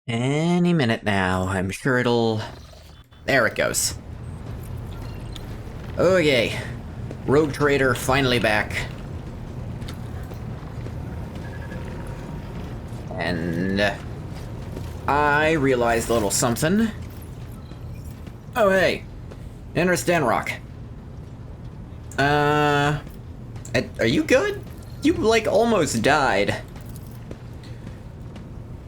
Any minute now. I'm sure it'll... There it goes. Okay. Rogue Trader finally back. And... I realized a little something. Oh, hey. Enter Stanrock. Are you good? You, like, almost died.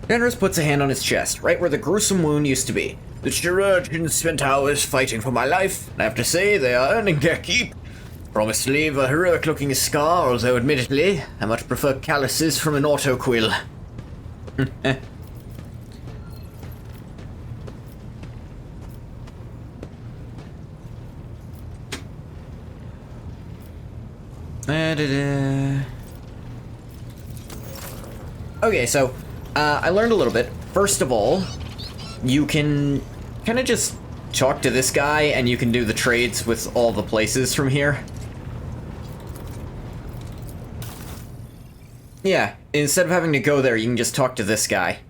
Fenris puts a hand on his chest, right where the gruesome wound used to be. The chirurgeons spent hours fighting for my life, and I have to say they are earning their keep. Promised to leave a heroic-looking scar, although admittedly, I much prefer calluses from an autoquill. Okay, so, I learned a little bit. First of all, you can kind of just talk to this guy and you can do the trades with all the places from here. Yeah, instead of having to go there, you can just talk to this guy.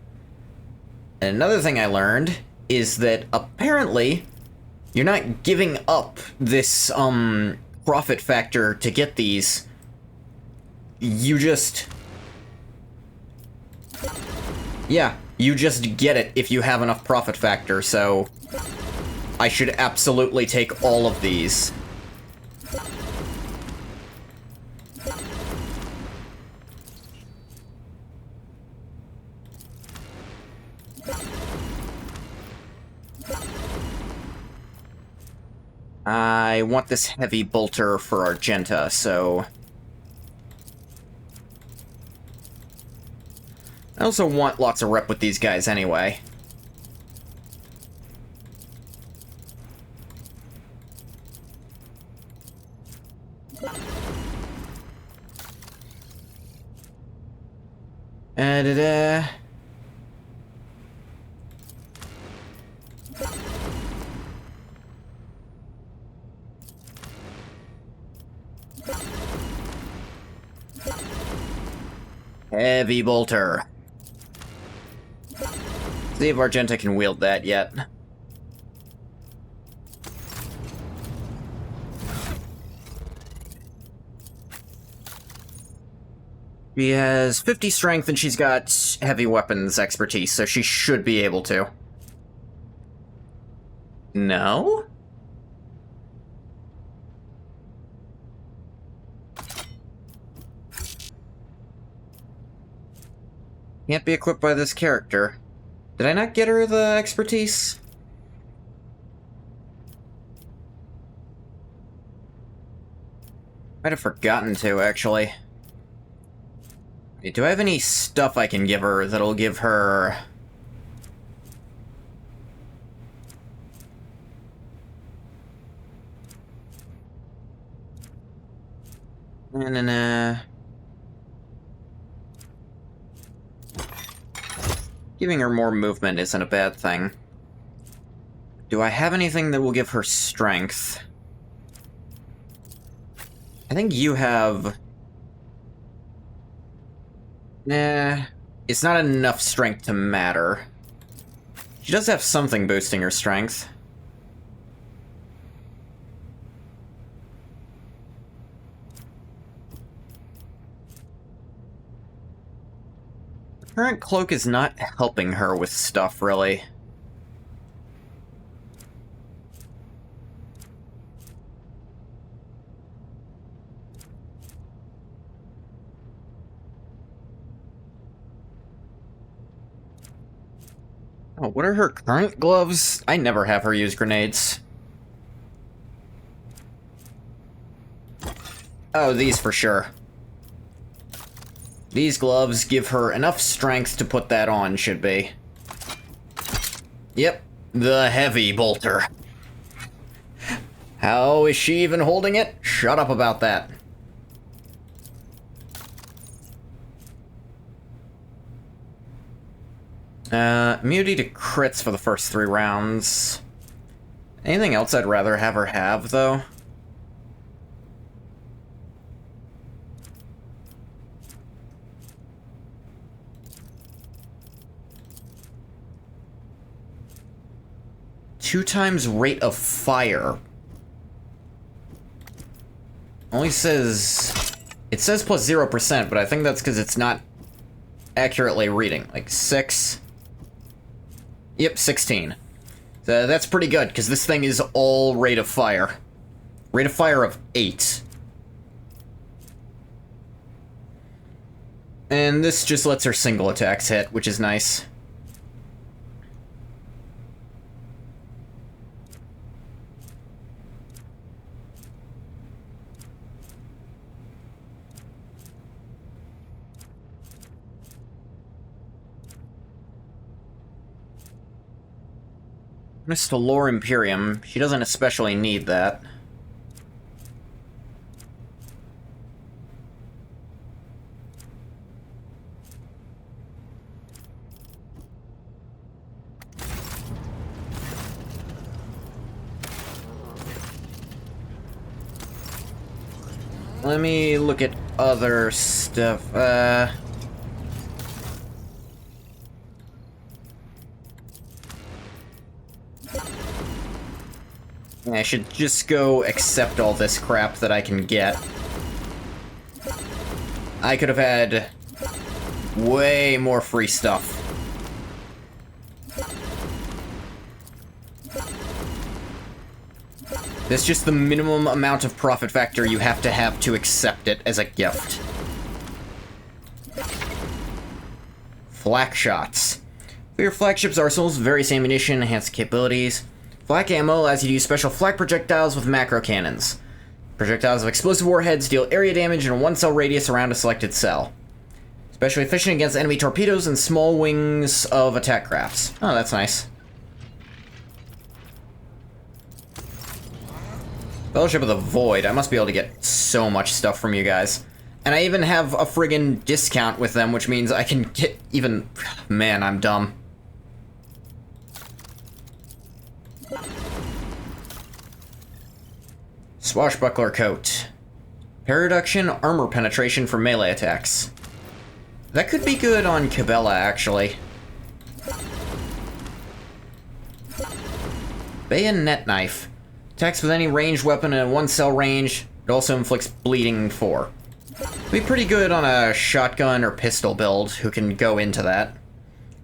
And another thing I learned is that apparently you're not giving up this, profit factor to get these. You just... Yeah, you just get it if you have enough profit factor, so I should absolutely take all of these. I want this heavy bolter for Argenta, so... I also want lots of rep with these guys anyway. Da-da. Heavy bolter. See if Argenta can wield that yet. She has 50 strength and she's got heavy weapons expertise, so she should be able to. No? Can't be equipped by this character. Did I not get her the expertise? Might have forgotten to, actually. Do I have any stuff I can give her that'll give her... Nah. Giving her more movement isn't a bad thing. Do I have anything that will give her strength? I think you have... Nah, it's not enough strength to matter. She does have something boosting her strength. Her current cloak is not helping her with stuff, really. Oh, what are her current gloves? I never have her use grenades. Oh, these for sure. These gloves give her enough strength to put that on, should be. Yep, the heavy bolter. How is she even holding it? Shut up about that. Immunity to crits for the first 3 rounds. Anything else I'd rather have her have, though? Two times rate of fire. Only says... It says plus 0%, but I think that's because it's not accurately reading. Like 6... Yep, 16. So that's pretty good, because this thing is all rate of fire. Rate of fire of 8. And this just lets her single attacks hit, which is nice. Mr. Lore Imperium. She doesn't especially need that. Let me look at other stuff. I should just go accept all this crap that I can get. I could have had way more free stuff. That's just the minimum amount of profit factor you have to accept it as a gift. Flak shots. For your flagship's arsenals, various ammunition, enhanced capabilities. Flak ammo allows you to use special flak projectiles with macro cannons. Projectiles of explosive warheads deal area damage in a 1-cell radius around a selected cell. Especially efficient against enemy torpedoes and small wings of attack crafts. Oh, that's nice. Fellowship of the Void. I must be able to get so much stuff from you guys. And I even have a friggin' discount with them, which means I can get even... Man, I'm dumb. Swashbuckler Coat. Parry reduction, armor penetration for melee attacks. That could be good on Cabela, actually. Bayonet Knife. Attacks with any ranged weapon in a 1-cell range. It also inflicts bleeding 4. Be pretty good on a shotgun or pistol build who can go into that.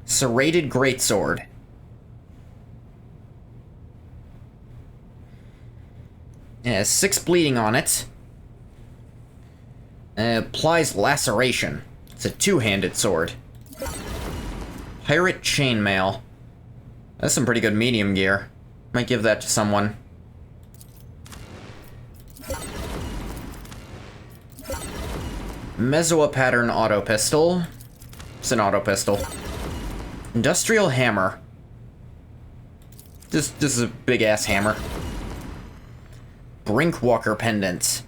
Serrated Greatsword. It has 6 bleeding on it. And it applies laceration. It's a 2-handed sword. Pirate Chainmail. That's some pretty good medium gear. Might give that to someone. Mezzoa Pattern Auto Pistol. It's an auto pistol. Industrial Hammer. This is a big-ass hammer. Brinkwalker Pendant.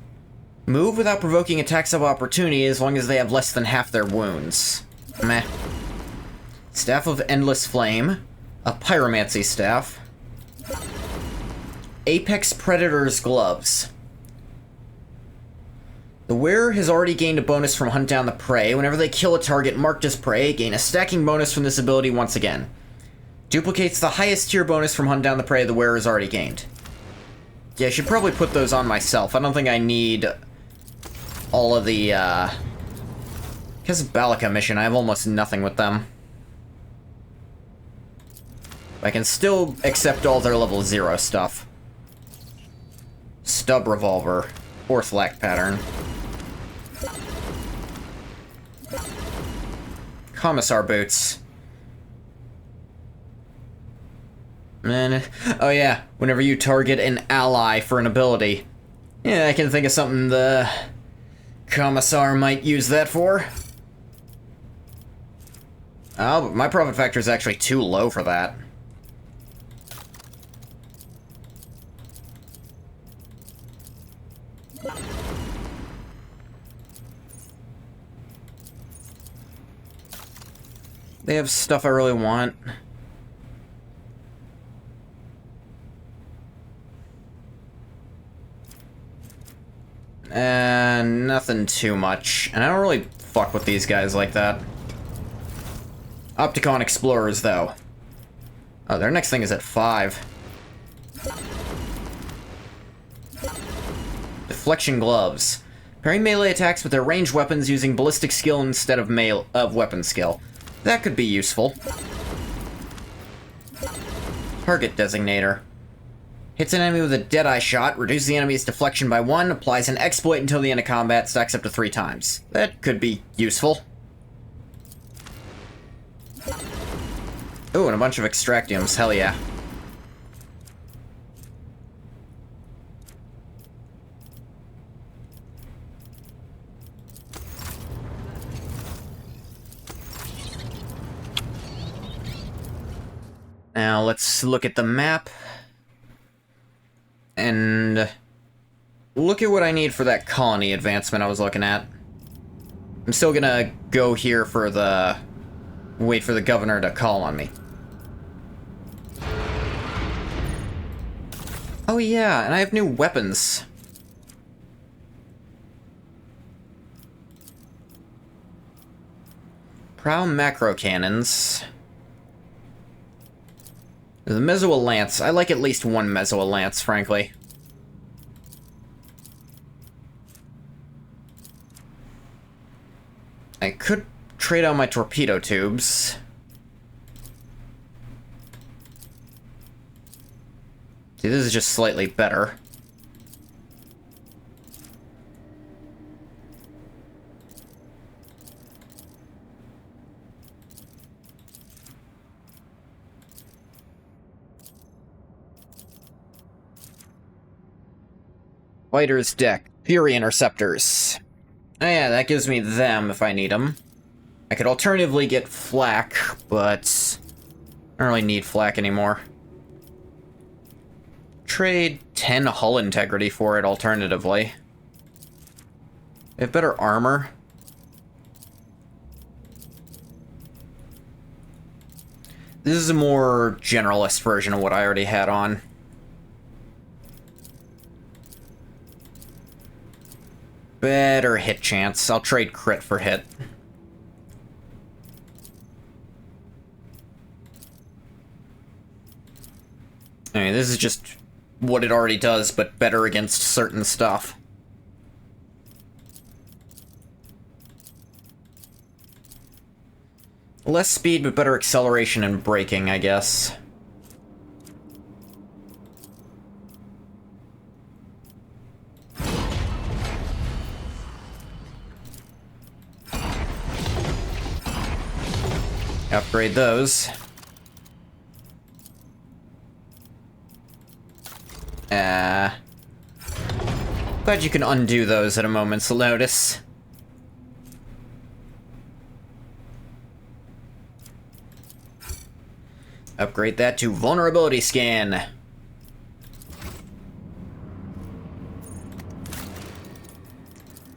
Move without provoking attacks of opportunity as long as they have less than half their wounds. Meh. Staff of Endless Flame. A Pyromancy Staff. Apex Predator's Gloves. The wearer has already gained a bonus from Hunt Down the Prey. Whenever they kill a target marked as prey, gain a stacking bonus from this ability once again. Duplicates the highest tier bonus from Hunt Down the Prey the wearer has already gained. Yeah, I should probably put those on myself. I don't think I need all of the, because of Balika mission, I have almost nothing with them. I can still accept all their level 0 stuff. Stub Revolver. Orthlak Pattern. Commissar Boots. And, oh yeah, whenever you target an ally for an ability. Yeah, I can think of something the Commissar might use that for. Oh, but my profit factor is actually too low for that. They have stuff I really want. Nothing too much. And I don't really fuck with these guys like that. Opticon Explorers, though. Oh, their next thing is at 5. Deflection Gloves. Parry melee attacks with their ranged weapons using ballistic skill instead of weapon skill. That could be useful. Target Designator. Hits an enemy with a Deadeye shot, reduces the enemy's deflection by 1, applies an exploit until the end of combat, stacks up to 3 times. That could be useful. Ooh, and a bunch of Extractiums, hell yeah. Now, let's look at the map. And look at what I need for that colony advancement I was looking at. I'm still gonna go here for the... wait for the governor to call on me. Oh yeah, and I have new weapons. Prow macro cannons. The Mezzoa Lance. I like at least one Mezzoa Lance, frankly. I could trade out my torpedo tubes. See, this is just slightly better. Fighter's Deck. Fury Interceptors. Oh yeah, that gives me them if I need them. I could alternatively get flak, but I don't really need flak anymore. Trade 10 hull integrity for it alternatively. They have better armor. This is a more generalist version of what I already had on. Better hit chance. I'll trade crit for hit. I mean, this is just what it already does, but better against certain stuff. Less speed, but better acceleration and braking, I guess. Upgrade those. Glad you can undo those at a moment's notice. Upgrade that to Vulnerability Scan.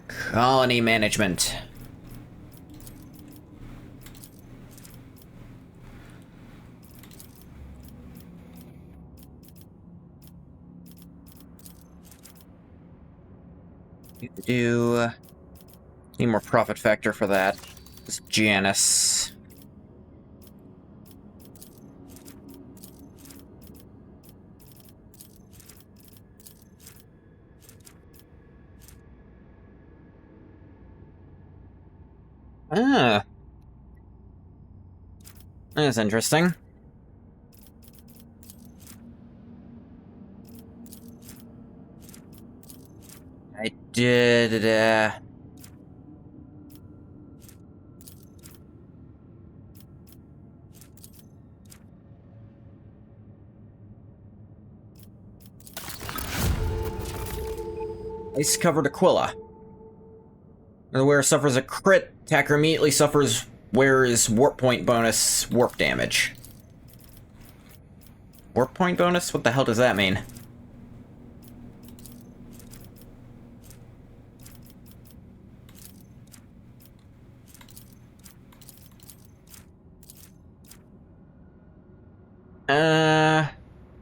Colony Management. Need more profit factor for that. It's Janus. Ah. That's interesting. I did, Ice-covered Aquila. The wearer suffers a crit. Attacker immediately suffers wearer's warp point bonus warp damage. Warp point bonus? What the hell does that mean?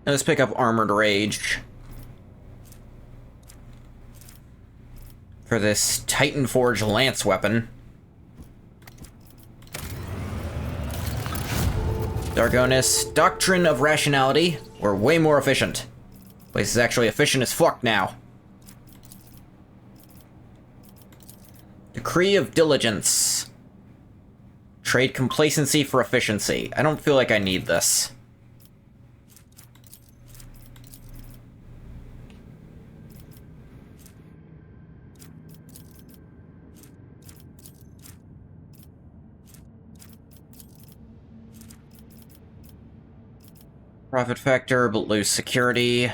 Let's pick up Armored Rage. For this Titan Forge Lance weapon. Dargonis, Doctrine of Rationality. We're way more efficient. Place is actually efficient as fuck now. Decree of Diligence. Trade complacency for efficiency. I don't feel like I need this. Profit factor, but lose security.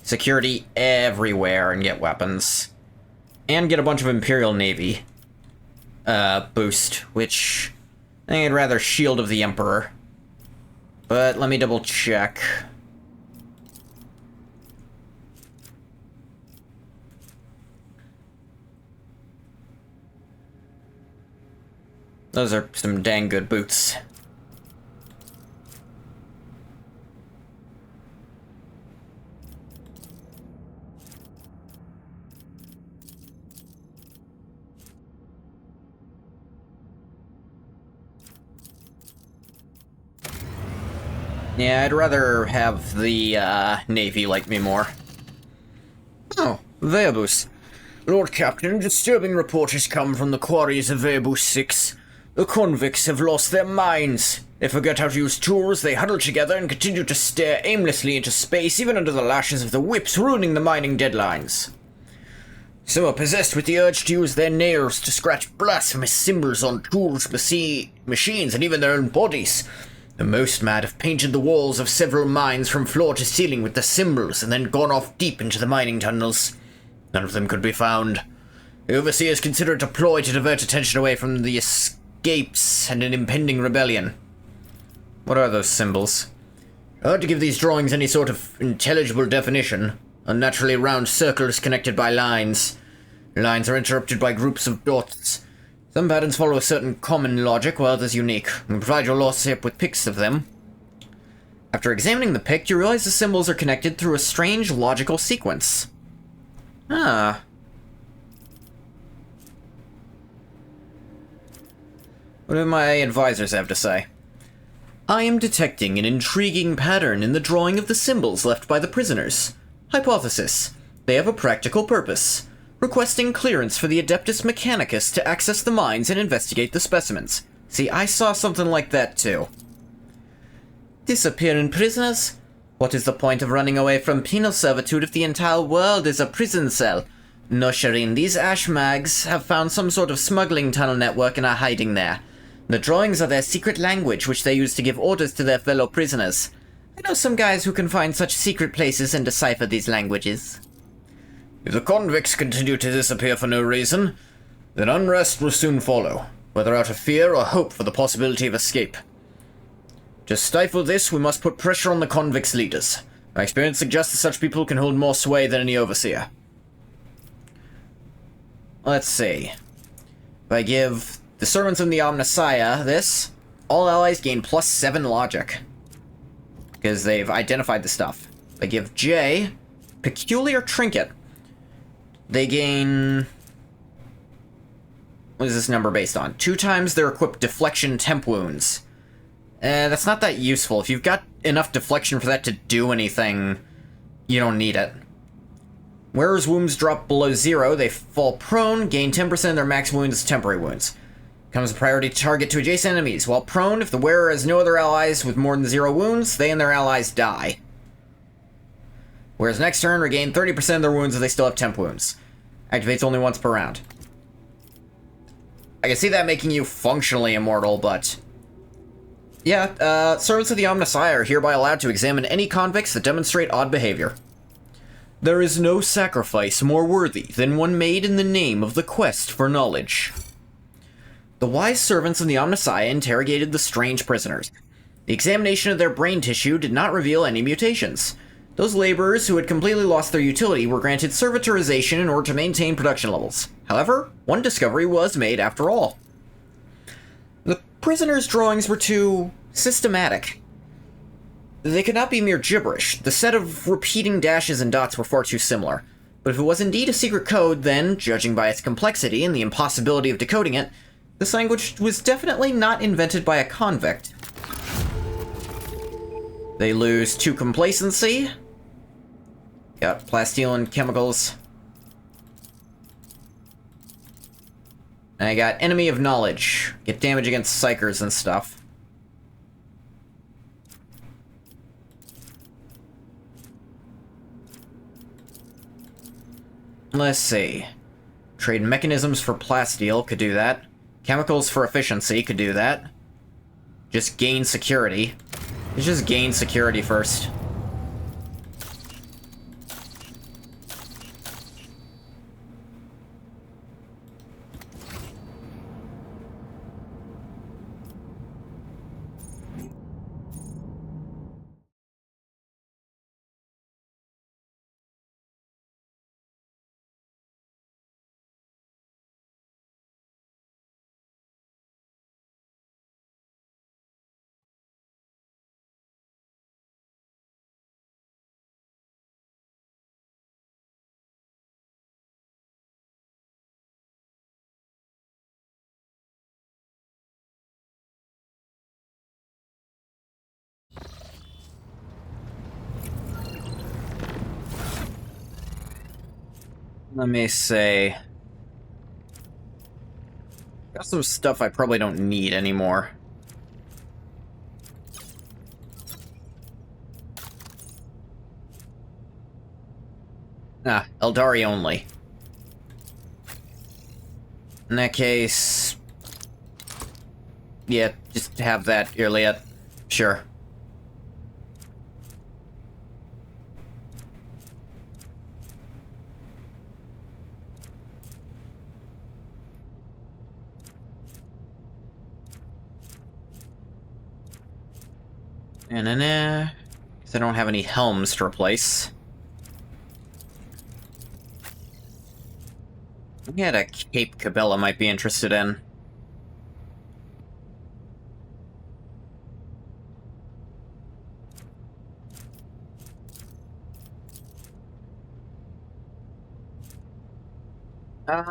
Security everywhere and get weapons. And get a bunch of Imperial Navy boost, which I think I'd rather Shield of the Emperor. But let me double check. Those are some dang good boots. Yeah, I'd rather have the, Navy like me more. Oh, Verbus. Lord Captain, disturbing report has come from the quarries of Verbus 6. The convicts have lost their minds. They forget how to use tools, they huddle together and continue to stare aimlessly into space, even under the lashes of the whips, ruining the mining deadlines. Some are possessed with the urge to use their nails to scratch blasphemous symbols on tools, machines, and even their own bodies. The most mad have painted the walls of several mines from floor to ceiling with the symbols and then gone off deep into the mining tunnels. None of them could be found. The overseers considered a ploy to divert attention away from the escapes and an impending rebellion. What are those symbols? Hard to give these drawings any sort of intelligible definition. Unnaturally round circles connected by lines. Lines are interrupted by groups of dots. Some patterns follow a certain common logic, while others unique. We provide your lordship with pics of them. After examining the pic, you realize the symbols are connected through a strange logical sequence. Ah. What do my advisors have to say? I am detecting an intriguing pattern in the drawing of the symbols left by the prisoners. Hypothesis. They have a practical purpose. Requesting clearance for the Adeptus Mechanicus to access the mines and investigate the specimens. See, I saw something like that too. Disappearing prisoners? What is the point of running away from penal servitude if the entire world is a prison cell? No, Shireen, these ash mags have found some sort of smuggling tunnel network and are hiding there. The drawings are their secret language, which they use to give orders to their fellow prisoners. I know some guys who can find such secret places and decipher these languages. If the convicts continue to disappear for no reason, then unrest will soon follow, whether out of fear or hope for the possibility of escape. To stifle this, we must put pressure on the convicts' leaders. My experience suggests that such people can hold more sway than any overseer. Let's see. If I give the Servants of the Omnissiah this, all allies gain +7 logic. Because they've identified the stuff. If I give J, Peculiar Trinket, they gain... what is this number based on? 2 times their equipped deflection temp wounds. That's not that useful. If you've got enough deflection for that to do anything, you don't need it. Wearer's wounds drop below 0, they fall prone, gain 10% of their max wounds as temporary wounds. Becomes a priority target to adjacent enemies. While prone, if the wearer has no other allies with more than 0 wounds, they and their allies die. Whereas next turn, regain 30% of their wounds if they still have temp wounds. Activates only once per round. I can see that making you functionally immortal, but... yeah, Servants of the Omnissiah are hereby allowed to examine any convicts that demonstrate odd behavior. There is no sacrifice more worthy than one made in the name of the quest for knowledge. The wise servants of the Omnissiah interrogated the strange prisoners. The examination of their brain tissue did not reveal any mutations. Those laborers who had completely lost their utility were granted servitorization in order to maintain production levels. However, one discovery was made after all. The prisoners' drawings were too systematic. They could not be mere gibberish. The set of repeating dashes and dots were far too similar. But if it was indeed a secret code, then, judging by its complexity and the impossibility of decoding it, this language was definitely not invented by a convict. They lose 2 complacency. Got plasteel and chemicals. And I got enemy of knowledge. Get damage against psychers and stuff. Let's see. Trade mechanisms for plasteel could do that. Chemicals for efficiency could do that. Just gain security. Let's just gain security first. Let me see. Got some stuff I probably don't need anymore. Ah, Eldari only. In that case... yeah, just have that, Irliet. Sure. Because I don't have any helms to replace. I had a cape Cabela might be interested in.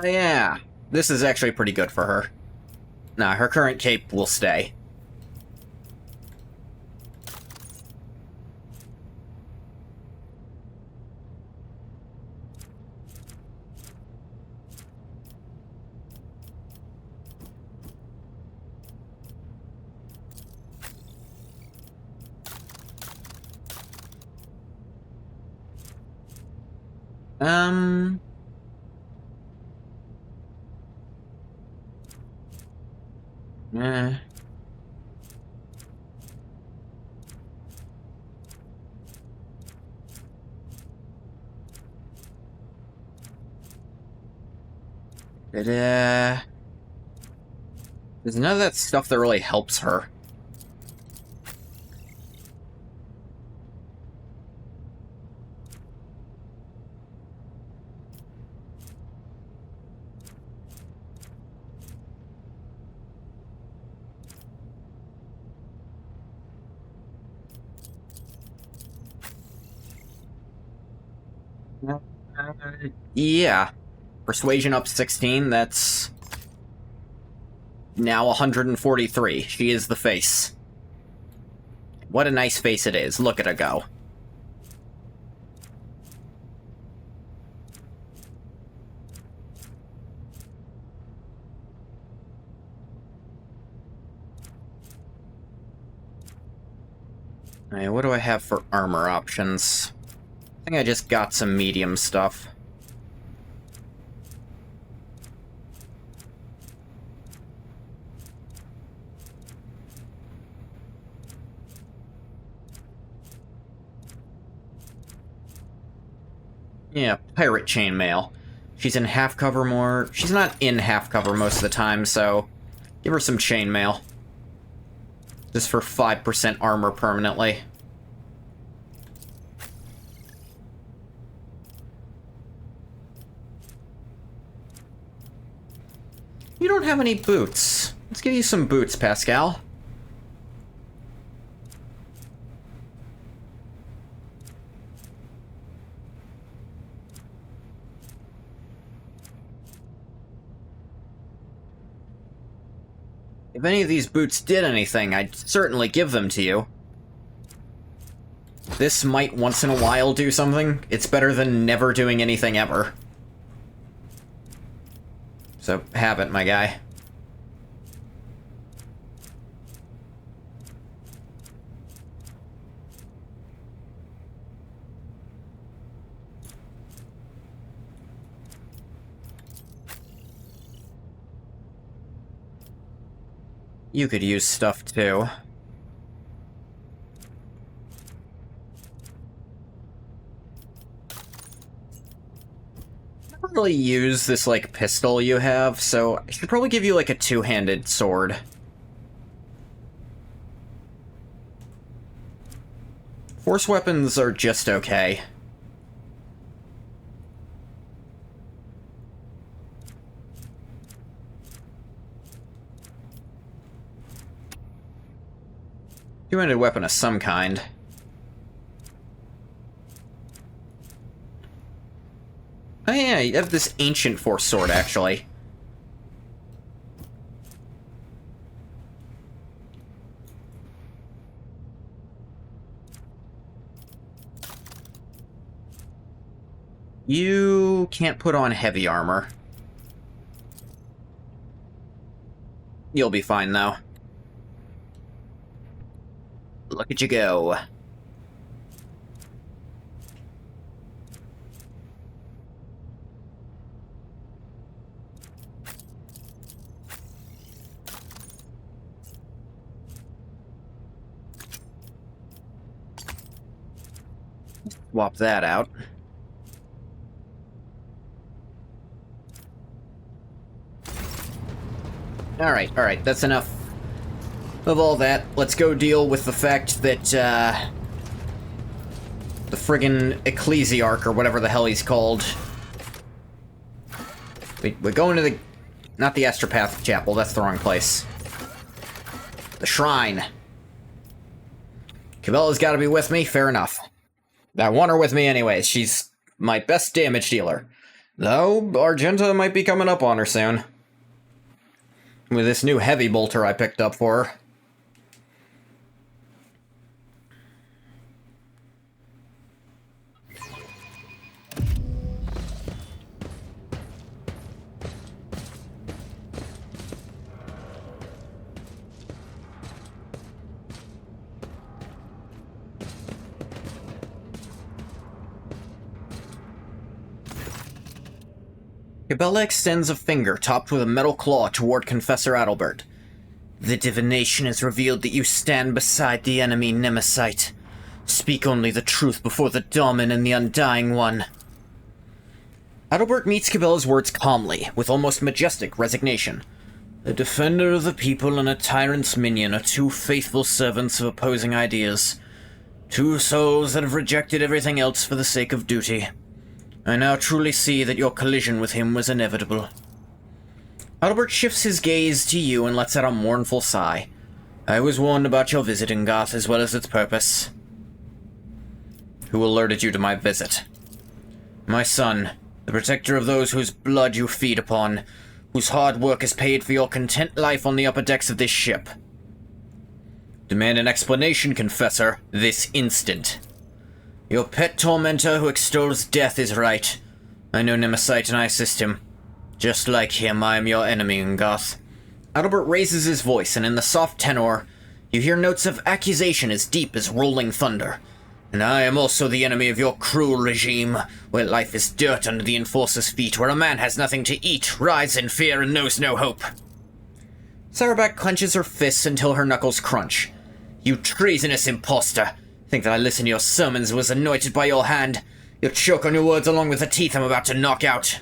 Yeah. This is actually pretty good for her. Nah, her current cape will stay. Eh. There's none of that stuff that really helps her. Yeah. Persuasion up 16, that's... now 143. She is the face. What a nice face it is. Look at her go. Alright, what do I have for armor options? I think I just got some medium stuff. Yeah, pirate chainmail. She's in half cover more. She's not in half cover most of the time, so give her some chainmail. Just for 5% armor permanently. You don't have any boots. Let's give you some boots, Pascal. If any of these boots did anything, I'd certainly give them to you. This might once in a while do something. It's better than never doing anything ever. So, have it, my guy. You could use stuff, too. I don't really use this, like, pistol you have, so I should probably give you, like, a two-handed sword. Force weapons are just okay. Two-handed weapon of some kind. Oh yeah, you have this ancient force sword, actually. You can't put on heavy armor. You'll be fine, though. Look at you go. Swap that out. Alright, that's enough of all that. Let's go deal with the fact that, the friggin' Ecclesiarch, or whatever the hell he's called. We're going to the... not the Astropath Chapel, that's the wrong place. The Shrine. Cabella's gotta be with me, fair enough. I want her with me anyways, she's my best damage dealer. Though, Argenta might be coming up on her soon. With this new heavy bolter I picked up for her. Cabela extends a finger topped with a metal claw toward Confessor Adalbert. The divination has revealed that you stand beside the enemy Nemesite. Speak only the truth before the Daemon and the Undying One. Adalbert meets Cabela's words calmly, with almost majestic resignation. A defender of the people and a tyrant's minion are two faithful servants of opposing ideas. Two souls that have rejected everything else for the sake of duty. I now truly see that your collision with him was inevitable. Adalbert shifts his gaze to you and lets out a mournful sigh. I was warned about your visit in Goth as well as its purpose. Who alerted you to my visit? My son, the protector of those whose blood you feed upon, whose hard work has paid for your content life on the upper decks of this ship. Demand an explanation, Confessor, this instant. Your pet tormentor who extols death is right. I know Nemesite and I assist him. Just like him, I am your enemy in Goth. Adalbert raises his voice, and in the soft tenor, you hear notes of accusation as deep as rolling thunder. And I am also the enemy of your cruel regime, where life is dirt under the enforcer's feet, where a man has nothing to eat, rides in fear, and knows no hope. Sarabak clenches her fists until her knuckles crunch. You treasonous impostor! Think that I listened to your sermons and was anointed by your hand? You'll choke on your words along with the teeth I'm about to knock out.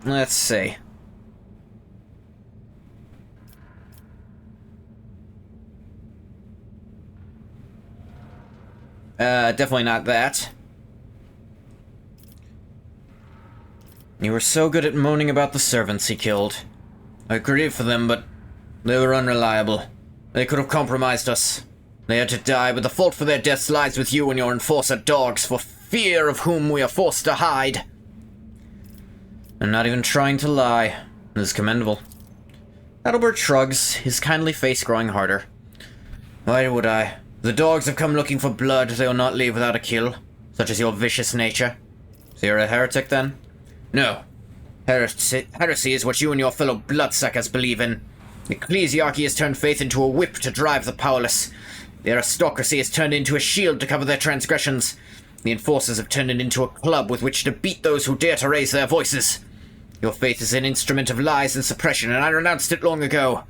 Let's see. Definitely not that. You were so good at moaning about the servants he killed. I grieve for them, but they were unreliable. They could have compromised us. They had to die, but the fault for their deaths lies with you and your enforcer dogs, for fear of whom we are forced to hide. I'm not even trying to lie. It is commendable. Adalbert shrugs, his kindly face growing harder. Why would I? The dogs have come looking for blood. They will not leave without a kill. Such is your vicious nature. So you're a heretic, then? No. Heresy is what you and your fellow bloodsuckers believe in. The ecclesiarchy has turned faith into a whip to drive the powerless. The aristocracy has turned into a shield to cover their transgressions. The enforcers have turned it into a club with which to beat those who dare to raise their voices. Your faith is an instrument of lies and suppression, and I renounced it long ago.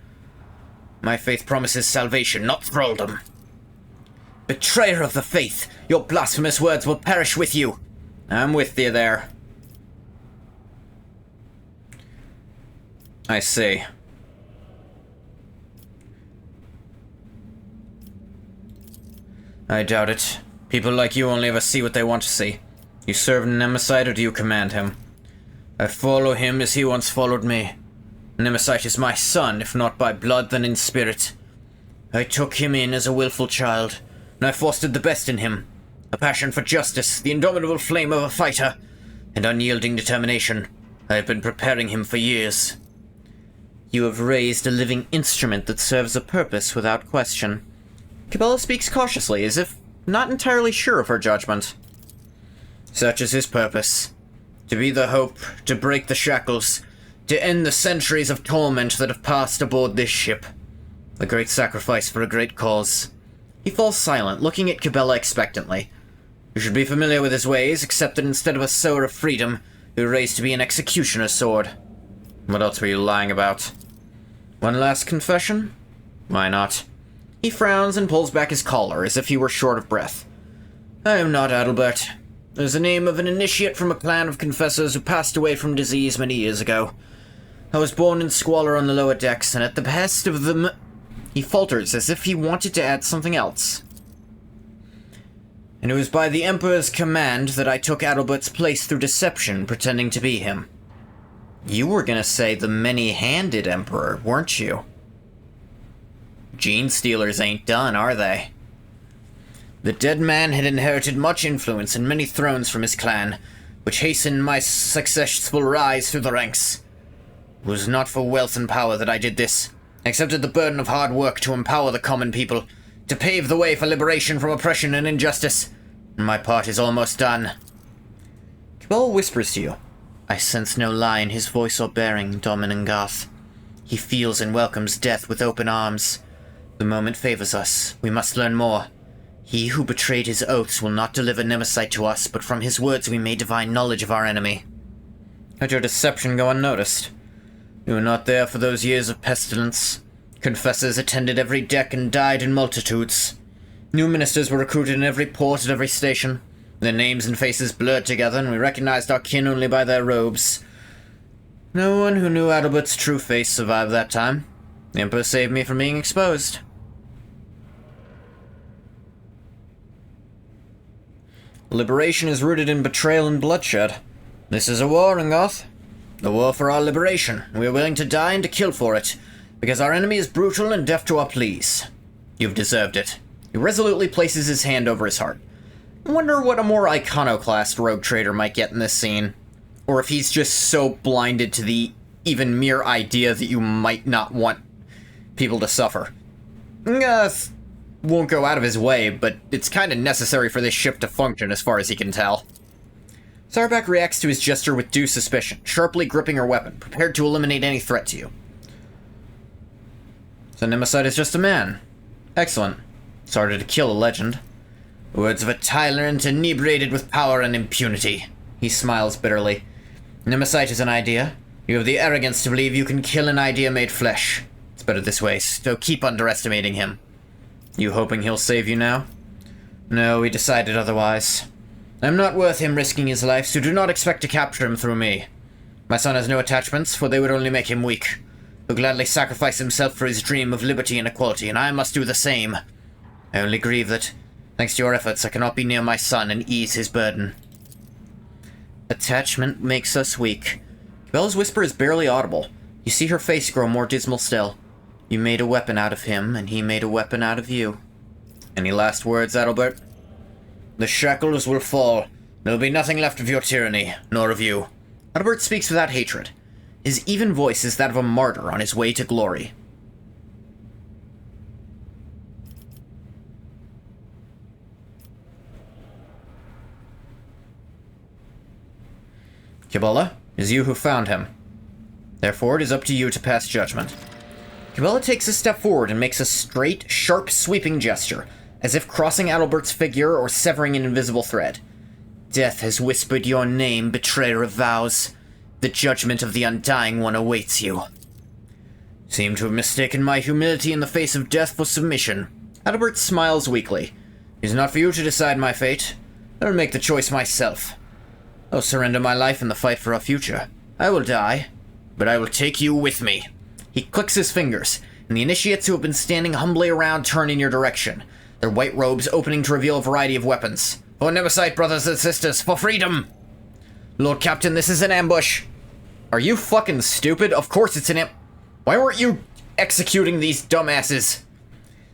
My faith promises salvation, not thraldom. Betrayer of the faith, your blasphemous words will perish with you. I'm with you there. I see. I doubt it. People like you only ever see what they want to see. You serve Nemesis, or do you command him? I follow him as he once followed me. Nemesis is my son, if not by blood, then in spirit. I took him in as a willful child, and I fostered the best in him. A passion for justice, the indomitable flame of a fighter, and unyielding determination. I have been preparing him for years. You have raised a living instrument that serves a purpose without question. Cabela speaks cautiously, as if not entirely sure of her judgment. Such is his purpose. To be the hope, to break the shackles, to end the centuries of torment that have passed aboard this ship. A great sacrifice for a great cause. He falls silent, looking at Cabela expectantly. You should be familiar with his ways, except that instead of a sword of freedom, you were raised to be an executioner's sword. What else were you lying about? One last confession? Why not? He frowns and pulls back his collar, as if he were short of breath. I am not Adalbert. It is the name of an initiate from a clan of confessors who passed away from disease many years ago. I was born in squalor on the lower decks, and at the behest of the He falters, as if he wanted to add something else. And it was by the Emperor's command that I took Adalbert's place through deception, pretending to be him. You were gonna say the many-handed Emperor, weren't you? Gene stealers ain't done, are they? The dead man had inherited much influence and many thrones from his clan, which hastened my successful rise through the ranks. It was not for wealth and power that I did this. I accepted the burden of hard work to empower the common people, to pave the way for liberation from oppression and injustice. And my part is almost done. Cabell whispers to you. I sense no lie in his voice or bearing, Domin Garth. He feels and welcomes death with open arms. The moment favors us. We must learn more. He who betrayed his oaths will not deliver Nemesis to us, but from his words we may divine knowledge of our enemy. How'd your deception go unnoticed? You were not there for those years of pestilence. Confessors attended every deck and died in multitudes. New ministers were recruited in every port at every station. Their names and faces blurred together, and we recognized our kin only by their robes. No one who knew Adalbert's true face survived that time. The Emperor saved me from being exposed. Liberation is rooted in betrayal and bloodshed. This is a war, Ngoth. A war for our liberation. We are willing to die and to kill for it, because our enemy is brutal and deaf to our pleas. You've deserved it. He resolutely places his hand over his heart. I wonder what a more iconoclast rogue trader might get in this scene. Or if he's just so blinded to the even mere idea that you might not want people to suffer. Ngoth won't go out of his way, but it's kind of necessary for this ship to function as far as he can tell. Sarback reacts to his gesture with due suspicion, sharply gripping her weapon, prepared to eliminate any threat to you. So Nemesis is just a man. Excellent. It's harder to kill a legend. Words of a tyrant inebriated with power and impunity. He smiles bitterly. Nemesis is an idea. You have the arrogance to believe you can kill an idea made flesh. It's better this way, so keep underestimating him. You hoping he'll save you now? No, we decided otherwise. I'm not worth him risking his life, so do not expect to capture him through me. My son has no attachments, for they would only make him weak. He'll gladly sacrifice himself for his dream of liberty and equality, and I must do the same. I only grieve that, thanks to your efforts, I cannot be near my son and ease his burden. Attachment makes us weak. Bella's whisper is barely audible. You see her face grow more dismal still. You made a weapon out of him, and he made a weapon out of you. Any last words, Adalbert? The shackles will fall. There will be nothing left of your tyranny, nor of you. Adalbert speaks without hatred. His even voice is that of a martyr on his way to glory. Cabela, it is you who found him. Therefore, it is up to you to pass judgment. Cabela takes a step forward and makes a straight, sharp, sweeping gesture, as if crossing Adalbert's figure or severing an invisible thread. Death has whispered your name, betrayer of vows. The judgment of the Undying One awaits you. Seem to have mistaken my humility in the face of death for submission. Adalbert smiles weakly. It is not for you to decide my fate. I will make the choice myself. I'll surrender my life in the fight for our future. I will die, but I will take you with me. He clicks his fingers, and the initiates who have been standing humbly around turn in your direction, their white robes opening to reveal a variety of weapons. For Nemesis, brothers and sisters, for freedom! Lord Captain, this is an ambush. Are you fucking stupid? Of course it's an Why weren't you executing these dumbasses?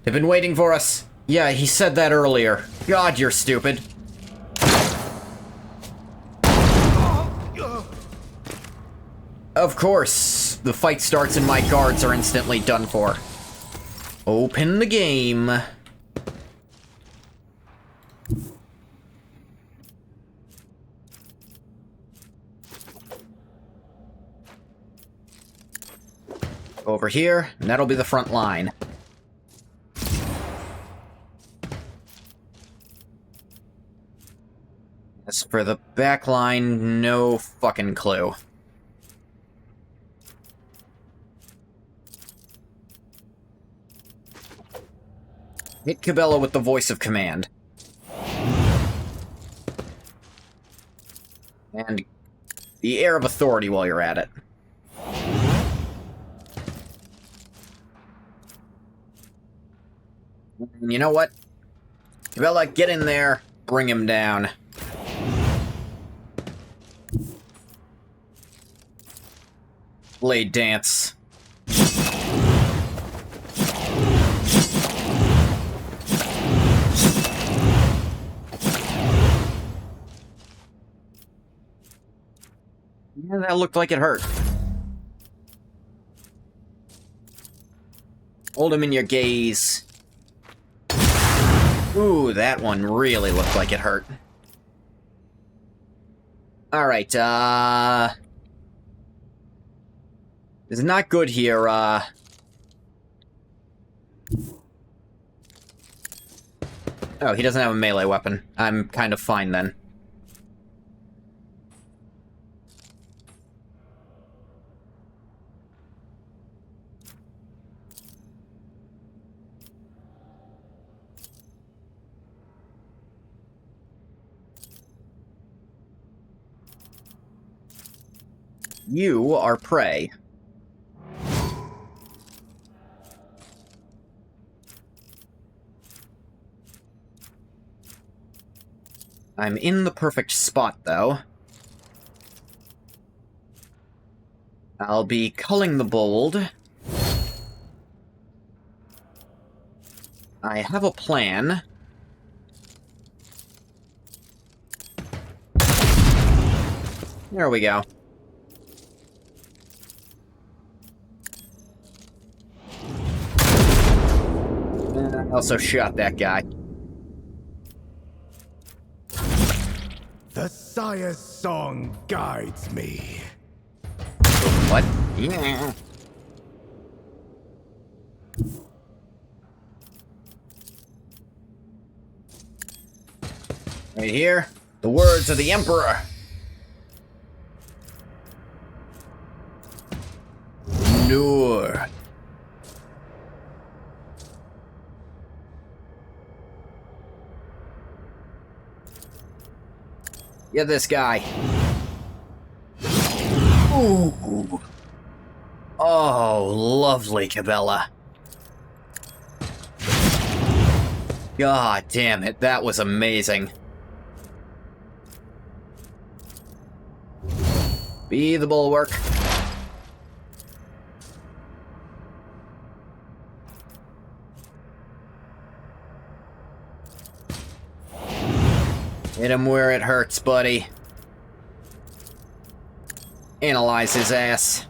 They've been waiting for us. Yeah, he said that earlier. God, you're stupid. Of course, the fight starts and my guards are instantly done for. Open the game. Over here, and that'll be the front line. As for the back line, no fucking clue. Hit Cabela with the voice of command. And the air of authority while you're at it. And you know what? Cabela, get in there. Bring him down. Blade dance. Yeah, that looked like it hurt. Hold him in your gaze. Ooh, that one really looked like it hurt. Alright, this is not good here, Oh, he doesn't have a melee weapon. I'm kind of fine then. You are prey. I'm in the perfect spot, though. I'll be culling the bold. I have a plan. There we go. I also shot that guy. The Sire's song guides me. What? Yeah. Right here, the words of the Emperor. Nur. Get this guy. Ooh. Oh, lovely, Cabela. God damn it, that was amazing. Be the bulwark. Hit him where it hurts, buddy. Analyze his ass.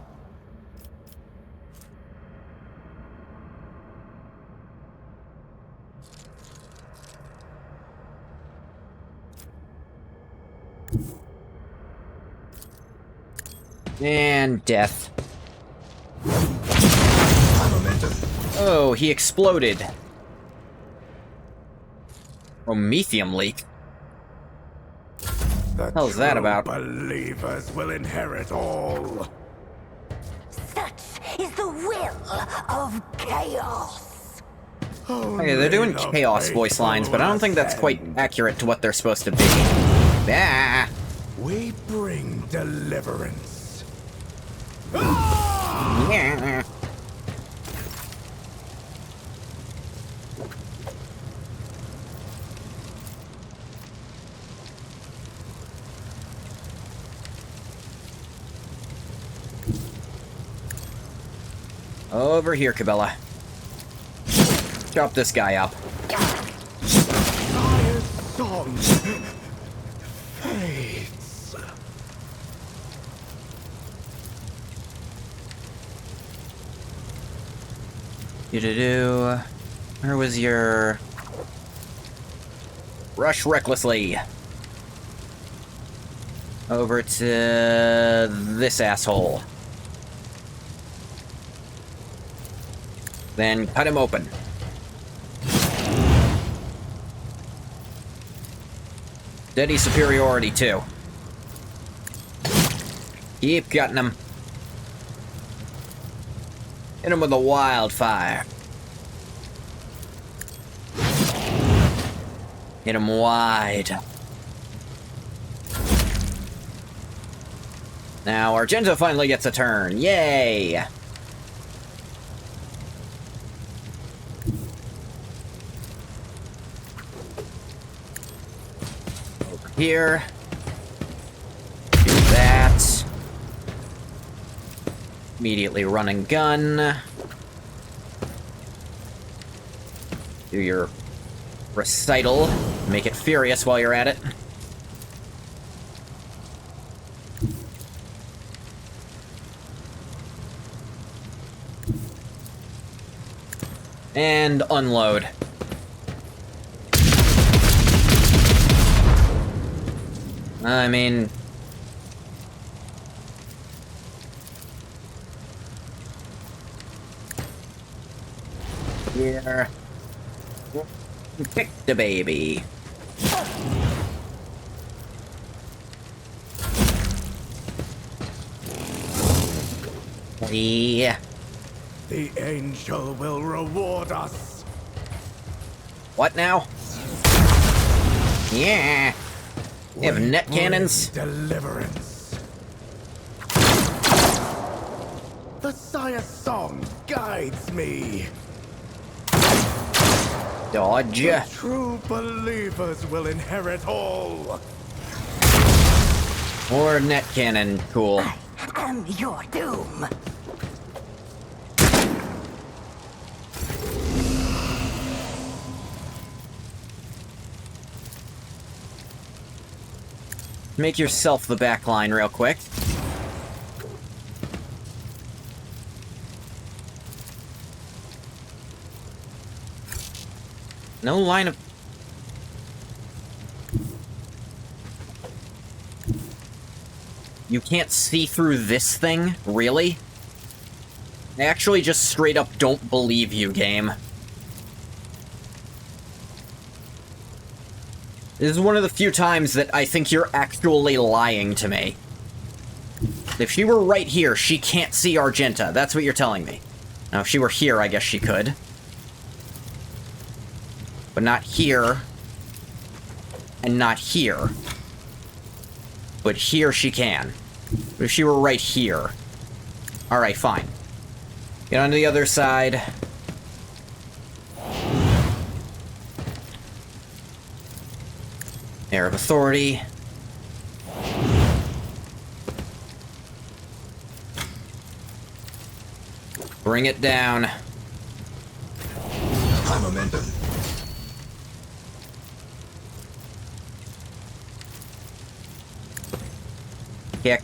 And death. Oh, he exploded. Promethium leak. The hell's that about? Believers will inherit all. Such is the will of chaos. Okay, they're doing chaos voice lines, but I don't think that's quite accurate to what they're supposed to be. Ah! We bring deliverance. Yeah. Over here, Cabela. Chop this guy up. Sire's song fades. Do-do-do. Where was your... Rush recklessly. Over to this asshole. Then cut him open. Steady superiority, too. Keep cutting him. Hit him with a wildfire. Hit him wide. Now, Argento finally gets a turn. Yay! Over here. Do that. Immediately run and gun. Do your recital. Make it furious while you're at it. And unload. I mean... Here. Pick the baby. Yeah. The angel will reward us. What now? Yeah. They have net cannons. Deliverance. The Sire's song guides me. Dodge. The true believers will inherit all. Or net cannon. Cool. I am your doom. Make yourself the back line real quick. No line of... You can't see through this thing? Really? I actually just straight up don't believe you, game. This is one of the few times that I think you're actually lying to me. If she were right here, she can't see Argenta. That's what you're telling me. Now, if she were here, I guess she could. But not here. And not here. but here she can. But if she were right here... Alright, fine. Get on the other side. Air of authority. Bring it down. High momentum. Kick.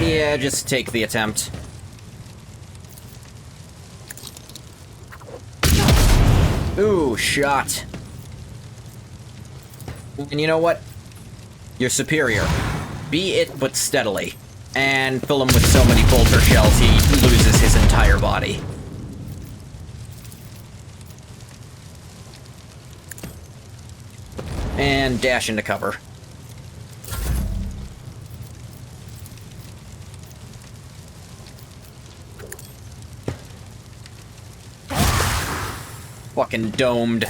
Yeah, just take the attempt. Ooh, shot. And you know what? You're superior. Be it, but steadily. And fill him with so many bolter shells he loses his entire body. And dash into cover. Fucking domed.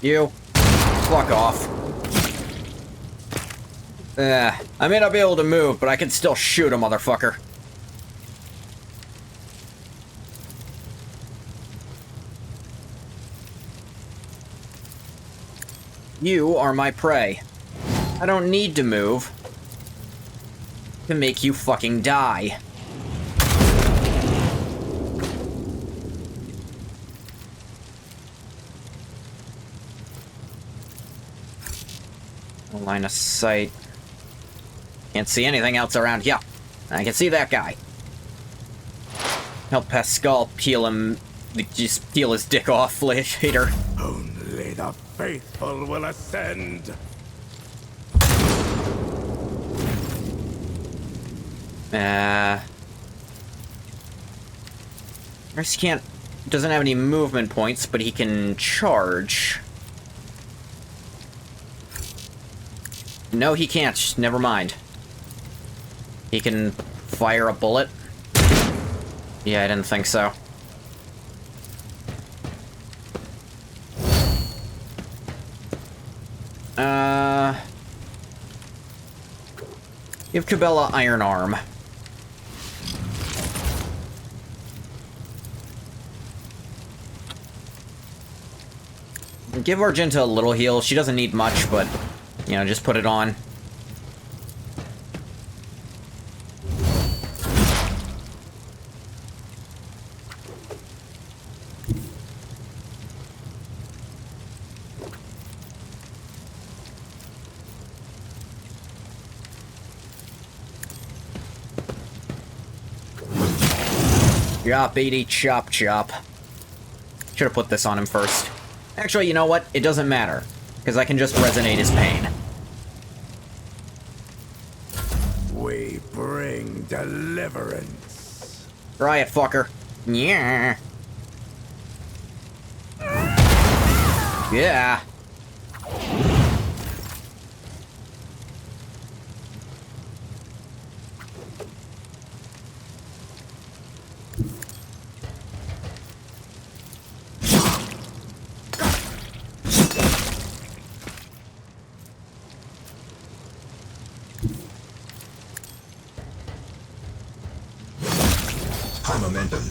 You. Fuck off. I may not be able to move, but I can still shoot a motherfucker. You are my prey. I don't need to move to make you fucking die. Line of sight. Can't see anything else around here. I can see that guy. Help Pascal peel him. Just peel his dick off later. Only the faithful will ascend. He can't. Doesn't have any movement points, but he can charge. No, he can't. Never mind. He can fire a bullet? Yeah, I didn't think so. Give Cabela Iron Arm. Give Argenta a little heal. She doesn't need much, but, you know, just put it on. Chop, 80, chop, chop. Should've put this on him first. Actually, you know what? It doesn't matter, because I can just resonate his pain. We bring deliverance. Try it, fucker. Yeah. Yeah. High momentum.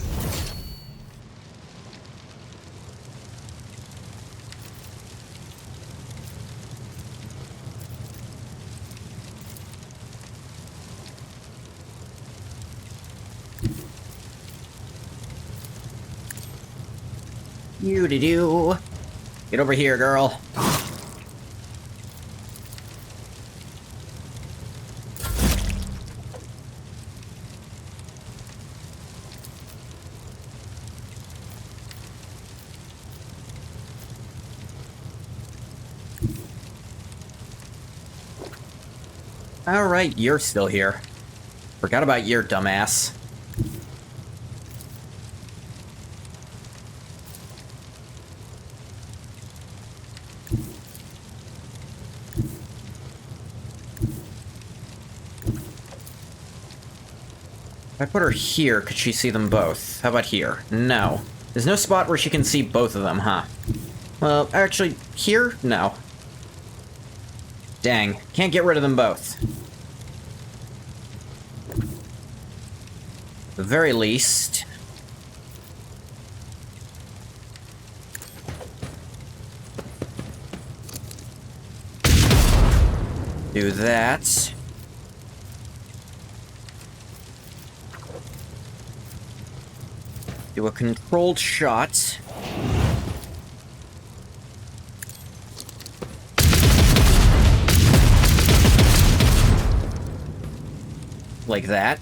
You-de-do. Get over here, girl. Alright, you're still here. Forgot about your dumbass. If I put her here, could she see them both? How about here? No. There's no spot where she can see both of them, huh? Well, actually, here? No. Dang. Can't get rid of them both. At the very least... do that. Do a controlled shot. Like that.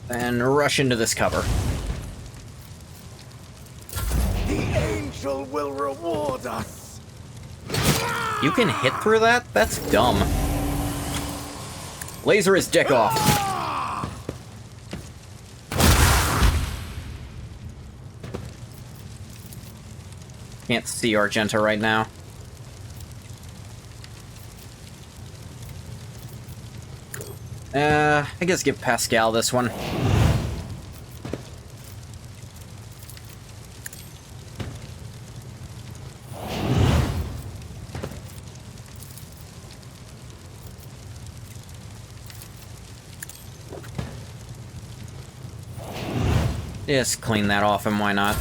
And rush into this cover. The angel will reward us. You can hit through that? That's dumb. Laser his dick off. Can't see Argenta right now. I guess give Pascal this one. Just clean that off, and why not?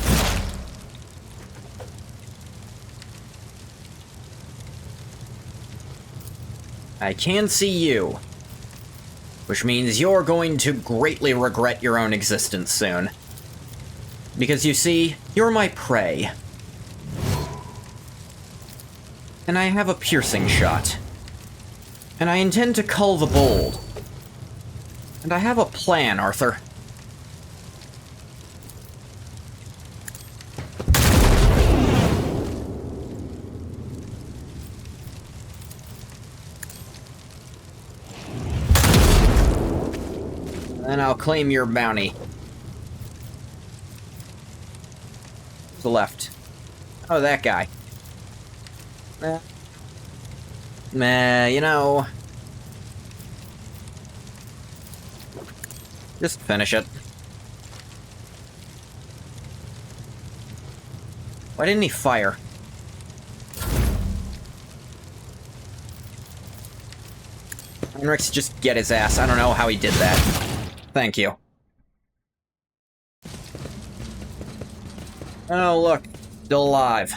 I can see you. Which means you're going to greatly regret your own existence soon. Because you see, you're my prey. And I have a piercing shot. And I intend to cull the bold. And I have a plan, Arthur. And I'll claim your bounty. To the left. Oh, that guy. You know... just finish it. Why didn't he fire? Heinrichs just get his ass. I don't know how he did that. Thank you. Oh, look. Still alive.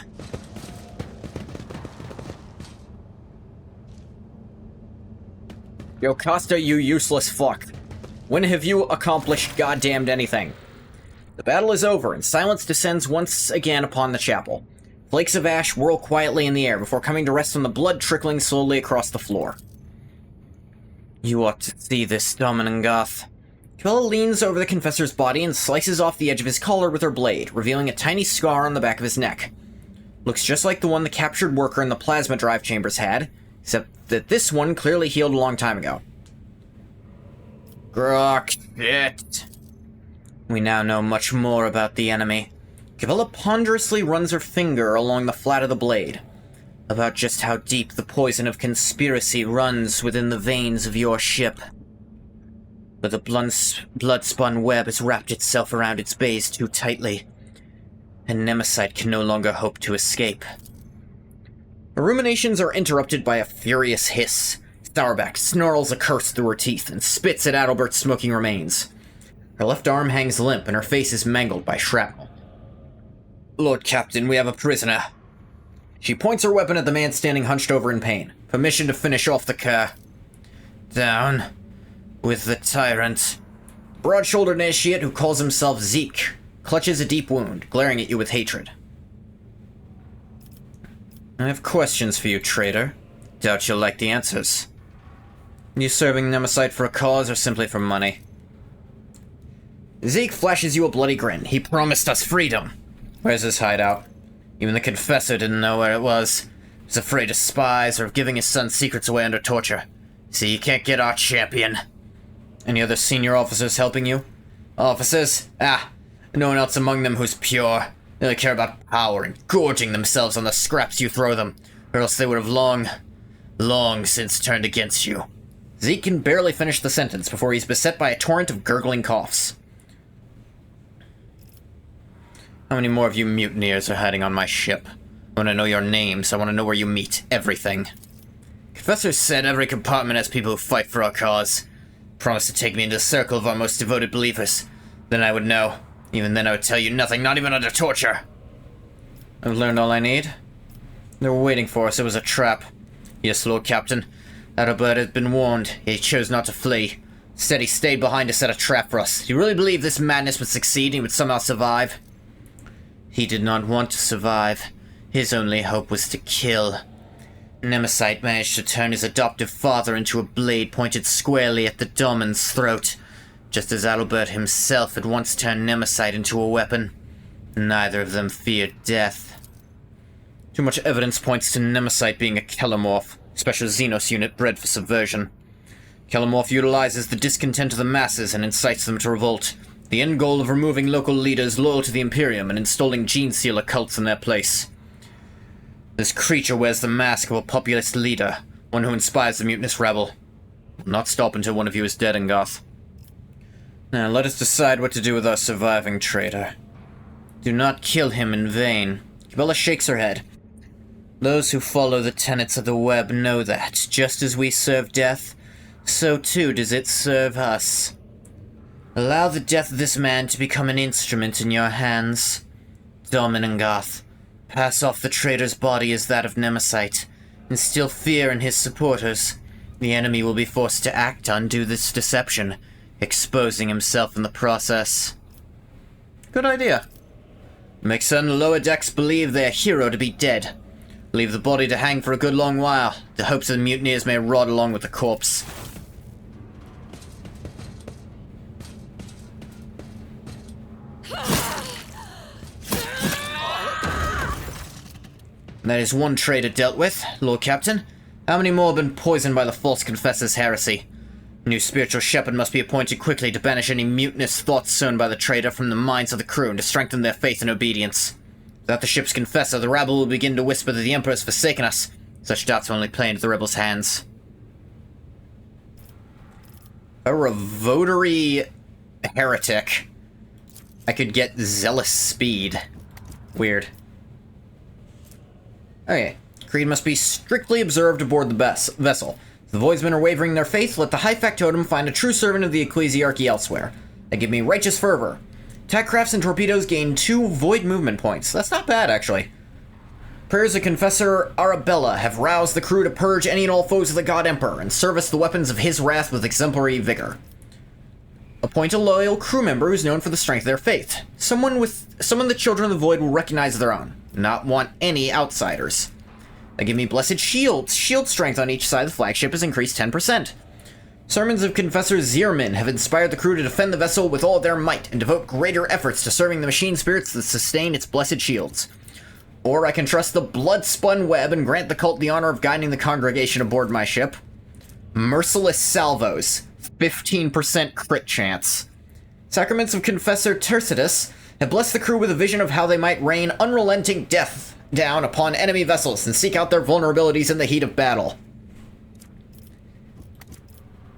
Yo, Costa, you useless fuck. When have you accomplished goddamned anything? The battle is over, and silence descends once again upon the chapel. Flakes of ash whirl quietly in the air before coming to rest on the blood trickling slowly across the floor. You ought to see this, Dominangoth. Cabela leans over the Confessor's body and slices off the edge of his collar with her blade, revealing a tiny scar on the back of his neck. Looks just like the one the captured worker in the plasma drive chambers had, except that this one clearly healed a long time ago. Grok, shit. We now know much more about the enemy. Cabela ponderously runs her finger along the flat of the blade, about just how deep the poison of conspiracy runs within the veins of your ship. But the blood-spun web has wrapped itself around its base too tightly, and Nemesis can no longer hope to escape. Her ruminations are interrupted by a furious hiss. Starbuck snarls a curse through her teeth and spits at Adalbert's smoking remains. Her left arm hangs limp and her face is mangled by shrapnel. Lord Captain, we have a prisoner. She points her weapon at the man standing hunched over in pain. Permission to finish off the cur. Down with the tyrant. Broad-shouldered initiate who calls himself Zeke clutches a deep wound, glaring at you with hatred. I have questions for you, traitor. Doubt you'll like the answers. You serving Nemesis for a cause or simply for money? Zeke flashes you a bloody grin. He promised us freedom. Where's his hideout? Even the Confessor didn't know where it was. He was afraid of spies or of giving his son's secrets away under torture. See, you can't get our champion. Any other senior officers helping you? Officers? Ah, no one else among them who's pure. They only care about power and gorging themselves on the scraps you throw them, or else they would have long long since turned against you. Zeke can barely finish the sentence before he's beset by a torrent of gurgling coughs. How many more of you mutineers are hiding on my ship? I want to know your names. I want to know where you meet. Everything. Confessor said every compartment has people who fight for our cause. Promised to take me into the circle of our most devoted believers. Then I would know. Even then I would tell you nothing, not even under torture. I've learned all I need. They were waiting for us. It was a trap. Yes, Lord Captain. Adalbert had been warned. He chose not to flee. Instead, he stayed behind to set a trap for us. He really believed this madness would succeed and he would somehow survive. He did not want to survive. His only hope was to kill. Nemesis managed to turn his adoptive father into a blade pointed squarely at the Domin's throat, just as Adalbert himself had once turned Nemesis into a weapon. Neither of them feared death. Too much evidence points to Nemesis being a Kelomorph, special Xenos unit bred for subversion. Kelomorph utilizes the discontent of the masses and incites them to revolt. The end goal of removing local leaders loyal to the Imperium and installing gene sealer cults in their place. This creature wears the mask of a populist leader, one who inspires the mutinous rebel. Will not stop until one of you is dead, Ngoth. Now let us decide what to do with our surviving traitor. Do not kill him in vain. Cabela shakes her head. Those who follow the tenets of the web know that, just as we serve death, so too does it serve us. Allow the death of this man to become an instrument in your hands. Domin and Ngoth, pass off the traitor's body as that of Nemesis. Instill fear in his supporters. The enemy will be forced to act to undo this deception, exposing himself in the process. Good idea. Make certain lower decks believe their hero to be dead. Leave the body to hang for a good long while. The hopes of the mutineers may rot along with the corpse. That is one traitor dealt with, Lord Captain. How many more have been poisoned by the false confessor's heresy? A new spiritual shepherd must be appointed quickly to banish any mutinous thoughts sown by the traitor from the minds of the crew and to strengthen their faith and obedience. Without the ship's confessor, the rabble will begin to whisper that the Emperor has forsaken us. Such doubts will only play into the rebels' hands. A votary heretic. I could get zealous speed. Weird. Okay. Creed must be strictly observed aboard the vessel. If the voidsmen are wavering in their faith, let the high factotum find a true servant of the ecclesiarchy elsewhere. They give me righteous fervor. Attack crafts and torpedoes gain 2 void movement points. That's not bad, actually. Prayers of Confessor Arabella have roused the crew to purge any and all foes of the God Emperor and service the weapons of his wrath with exemplary vigor. Appoint a loyal crew member who's known for the strength of their faith. Someone the children of the void will recognize their own. Not want any outsiders. They give me blessed shields. Shield strength on each side of the flagship is increased 10%. Sermons of Confessor Zierman have inspired the crew to defend the vessel with all their might and devote greater efforts to serving the machine spirits that sustain its blessed shields. Or I can trust the blood-spun web and grant the cult the honor of guiding the congregation aboard my ship. Merciless salvos. 15% crit chance. Sacraments of Confessor Tercitus have blessed the crew with a vision of how they might rain unrelenting death down upon enemy vessels and seek out their vulnerabilities in the heat of battle.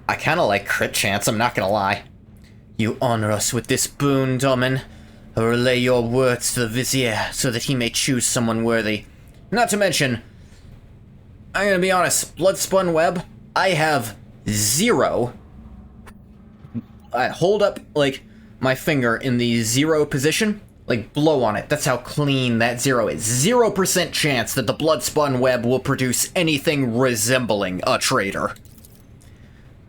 I kinda like crit chance, I'm not gonna lie. You honor us with this boon, Domin. I will relay your words to the Vizier so that he may choose someone worthy. Not to mention, I'm gonna be honest, Bloodspun Web, I have 0. I hold up, like, my finger in the 0 position, like, blow on it. That's how clean that 0 is. 0% chance that the Bloodspun Web will produce anything resembling a traitor.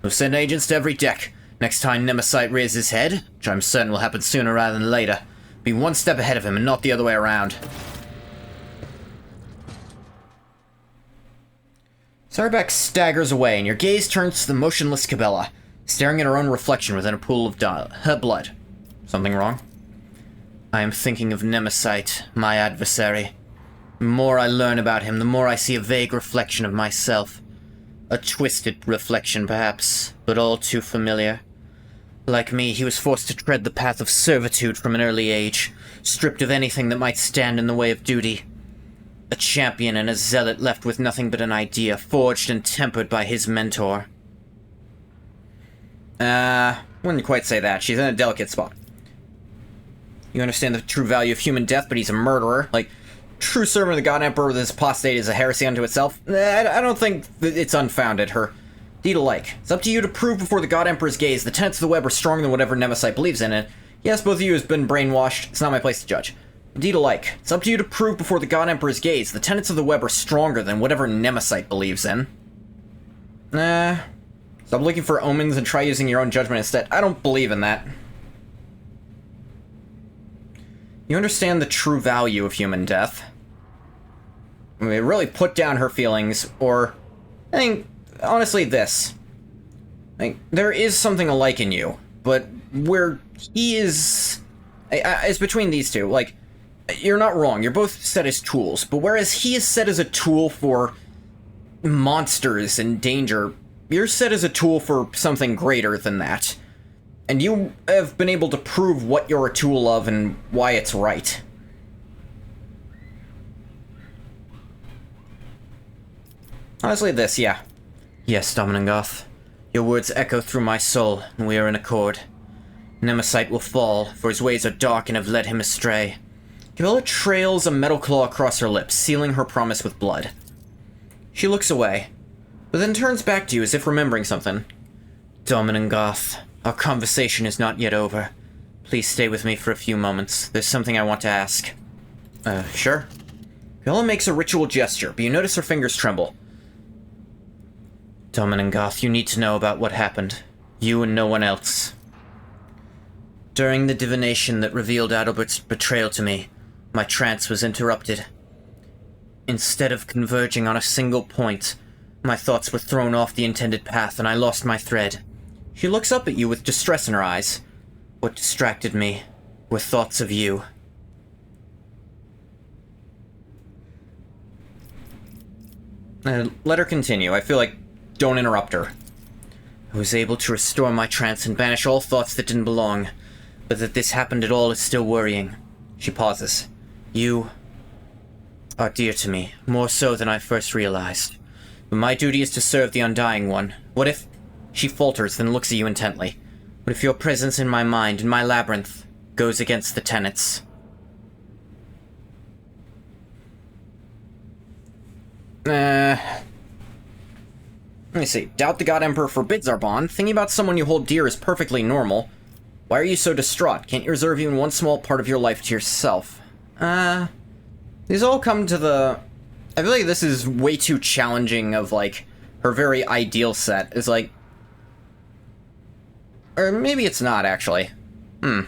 We'll send agents to every deck. Next time Nemesis rears his head, which I'm certain will happen sooner rather than later, be one step ahead of him and not the other way around. Sarbeck staggers away, and your gaze turns to the motionless Cabela, staring at her own reflection within a pool of her blood. Something wrong? I am thinking of Nemesis, my adversary. The more I learn about him, the more I see a vague reflection of myself. A twisted reflection, perhaps, but all too familiar. Like me, he was forced to tread the path of servitude from an early age, stripped of anything that might stand in the way of duty. A champion and a zealot left with nothing but an idea, forged and tempered by his mentor. Wouldn't quite say that. She's in a delicate spot. You understand the true value of human death, but he's a murderer. Like, true servant of the God Emperor with his apostate is a heresy unto itself. I don't think that it's unfounded, her. Deed alike. It's up to you to prove before the God Emperor's gaze the tenets of the web are stronger than whatever Nemesis believes in it. Yes, both of you has been brainwashed. It's not my place to judge. Deed alike. It's up to you to prove before the God Emperor's gaze the tenets of the web are stronger than whatever Nemesis believes in. Stop looking for omens and try using your own judgment instead. I don't believe in that. You understand the true value of human death. I mean, really put down her feelings, or... I think, honestly, this. Like, there is something alike in you, but where he is... It's between these two. Like, you're not wrong. You're both set as tools, but whereas he is set as a tool for monsters and danger, you're set as a tool for something greater than that. And you have been able to prove what you're a tool of and why it's right. Honestly, this, yeah. Yes, Dominangoth. Your words echo through my soul, and we are in accord. Nemesis will fall, for his ways are dark and have led him astray. Cabela trails a metal claw across her lips, sealing her promise with blood. She looks away, but then turns back to you as if remembering something. Dominangoth, our conversation is not yet over. Please stay with me for a few moments. There's something I want to ask. Sure. Cabela makes a ritual gesture, but you notice her fingers tremble. Dominangoth, you need to know about what happened. You and no one else. During the divination that revealed Adalbert's betrayal to me, my trance was interrupted. Instead of converging on a single point, my thoughts were thrown off the intended path and I lost my thread. She looks up at you with distress in her eyes. What distracted me were thoughts of you. Let her continue. I feel like don't interrupt her. I was able to restore my trance and banish all thoughts that didn't belong, but that this happened at all is still worrying. She pauses. You are dear to me, more so than I first realized. But my duty is to serve the Undying One. What if... She falters, then looks at you intently. What if your presence in my mind, in my labyrinth, goes against the tenets? Let me see. Doubt the God Emperor forbids our bond. Thinking about someone you hold dear is perfectly normal. Why are you so distraught? Can't you reserve even one small part of your life to yourself? These all come to the... I feel like this is way too challenging of, like, her very ideal set. It's like... Or maybe it's not, actually. Let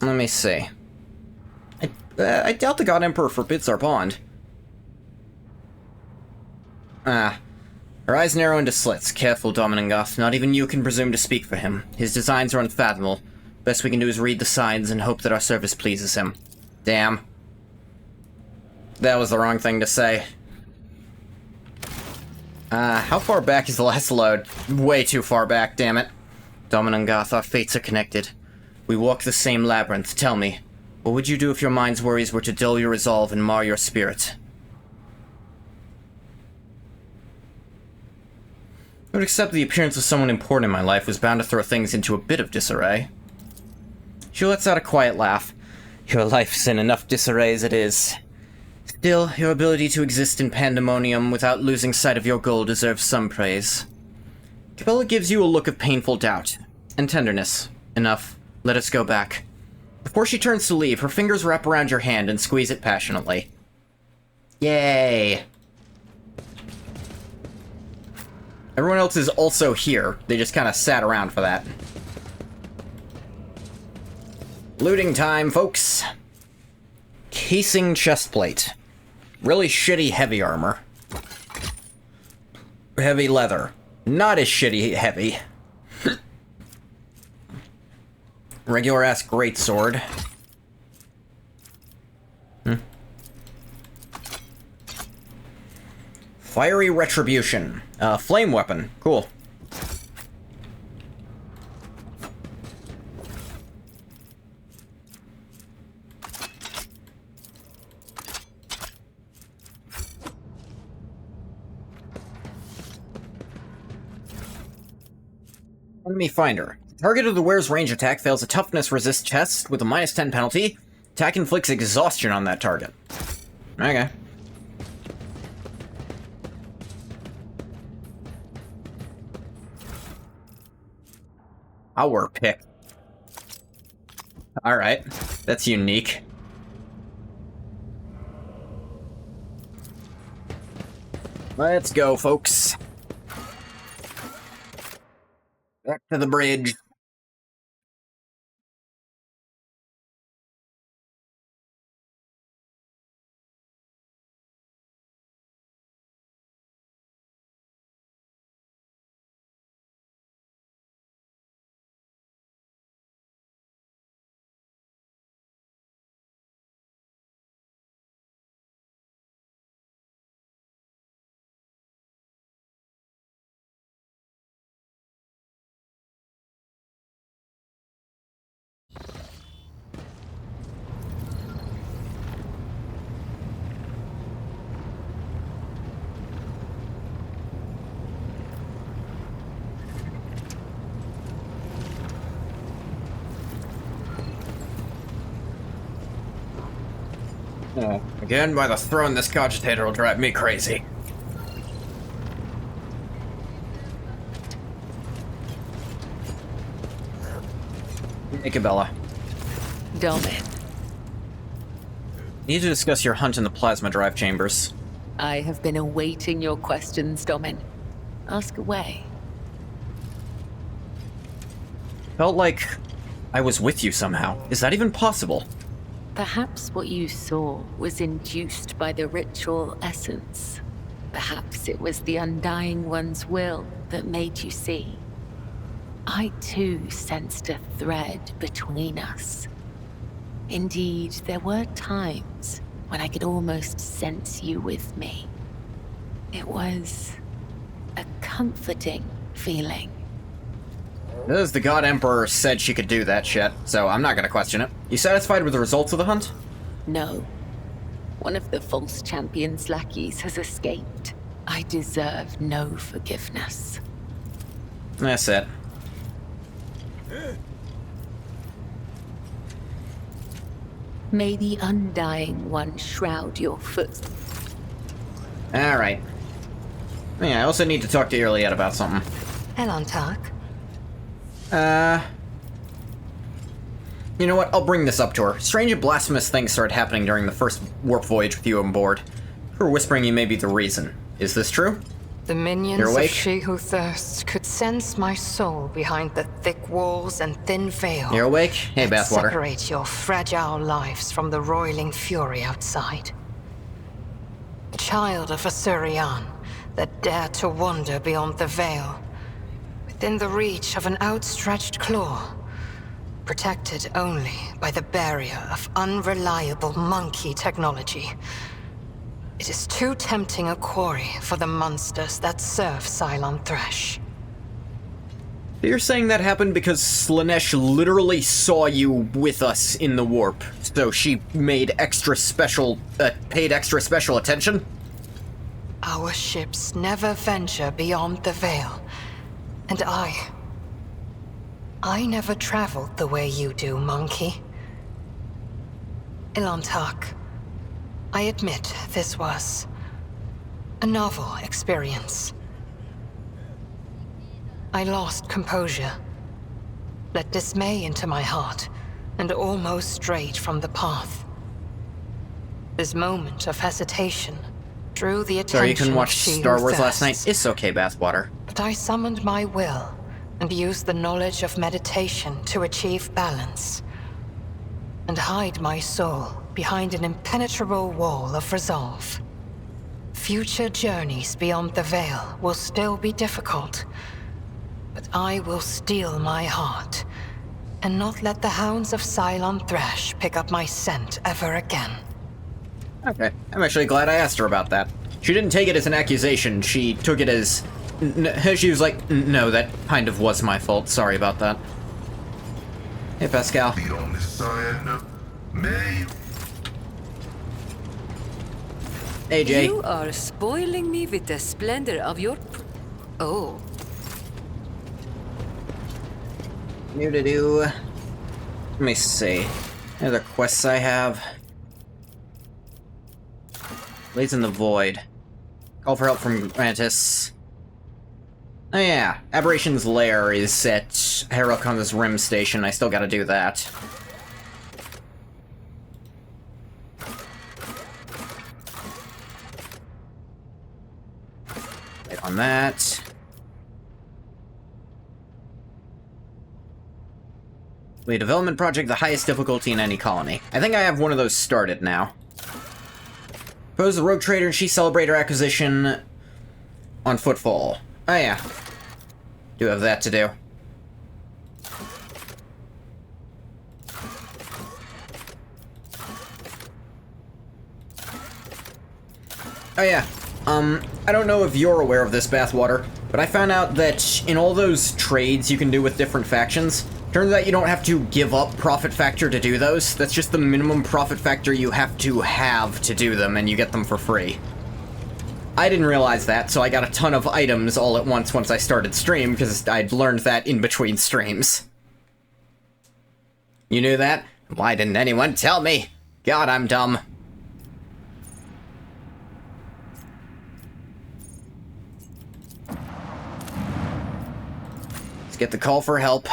me see. I doubt the God Emperor forbids our bond. Her eyes narrow into slits. Careful, Dominangoth. Not even you can presume to speak for him. His designs are unfathomable. Best we can do is read the signs and hope that our service pleases him. Damn. That was the wrong thing to say. How far back is the last load? Way too far back, damn it. Dominangoth, our fates are connected. We walk the same labyrinth. Tell me, what would you do if your mind's worries were to dull your resolve and mar your spirit? I would accept the appearance of someone important in my life was bound to throw things into a bit of disarray. She lets out a quiet laugh. Your life's in enough disarray as it is. Still, your ability to exist in pandemonium without losing sight of your goal deserves some praise. Cabela gives you a look of painful doubt and tenderness. Enough. Let us go back. Before she turns to leave, her fingers wrap around your hand and squeeze it passionately. Yay! Everyone else is also here. They just kind of sat around for that. Looting time, folks. Casing chestplate. Really shitty heavy armor. Heavy leather. Not as shitty heavy. Regular-ass greatsword. Fiery Retribution. Flame weapon. Cool. Enemy finder. Target of the wearer's range attack fails a toughness resist test with a -10 penalty. Attack inflicts exhaustion on that target. Okay. Our pick. Alright. That's unique. Let's go, folks. Back to the bridge. Again, by the throne, this cogitator will drive me crazy. Icabella. Domin, Need to discuss your hunt in the plasma drive chambers. I have been awaiting your questions, Domin. Ask away. Felt like I was with you somehow. Is that even possible? Perhaps what you saw was induced by the ritual essence. Perhaps it was the Undying One's will that made you see. I too sensed a thread between us. Indeed, there were times when I could almost sense you with me. It was a comforting feeling. As the God Emperor said she could do that shit, so I'm not gonna question it. You satisfied with the results of the hunt? No. One of the false champion's lackeys has escaped. I deserve no forgiveness. That's it. May the Undying One shroud your foot. Alright. Yeah, I also need to talk to Irliet about something. Elantark. You know what? I'll bring this up to her. Strange and blasphemous things started happening during the first warp voyage with you on board. Her whispering you may be the reason. Is this true? The minions You're of awake? She Who Thirsts could sense my soul behind the thick walls and thin veil. You're awake? Hey, that bathwater. separate your fragile lives from the roiling fury outside. A child of Asurian that dared to wander beyond the veil, within the reach of an outstretched claw, protected only by the barrier of unreliable monkey technology. It is too tempting a quarry for the monsters that serve Cylon Thresh. You're saying that happened because Slanesh literally saw you with us in the warp, so she made paid extra special attention? Our ships never venture beyond the veil, and I never traveled the way you do, monkey. Ilantak, I admit this was a novel experience. I lost composure, let dismay into my heart, and almost strayed from the path. This moment of hesitation drew the attention Sorry, you couldn't watch of She Star Who Wars last night? Thirsts. It's okay, bathwater. But I summoned my will and used the knowledge of meditation to achieve balance, and hide my soul behind an impenetrable wall of resolve. Future journeys beyond the veil will still be difficult, but I will steel my heart and not let the hounds of Cylon Thresh pick up my scent ever again. Okay, I'm actually glad I asked her about that. She didn't take it as an accusation, she took it as... she was like, no, that kind of was my fault, sorry about that. Hey, Pascal. The Omniscient may... Hey, Jay. You are spoiling me with the splendor of your... Oh. Do-do-do. Let me see. Any other quests I have? Lays in the Void. Call for help from Mantis. Oh yeah, Aberration's Lair is at Herokon's Rim Station. I still gotta do that. Wait on that. Wait, development project, the highest difficulty in any colony. I think I have one of those started now. Propose the Rogue Trader and she celebrate her acquisition on Footfall. Oh yeah. Do have that to do. Oh yeah. I don't know if you're aware of this, Bathwater, but I found out that in all those trades you can do with different factions, turns out you don't have to give up profit factor to do those. That's just the minimum profit factor you have to do them, and you get them for free. I didn't realize that, so I got a ton of items all at once I started stream, because I'd learned that in between streams. You knew that? Why didn't anyone tell me? God, I'm dumb. Let's get the call for help.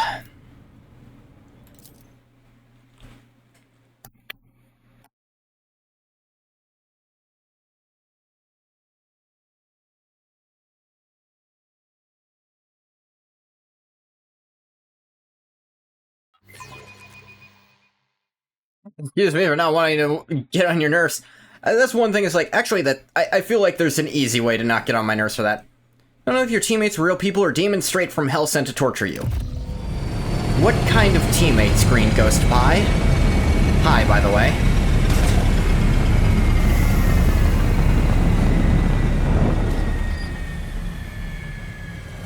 Excuse me for not wanting to get on your nerves. That's one thing, is like, actually, that I feel like there's an easy way to not get on my nerves for that. I don't know if your teammates are real people or demons straight from hell sent to torture you. What kind of teammates, Green Ghost Pie? Hi, by the way.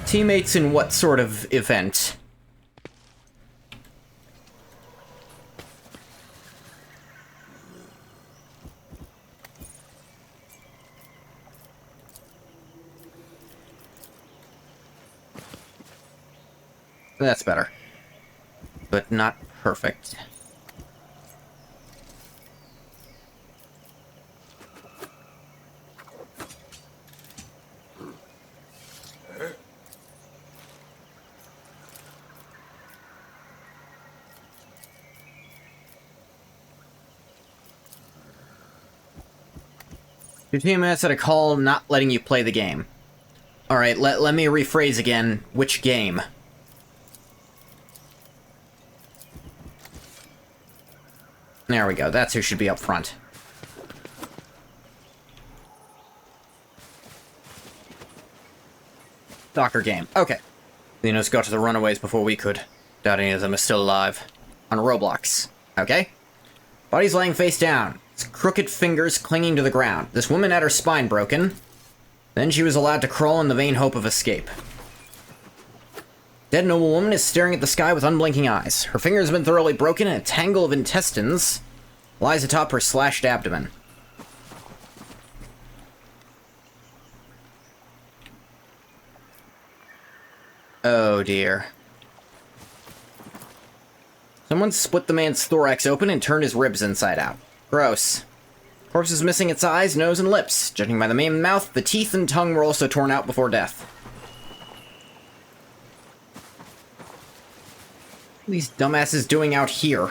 Teammates in what sort of event? That's better. But not perfect. Your teammates had a call not letting you play the game. Alright, let me rephrase again. Which game? There we go, that's who should be up front. Soccer game, okay. Xenos got to the runaways before we could. Doubt any of them is still alive. On Roblox, okay? Body's laying face down, its crooked fingers clinging to the ground. This woman had her spine broken. Then she was allowed to crawl in the vain hope of escape. Dead noble woman is staring at the sky with unblinking eyes. Her finger has been thoroughly broken and a tangle of intestines lies atop her slashed abdomen. Oh dear. Someone split the man's thorax open and turned his ribs inside out. Gross. Corpse is missing its eyes, nose, and lips. Judging by the maimed mouth, the teeth and tongue were also torn out before death. What are these dumbasses doing out here?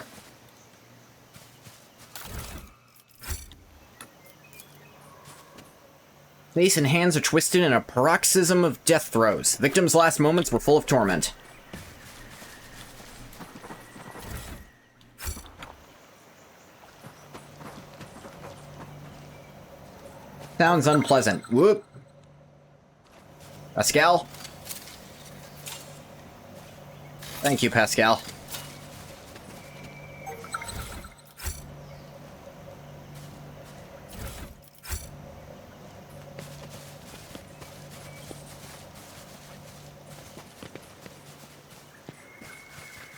Face and hands are twisted in a paroxysm of death throes. Victim's last moments were full of torment. Sounds unpleasant. Whoop. Pascal? Thank you, Pascal.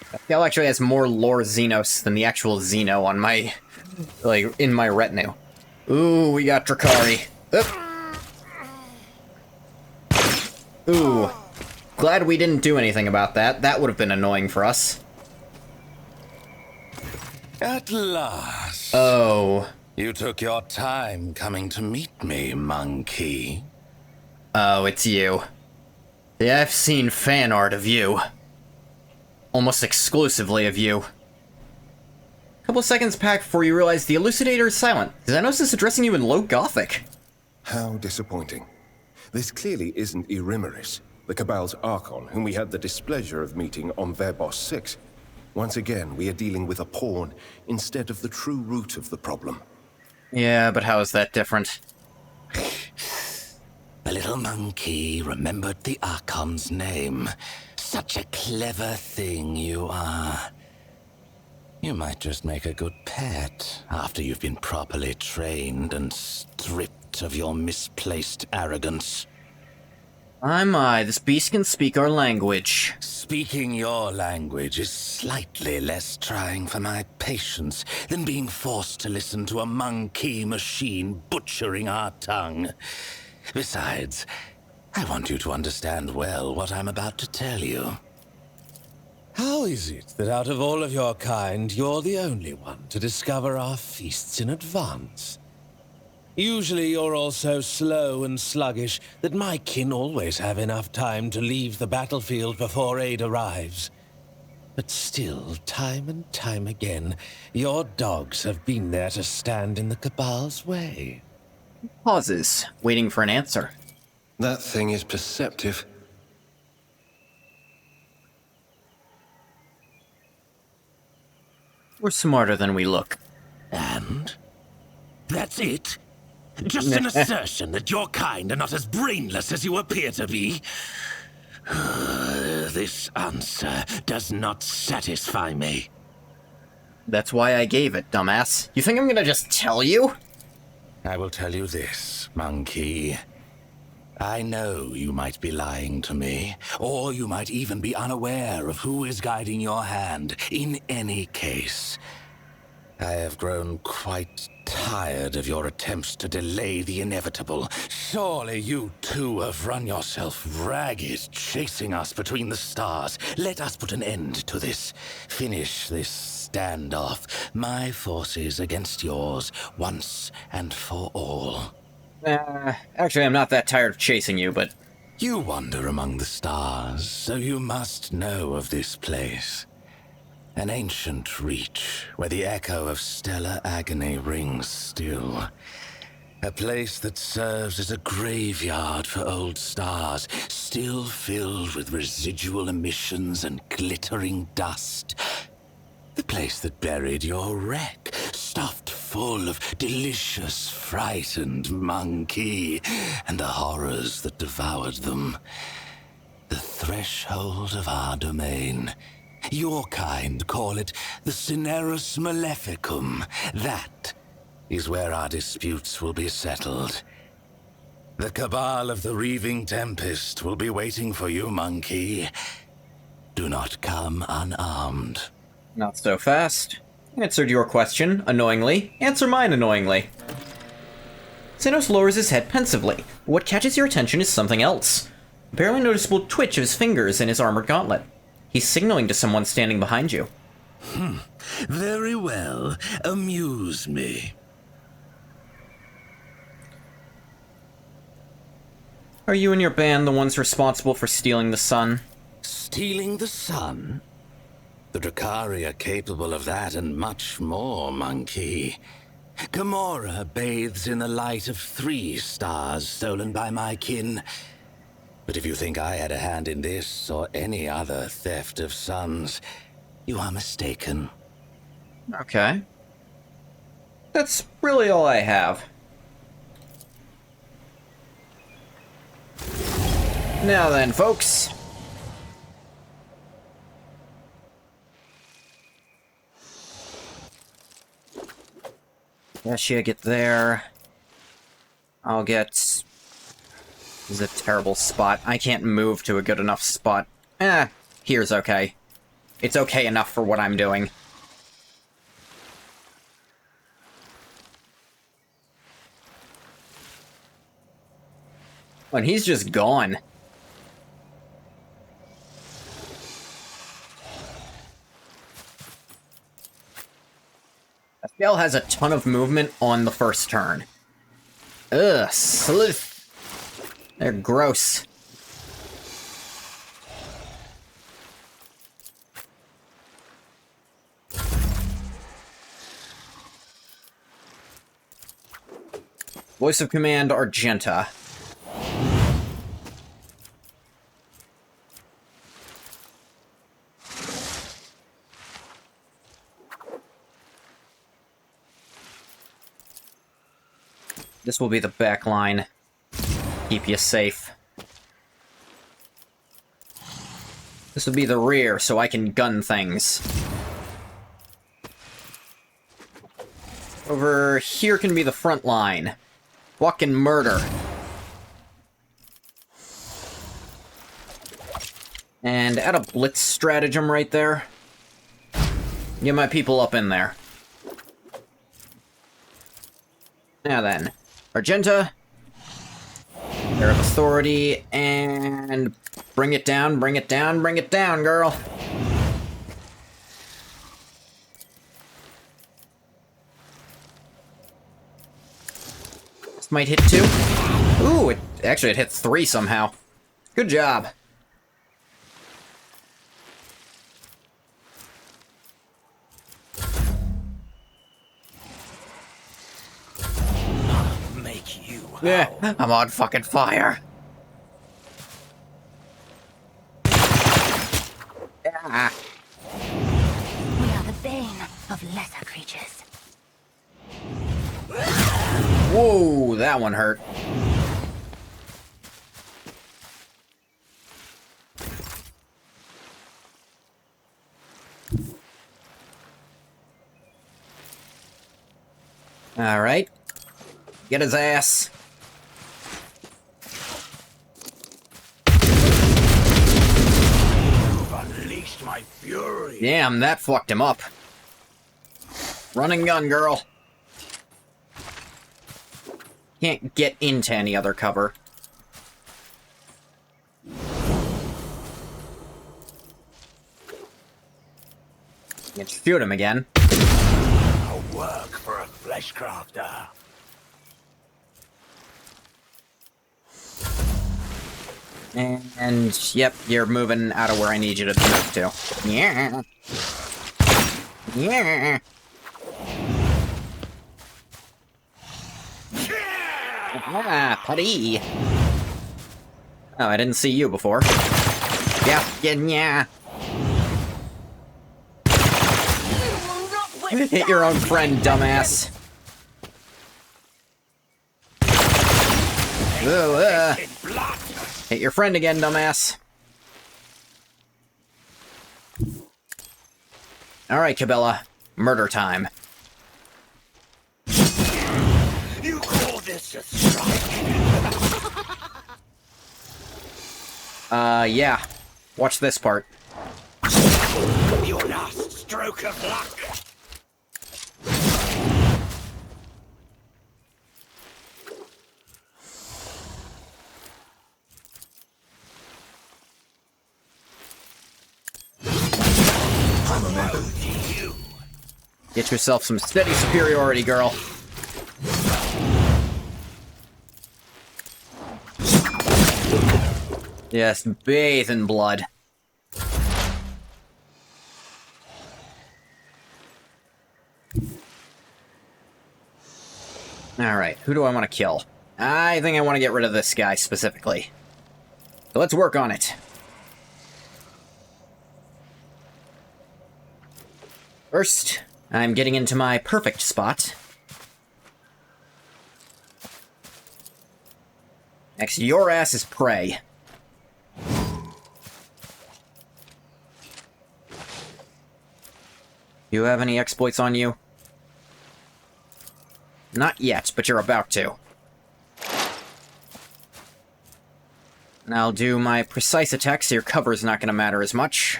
Pascal actually has more lore Xenos than the actual Xeno on my, like, in my retinue. Ooh, we got Drakari. Ooh. Glad we didn't do anything about that. That would have been annoying for us. At last. Oh. You took your time coming to meet me, monkey. Oh, it's you. Yeah, I've seen fan art of you. Almost exclusively of you. A couple seconds pass before you realize the elucidator is silent. Xenos is addressing you in low Gothic. How disappointing. This clearly isn't Irimeris, the Cabal's Archon, whom we had the displeasure of meeting on Verbos 6. Once again, we are dealing with a pawn instead of the true root of the problem. Yeah, but how is that different? The little monkey remembered the Archon's name. Such a clever thing you are. You might just make a good pet after you've been properly trained and stripped of your misplaced arrogance. My, this beast can speak our language. Speaking your language is slightly less trying for my patience than being forced to listen to a monkey machine butchering our tongue. Besides, I want you to understand well what I'm about to tell you. How is it that out of all of your kind, you're the only one to discover our feasts in advance? Usually you're all so slow and sluggish that my kin always have enough time to leave the battlefield before aid arrives. But still, time and time again, your dogs have been there to stand in the Cabal's way. Pauses, waiting for an answer. That thing is perceptive. We're smarter than we look. And? That's it? Just an assertion that your kind are not as brainless as you appear to be? This answer does not satisfy me. That's why I gave it, dumbass. You think I'm gonna just tell you? I will tell you this, monkey. I know you might be lying to me, or you might even be unaware of who is guiding your hand. In any case, I have grown quite tired of your attempts to delay the inevitable. Surely you too have run yourself ragged, chasing us between the stars. Let us put an end to this. Finish this standoff. My forces against yours, once and for all. Actually, I'm not that tired of chasing you, but... You wander among the stars, so you must know of this place. An ancient reach, where the echo of stellar agony rings still. A place that serves as a graveyard for old stars, still filled with residual emissions and glittering dust. The place that buried your wreck, stuffed full of delicious, frightened monkey, and the horrors that devoured them. The threshold of our domain. Your kind call it the Cinerus Maleficum. That is where our disputes will be settled. The Cabal of the Reaving Tempest will be waiting for you, monkey. Do not come unarmed. Not so fast. Answered your question, annoyingly. Answer mine, annoyingly. Xenos lowers his head pensively. What catches your attention is something else. A barely noticeable twitch of his fingers in his armored gauntlet. He's signaling to someone standing behind you. Very well. Amuse me. Are you and your band the ones responsible for stealing the sun? Stealing the sun? The Drakkari are capable of that and much more, monkey. Gamora bathes in the light of 3 stars stolen by my kin. But if you think I had a hand in this or any other theft of suns, you are mistaken. Okay. That's really all I have. Now then, folks. Yashia, get there. I'll get... This is a terrible spot. I can't move to a good enough spot. Here's okay. It's okay enough for what I'm doing. And he's just gone. Kel has a ton of movement on the first turn. Ugh, sleuth. They're gross. Voice of Command, Argenta. This will be the back line. Keep you safe. This will be the rear, so I can gun things. Over here can be the front line. Fucking murder. And add a blitz stratagem right there. Get my people up in there. Now then. Argenta. Air of Authority, and bring it down, bring it down, bring it down, girl. This might hit 2. Ooh, it hit 3 somehow. Good job. Yeah, I'm on fucking fire. Yeah. We are the bane of lesser creatures. Whoa, that one hurt. All right. Get his ass. My fury. Damn, that fucked him up. Run and gun, girl. Can't get into any other cover. You can shoot him again. A work for a fleshcrafter. And yep, you're moving out of where I need you to move to. Yeah. Yeah. Ah, putty. Oh, I didn't see you before. Yeah, yeah. Hit your own friend, dumbass. Hit your friend again, dumbass. Alright, Cabela. Murder time. You call this a strike? Yeah. Watch this part. Your last stroke of luck. Get yourself some steady superiority, girl. Yes, bathe in blood. Alright, who do I want to kill? I think I want to get rid of this guy specifically. So let's work on it. First, I'm getting into my perfect spot. Next, your ass is prey. Do you have any exploits on you? Not yet, but you're about to. And I'll do my precise attack, so your cover's not going to matter as much.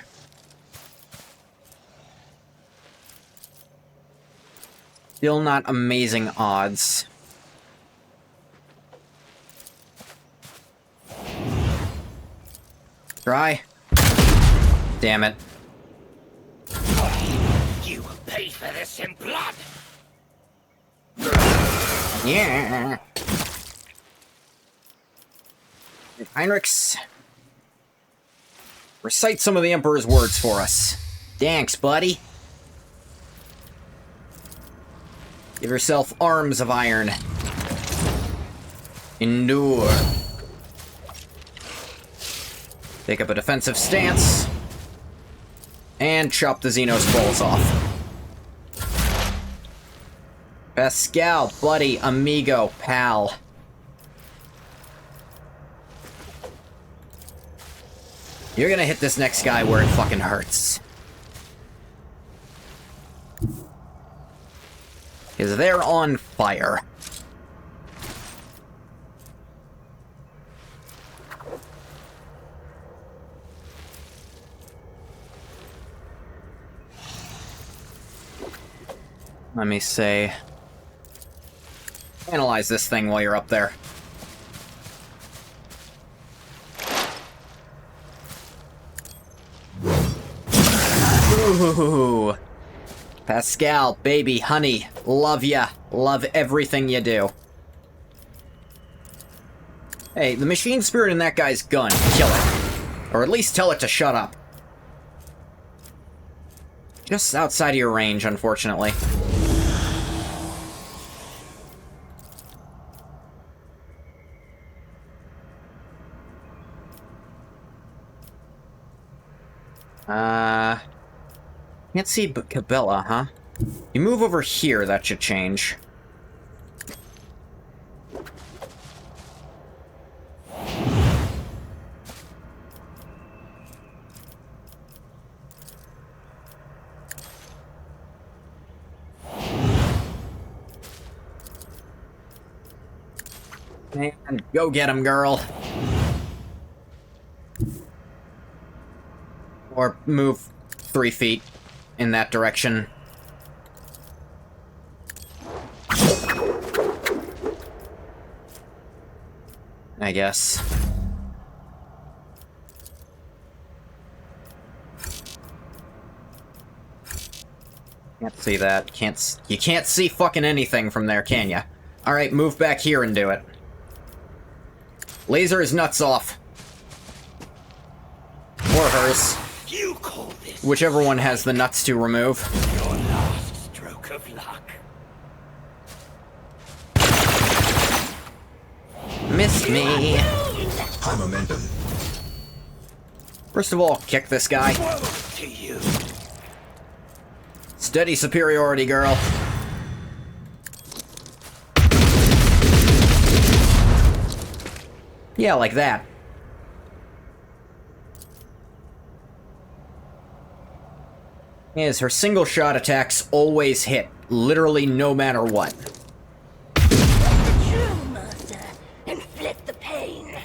Still not amazing odds. Try. Damn it. You will pay for this in blood. Yeah. Heinrichs, recite some of the Emperor's words for us. Thanks, buddy. Give yourself arms of iron. Endure. Take up a defensive stance. And chop the Xenos balls off. Pascal, buddy, amigo, pal. You're gonna hit this next guy where it fucking hurts. Because they're on fire. Let me say... Analyze this thing while you're up there. Ooh. Pascal, baby, honey, love ya. Love everything you do. Hey, the machine spirit in that guy's gun. Kill it. Or at least tell it to shut up. Just outside of your range, unfortunately. Can't see Cabela, huh? You move over here, that should change. And go get him, girl. Or move 3 feet in that direction. I guess. Can't see that. You can't see fucking anything from there, can ya? Alright, move back here and do it. Laser his nuts off. Or hers. You call this Whichever one has the nuts to remove. your last stroke of luck? Missed me. High momentum. First of all, kick this guy. Woe to you. Steady superiority, girl. Yeah, like that. Is her single shot attacks always hit, literally no matter what. The true master, inflict the pain.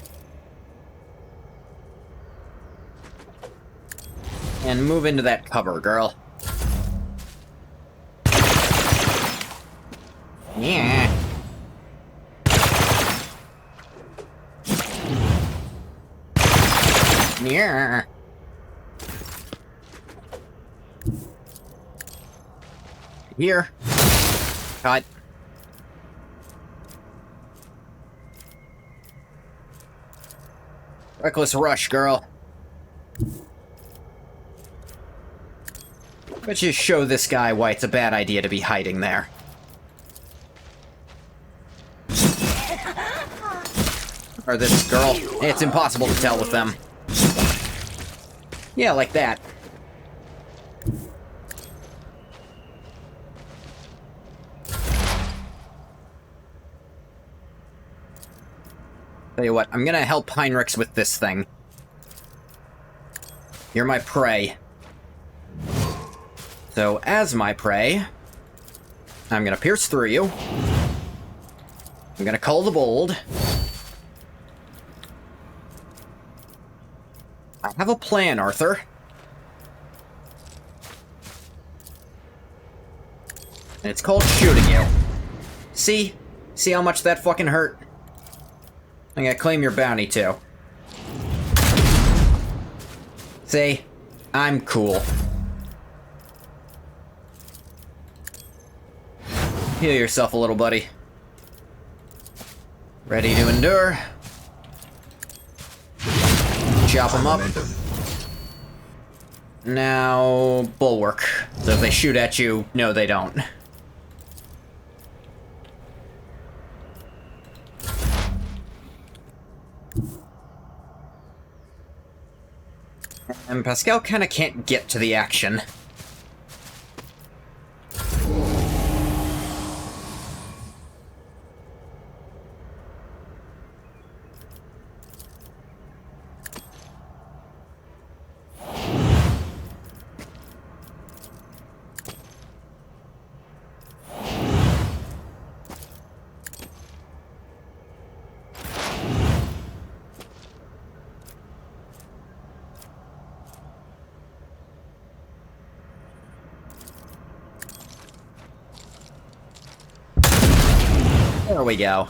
And move into that cover, girl. Yeah. Yeah. Here. Cut. Reckless rush, girl. But you show this guy why it's a bad idea to be hiding there. Or this girl. It's impossible to tell with them. Yeah, like that. Tell you what, I'm gonna help Heinrichs with this thing. You're my prey. So, as my prey, I'm gonna pierce through you. I'm gonna call the bold. I have a plan, Arthur. And it's called shooting you. See? See how much that fucking hurt? I'm gonna claim your bounty, too. See? I'm cool. Heal yourself a little, buddy. Ready to endure. Chop them up. Now, bulwark. So if they shoot at you, no, they don't. And Pascal kind of can't get to the action. There we go.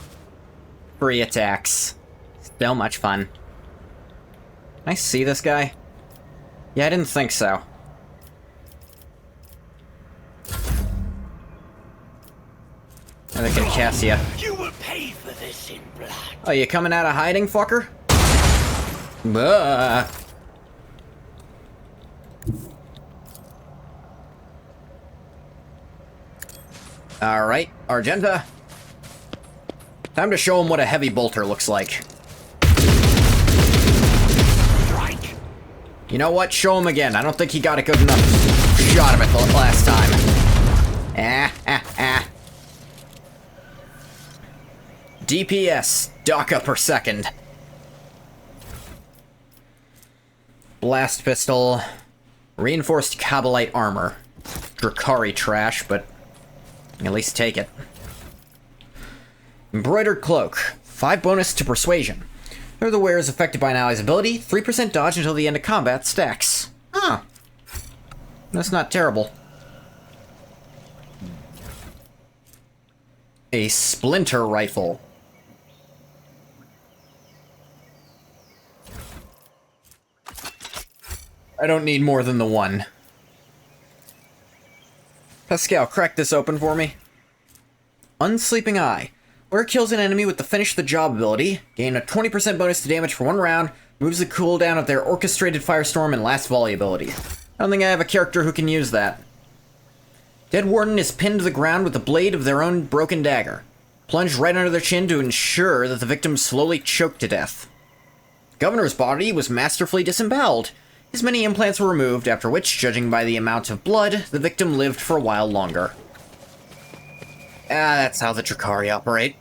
Free attacks. Still much fun. Can I see this guy? Yeah, I didn't think so. I think I can cast ya. You will pay for this in blood. Oh, you coming out of hiding, fucker? Bah. Alright, Argenta. Time to show him what a heavy bolter looks like. Strike. You know what? Show him again. I don't think he got a good enough shot of it the last time. DPS, DACA per second. Blast pistol. Reinforced Kabalite armor. Drakari trash, but at least take it. Embroidered cloak. 5 bonus to persuasion. Whenever the wearer is affected by an ally's ability, 3% dodge until the end of combat stacks. Huh. That's not terrible. A splinter rifle. I don't need more than the one. Pascal, crack this open for me. Unsleeping Eye. Where it kills an enemy with the Finish the Job ability, gain a 20% bonus to damage for 1 round, moves the cooldown of their Orchestrated Firestorm and Last Volley ability. I don't think I have a character who can use that. Dead Warden is pinned to the ground with the blade of their own broken dagger. Plunged right under their chin to ensure that the victim slowly choked to death. Governor's body was masterfully disemboweled. His many implants were removed, after which, judging by the amount of blood, the victim lived for a while longer. That's how the Drakari operate.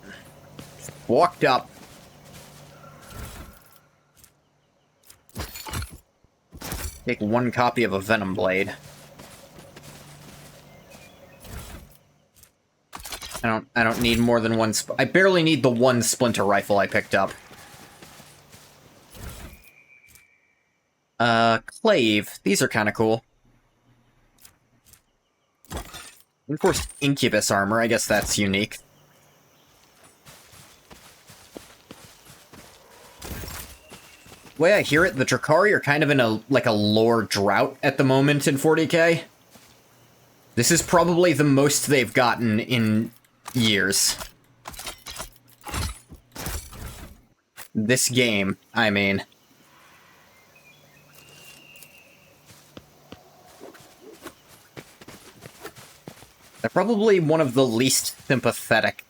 Walked up. Take 1 copy of a Venom Blade. I don't need more than 1 I barely need the 1 splinter rifle I picked up. Clave. These are kind of cool. Enforced Incubus armor, I guess that's unique. The way I hear it, the Drakari are kind of in a lore drought at the moment in 40k. This is probably the most they've gotten in years. This game, I mean. They're probably one of the least sympathetic.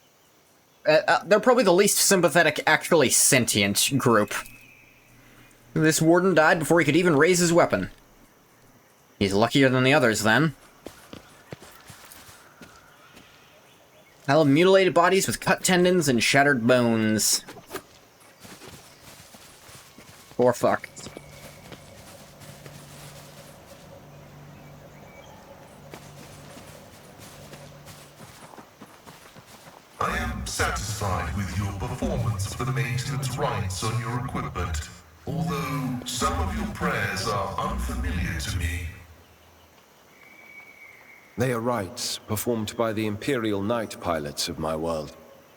They're probably the least sympathetic, actually sentient group. This warden died before he could even raise his weapon. He's luckier than the others, then. Pile of mutilated bodies with cut tendons and shattered bones. Poor fuck. I am satisfied with your performance of the maintenance rites on your equipment, although some of your prayers are unfamiliar to me. They are rites performed by the Imperial Knight pilots of my world.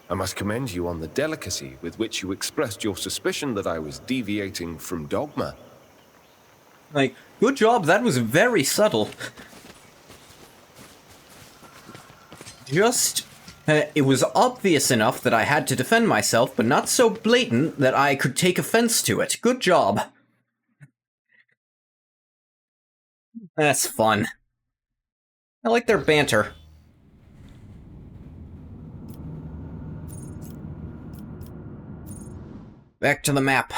I must commend you on the delicacy with which you expressed your suspicion that I was deviating from dogma. Like, good job, that was very subtle. Just It was obvious enough that I had to defend myself, but not so blatant that I could take offense to it. Good job. That's fun. I like their banter. Back to the map.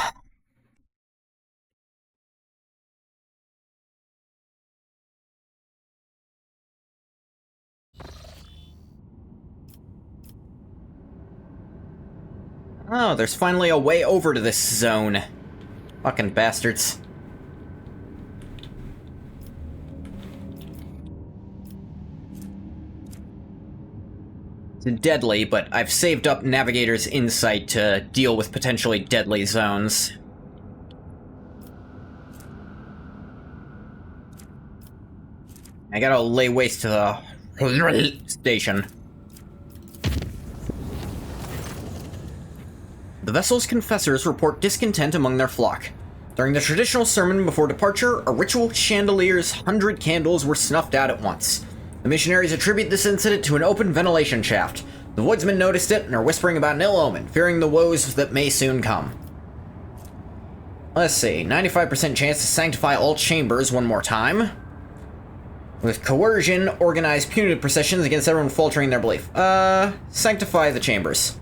Oh, there's finally a way over to this zone. Fucking bastards. It's deadly, but I've saved up Navigator's Insight to deal with potentially deadly zones. I gotta lay waste to the station. The vessel's confessors report discontent among their flock. During the traditional sermon before departure, a ritual chandelier's 100 candles were snuffed out at once. The missionaries attribute this incident to an open ventilation shaft. The woodsmen noticed it and are whispering about an ill omen, fearing the woes that may soon come. Let's see, 95% chance to sanctify all chambers one more time. With coercion, organize punitive processions against everyone faltering their belief. Sanctify the chambers.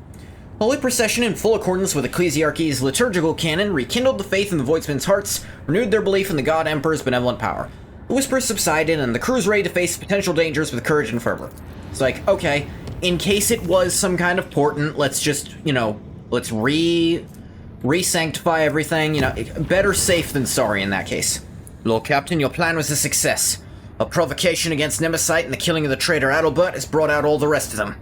Holy procession, in full accordance with Ecclesiarchy's liturgical canon, rekindled the faith in the Voidsmen's hearts, renewed their belief in the God Emperor's benevolent power. The whispers subsided, and the crew's ready to face potential dangers with courage and fervor. It's like, okay, in case it was some kind of portent, let's just, let's re-sanctify everything, better safe than sorry in that case. Lord Captain, your plan was a success. A provocation against Nemesis and the killing of the traitor Adalbert has brought out all the rest of them.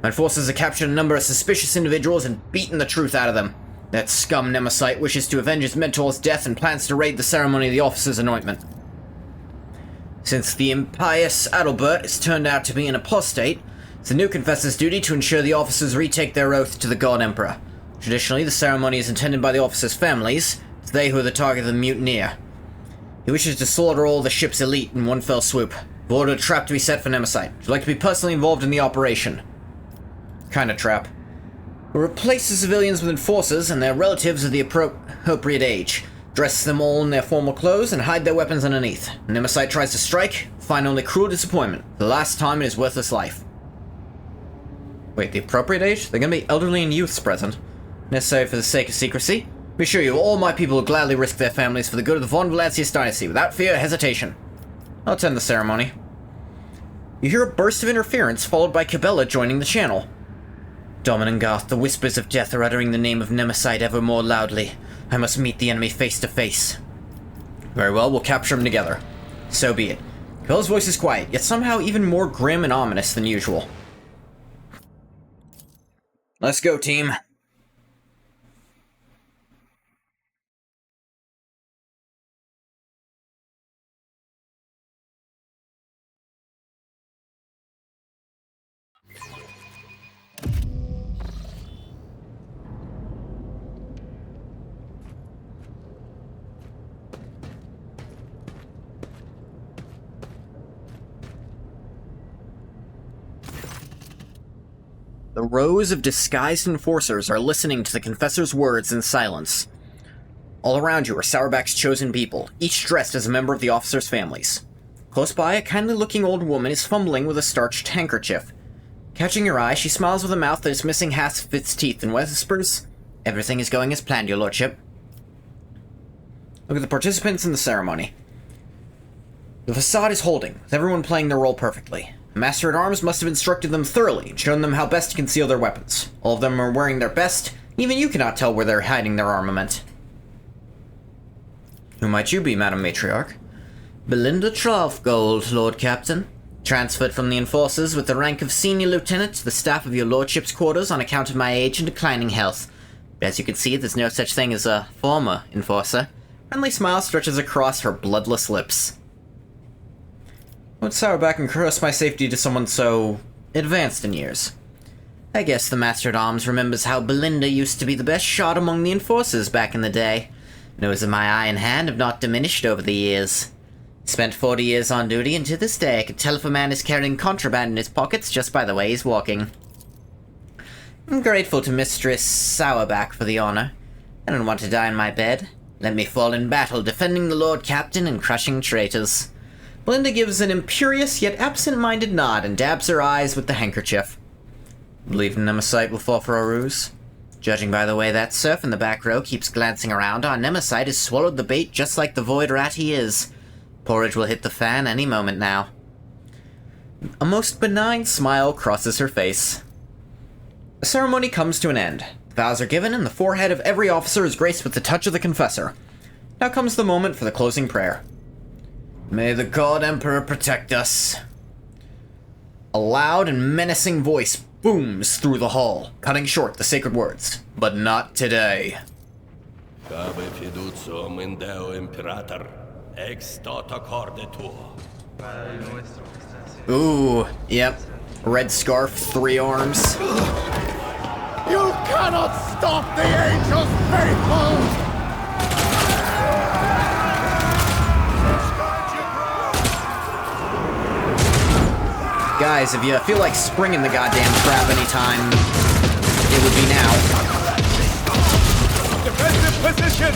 My forces have captured a number of suspicious individuals and beaten the truth out of them. That scum Nemesis wishes to avenge his mentor's death and plans to raid the ceremony of the officer's anointment. Since the impious Adalbert has turned out to be an apostate, it's the new confessor's duty to ensure the officers retake their oath to the God Emperor. Traditionally, the ceremony is attended by the officers' families. It's they who are the target of the mutineer. He wishes to slaughter all the ship's elite in one fell swoop. We've ordered a trap to be set for Nemesis. Would you like to be personally involved in the operation? Kind of trap. We'll replace the civilians with enforcers and their relatives of the appropriate age. Dress them all in their formal clothes and hide their weapons underneath. When Nemesis tries to strike, find only cruel disappointment. The last time in his worthless life. Wait, the appropriate age? They're gonna be elderly and youths present. Necessary for the sake of secrecy? We assure you, all my people will gladly risk their families for the good of the Von Valancius dynasty, without fear or hesitation. I'll attend the ceremony. You hear a burst of interference, followed by Cabela joining the channel. Dominangarth, the whispers of death are uttering the name of Nemesis ever more loudly. I must meet the enemy face to face. Very well, we'll capture him together. So be it. Cabela's voice is quiet, yet somehow even more grim and ominous than usual. Let's go, team. The rows of disguised enforcers are listening to the confessor's words in silence. All around you are Sourback's chosen people, each dressed as a member of the officers' families. Close by, a kindly-looking old woman is fumbling with a starched handkerchief. Catching your eye, she smiles with a mouth that is missing half of its teeth and whispers, "Everything is going as planned, your lordship." Look at the participants in the ceremony. The facade is holding, with everyone playing their role perfectly. The Master-at-Arms must have instructed them thoroughly and shown them how best to conceal their weapons. All of them are wearing their best. Even you cannot tell where they're hiding their armament. Who might you be, Madam Matriarch? Belinda Trough-Gold, Lord Captain. Transferred from the Enforcers with the rank of Senior Lieutenant to the staff of your Lordship's quarters on account of my age and declining health. But as you can see, there's no such thing as a former Enforcer. Friendly smile stretches across her bloodless lips. Would Sourback entrust my safety to someone so advanced in years? I guess the Master-at-Arms remembers how Belinda used to be the best shot among the Enforcers back in the day. Knows that my eye and hand have not diminished over the years. Spent 40 years on duty, and to this day I could tell if a man is carrying contraband in his pockets just by the way he's walking. I'm grateful to Mistress Sourback for the honor. I don't want to die in my bed. Let me fall in battle, defending the Lord Captain and crushing traitors. Belinda gives an imperious yet absent-minded nod and dabs her eyes with the handkerchief. Believe Nemesis will fall for a ruse? Judging by the way that serf in the back row keeps glancing around, our Nemesis has swallowed the bait just like the void rat he is. Porridge will hit the fan any moment now. A most benign smile crosses her face. The ceremony comes to an end. Vows are given, and the forehead of every officer is graced with the touch of the confessor. Now comes the moment for the closing prayer. May the God Emperor protect us. A loud and menacing voice booms through the hall, cutting short the sacred words. But not today. Cabe fiducium in Deo Imperator, ex data cordetur. Ooh, yep. Red scarf, 3 arms. You cannot stop the Angel's faithful! Guys, if you feel like springing the goddamn trap anytime, it would be now. Defensive position!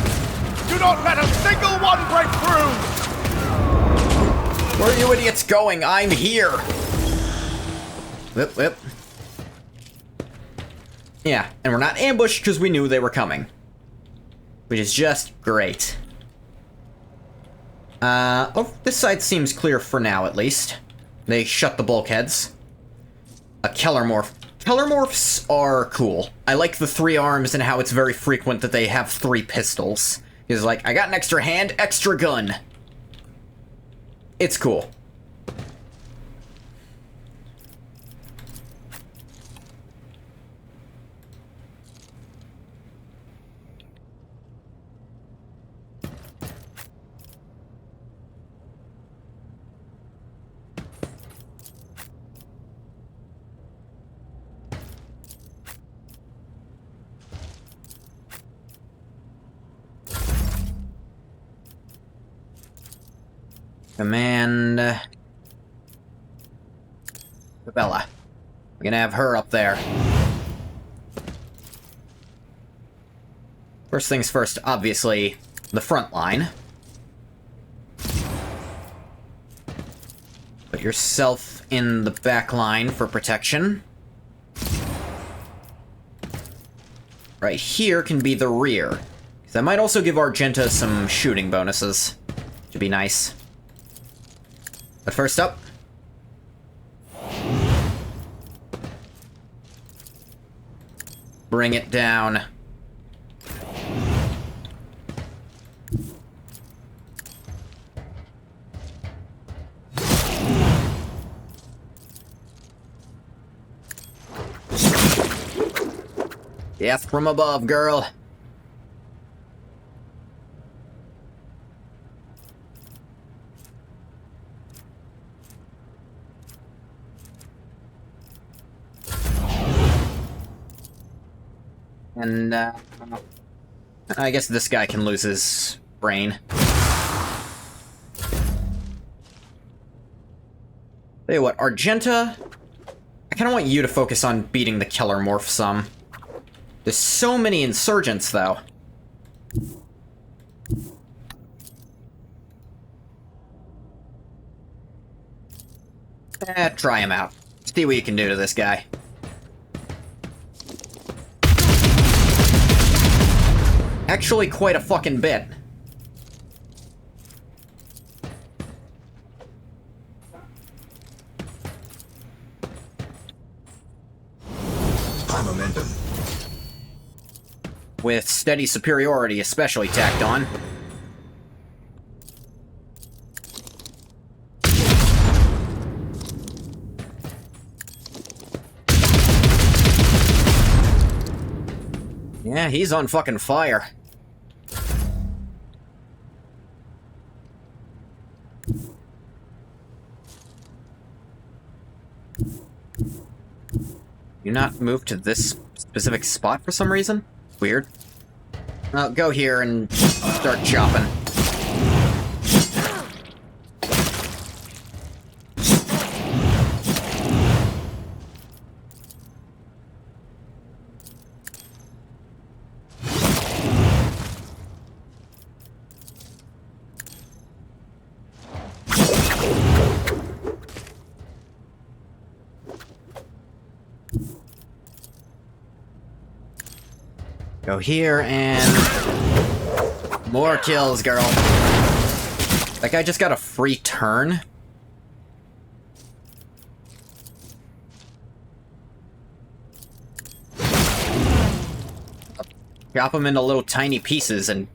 Do not let a single one break through! Where are you idiots going? I'm here! Whip, whip. Yeah, and we're not ambushed because we knew they were coming. Which is just great. Oh, this side seems clear for now, at least. They shut the bulkheads. A Kellermorph. Kellermorphs are cool. I like the 3 arms and how it's very frequent that they have 3 pistols. He's like, I got an extra hand, extra gun. It's cool. Command... Bella. We're gonna have her up there. First things first, obviously, the front line. Put yourself in the back line for protection. Right here can be the rear. That might also give Argenta some shooting bonuses. Which would be nice. But first up... bring it down. Death from above, girl. And, I guess this guy can lose his brain. Tell you what, Argenta, I kind of want you to focus on beating the Kellermorph some. There's so many insurgents, though. Try him out. See what you can do to this guy. Actually, quite a fucking bit. High momentum. With steady superiority especially tacked on. Yeah, he's on fucking fire. You not move to this specific spot for some reason? Weird. Well, go here and start chopping. Go here and... more kills, girl. That guy just got a free turn? Chop them into little tiny pieces and...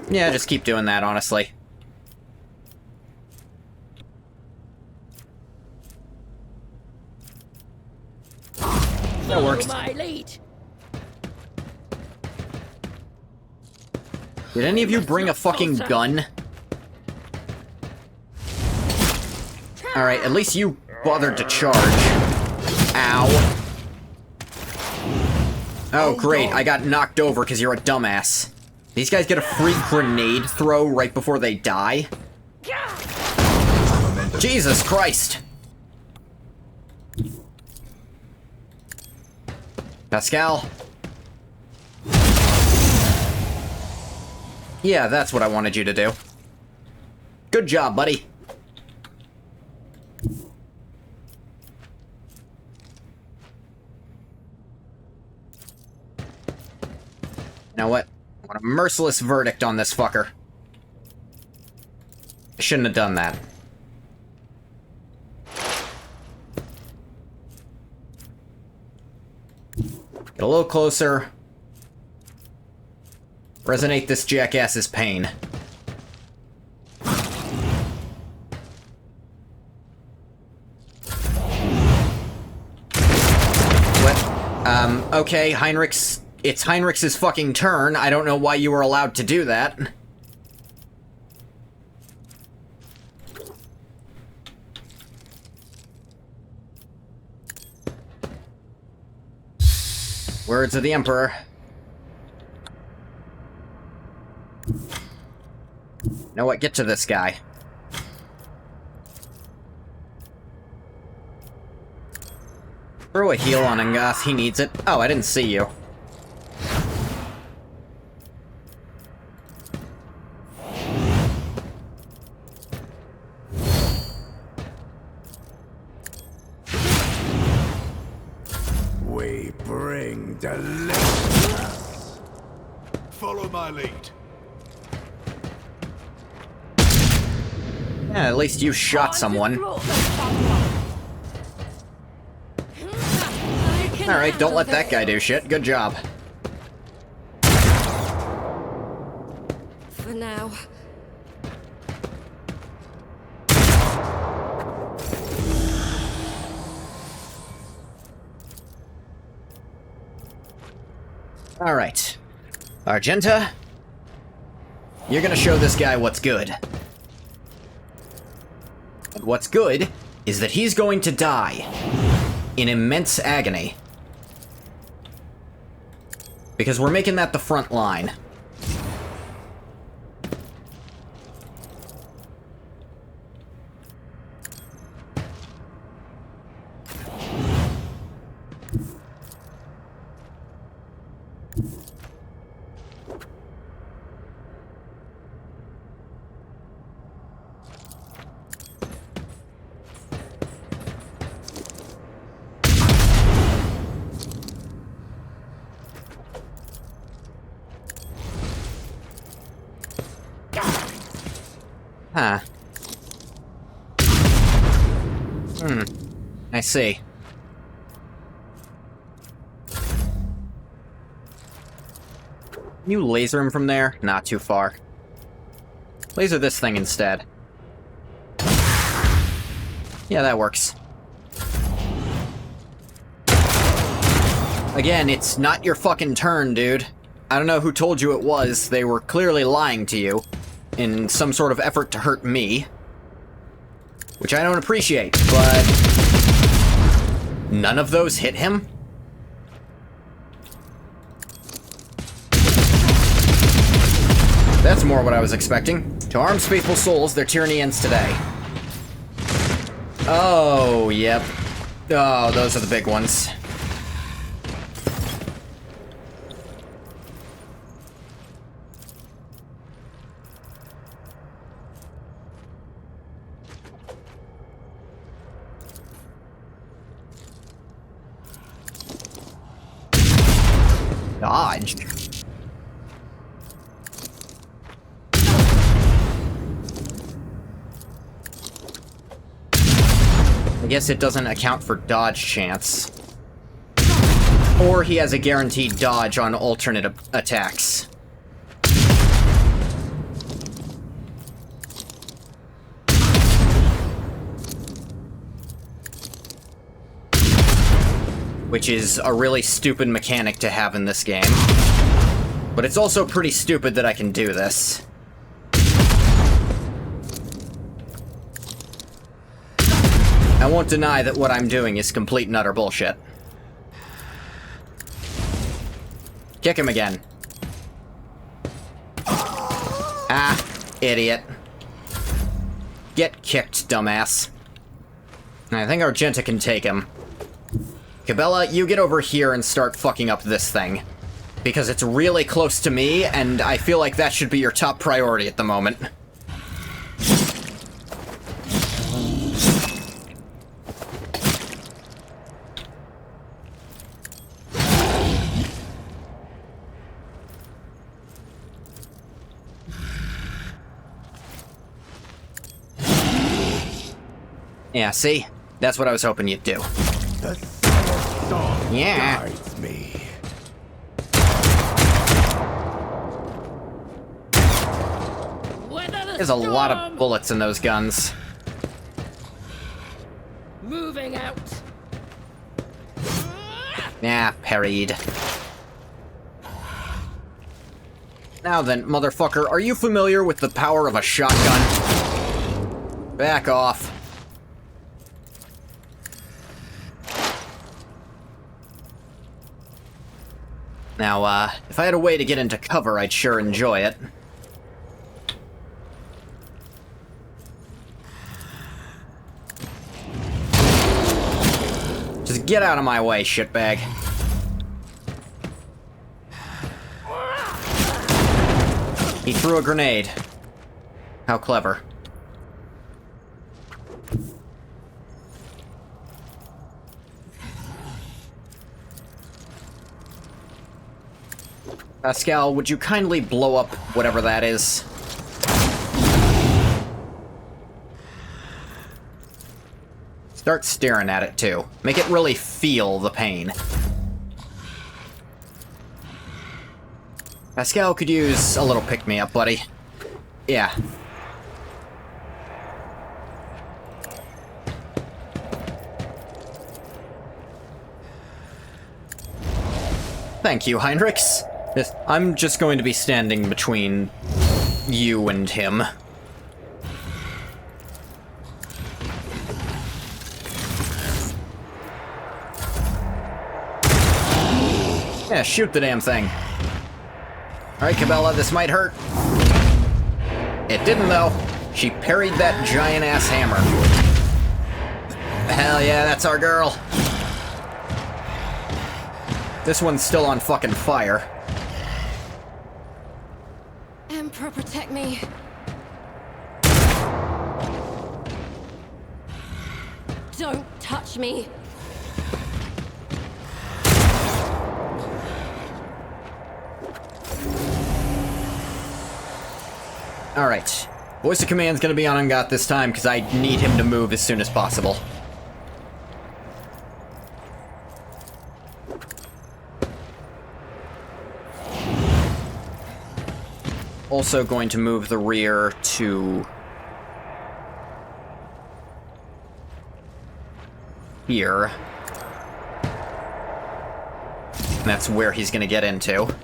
yeah, just keep doing that, honestly. That works. Did any of you bring a fucking gun? Alright, at least you bothered to charge. Ow. Oh, great, I got knocked over because you're a dumbass. These guys get a free grenade throw right before they die? Jesus Christ! Pascal? Yeah, that's what I wanted you to do. Good job, buddy. You know what? I want a merciless verdict on this fucker. I shouldn't have done that. Get a little closer. Resonate this jackass's pain. What? Okay, Heinrich's... it's Heinrich's fucking turn. I don't know why you were allowed to do that. Words of the Emperor. Know what? Get to this guy. Throw a heal on Angoth. He needs it. Oh, I didn't see you. We bring deliverance. Follow my lead. Yeah, at least you shot someone. Alright, don't let that guy do shit. Good job. For now. Alright. Argenta, you're gonna show this guy what's good. And what's good is that he's going to die in immense agony. Because we're making that the front line. Huh. I see. Can you laser him from there? Not too far. Laser this thing instead. Yeah, that works. Again, it's not your fucking turn, dude. I don't know who told you it was. They were clearly lying to you in some sort of effort to hurt me. Which I don't appreciate, but... none of those hit him? That's more what I was expecting. To arms faithful souls, their tyranny ends today. Oh, yep. Oh, those are the big ones. dodge. I guess it doesn't account for dodge chance. Or he has a guaranteed dodge on alternate attacks. Which is a really stupid mechanic to have in this game. But it's also pretty stupid that I can do this. I won't deny that what I'm doing is complete and utter bullshit. Kick him again. Ah, idiot. Get kicked, dumbass. I think Argenta can take him. Cabela, you get over here and start fucking up this thing. Because it's really close to me, and I feel like that should be your top priority at the moment. Yeah, see? That's what I was hoping you'd do. The song Yeah. guides me. There's a lot of bullets in those guns. Moving out. Nah, parried. Now then, motherfucker, are you familiar with the power of a shotgun? Back off. Now, if I had a way to get into cover, I'd sure enjoy it. Just get out of my way, shitbag. He threw a grenade. How clever. Pascal, would you kindly blow up whatever that is? Start staring at it, too. Make it really feel the pain. Pascal could use a little pick-me-up, buddy. Yeah. Thank you, Heinrichs. Yes, I'm just going to be standing between you and him. Yeah, shoot the damn thing. Alright, Cabela, this might hurt. It didn't, though. She parried that giant-ass hammer. Hell yeah, that's our girl. This one's still on fucking fire. Emperor, protect me. Don't touch me. Alright. Voice of Command's gonna be on Ungot this time, because I need him to move as soon as possible. Also going to move the rear to here. And that's where he's gonna get into.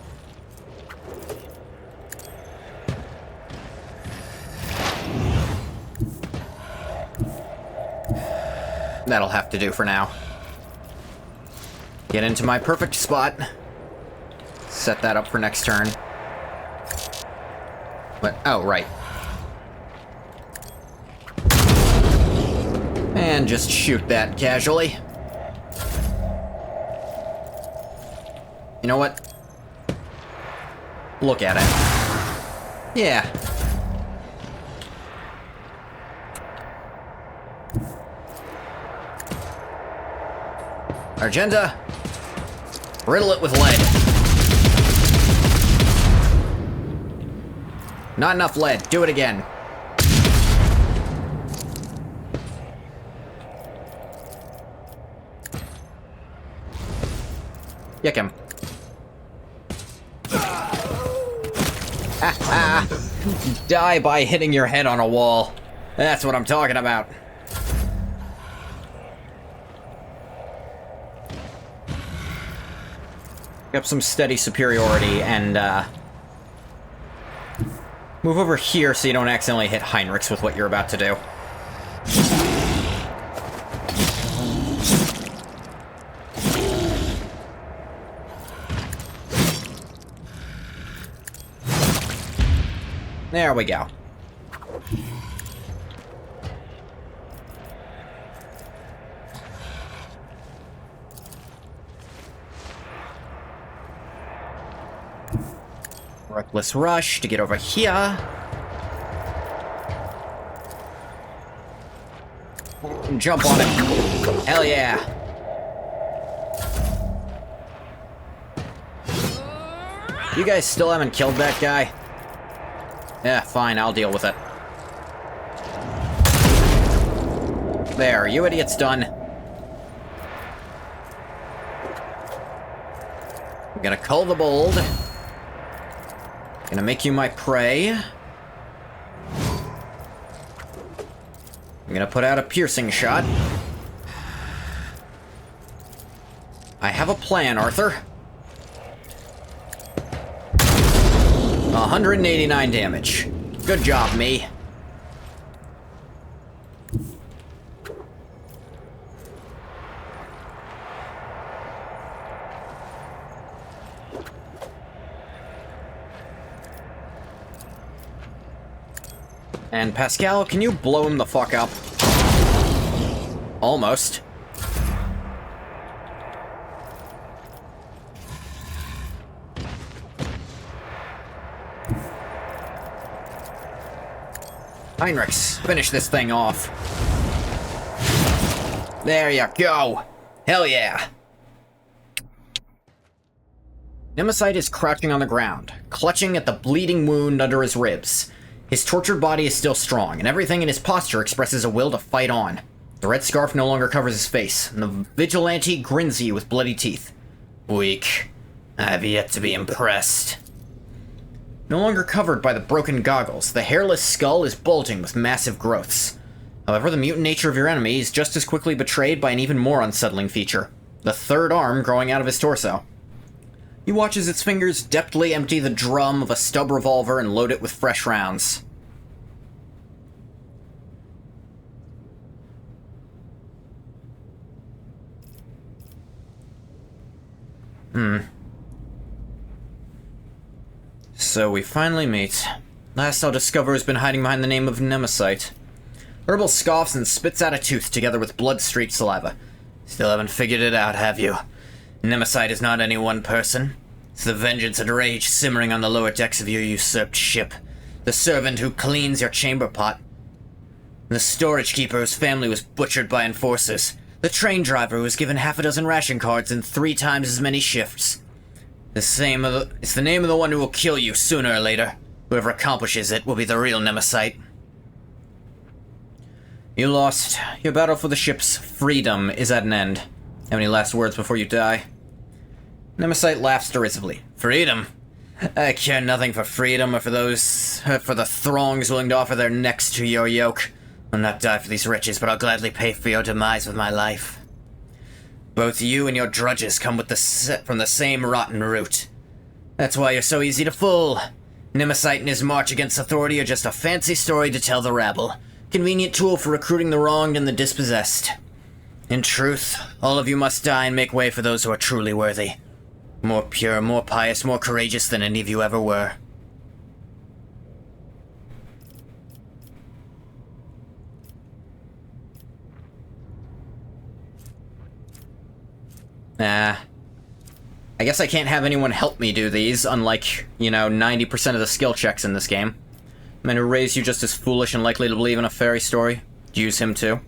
That'll have to do for now. Get into my perfect spot. Set that up for next turn. What? Oh, right. And just shoot that casually. You know what? Look at it. Yeah. Argenta, riddle it with lead. Not enough lead. Do it again. Yick him. Die by hitting your head on a wall. That's what I'm talking about. Pick up some steady superiority and, move over here so you don't accidentally hit Heinrichs with what you're about to do. There we go. Reckless rush to get over here. Jump on it. Hell yeah. You guys still haven't killed that guy? Yeah, fine, I'll deal with it. There, you idiot's done. I'm gonna cull the bold. Gonna make you my prey. I'm gonna put out a piercing shot. I have a plan, Arthur. 189 damage. Good job, me. And Pascal, can you blow him the fuck up? Almost. Heinrichs, finish this thing off. There you go. Hell yeah. Nemecyte is crouching on the ground, clutching at the bleeding wound under his ribs. His tortured body is still strong, and everything in his posture expresses a will to fight on. The red scarf no longer covers his face, and the vigilante grins at you with bloody teeth. Weak. I have yet to be impressed. No longer covered by the broken goggles, the hairless skull is bulging with massive growths. However, the mutant nature of your enemy is just as quickly betrayed by an even more unsettling feature, the third arm growing out of his torso. You watch as its fingers deftly empty the drum of a stub revolver and load it with fresh rounds. So we finally meet. Last I'll discover has been hiding behind the name of Nemecyte. Herbal scoffs and spits out a tooth together with blood-streaked saliva. Still haven't figured it out, have you? Nemecyte is not any one person. It's the vengeance and rage simmering on the lower decks of your usurped ship. The servant who cleans your chamber pot. The storage keeper whose family was butchered by enforcers. The train driver who was given half a dozen ration cards in 3 times as many shifts. It's the name of the one who will kill you sooner or later. Whoever accomplishes it will be the real Nemecyte. You lost. Your battle for the ship's freedom is at an end. Have any last words before you die? Nemecyte laughs derisively. Freedom? I care nothing for freedom or for the throngs willing to offer their necks to your yoke. I'll not die for these wretches, but I'll gladly pay for your demise with my life. Both you and your drudges come from the same rotten root. That's why you're so easy to fool. Nemecyte and his march against authority are just a fancy story to tell the rabble. Convenient tool for recruiting the wronged and the dispossessed. In truth, all of you must die and make way for those who are truly worthy. More pure, more pious, more courageous than any of you ever were. I guess I can't have anyone help me do these, unlike, 90% of the skill checks in this game. Men who raised you just as foolish and likely to believe in a fairy story. Use him too?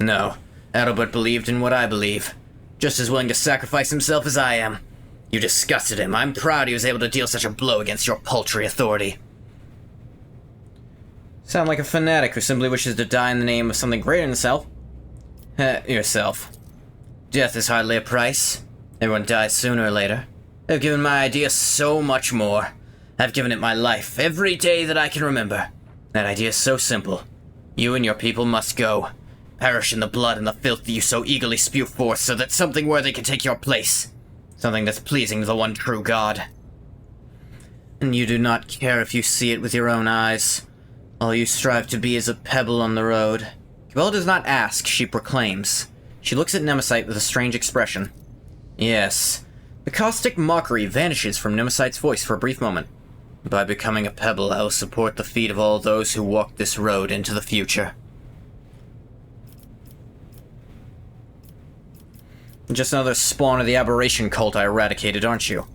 No. Adalbert believed in what I believe. Just as willing to sacrifice himself as I am. You disgusted him. I'm proud he was able to deal such a blow against your paltry authority. Sound like a fanatic who simply wishes to die in the name of something greater than himself. Yourself. Death is hardly a price. Everyone dies sooner or later. I've given my idea so much more. I've given it my life, every day that I can remember. That idea is so simple. You and your people must go. Perish in the blood and the filth that you so eagerly spew forth so that something worthy can take your place. Something that's pleasing to the one true God. And you do not care if you see it with your own eyes. All you strive to be is a pebble on the road. Cabela does not ask, she proclaims. She looks at Nemesis with a strange expression. Yes. The caustic mockery vanishes from Nemesis' voice for a brief moment. By becoming a pebble, I will support the feet of all those who walk this road into the future. Just another spawn of the aberration cult I eradicated, aren't you?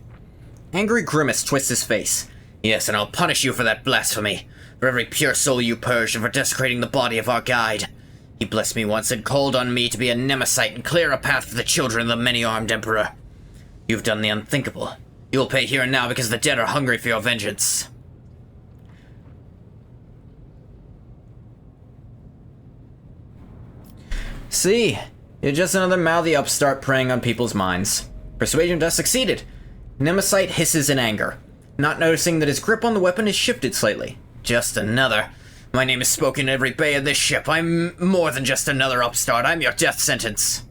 Angry grimace twists his face. Yes, and I'll punish you for that blasphemy. For every pure soul you purged and for desecrating the body of our guide. He blessed me once and called on me to be a Nemesis and clear a path for the children of the many-armed Emperor. You've done the unthinkable. You will pay here and now because the dead are hungry for your vengeance. See, you're just another mouthy upstart preying on people's minds. Persuasion does succeeded. Nemesis hisses in anger, not noticing that his grip on the weapon has shifted slightly. Just another. My name is spoken in every bay of this ship. I'm more than just another upstart. I'm your death sentence.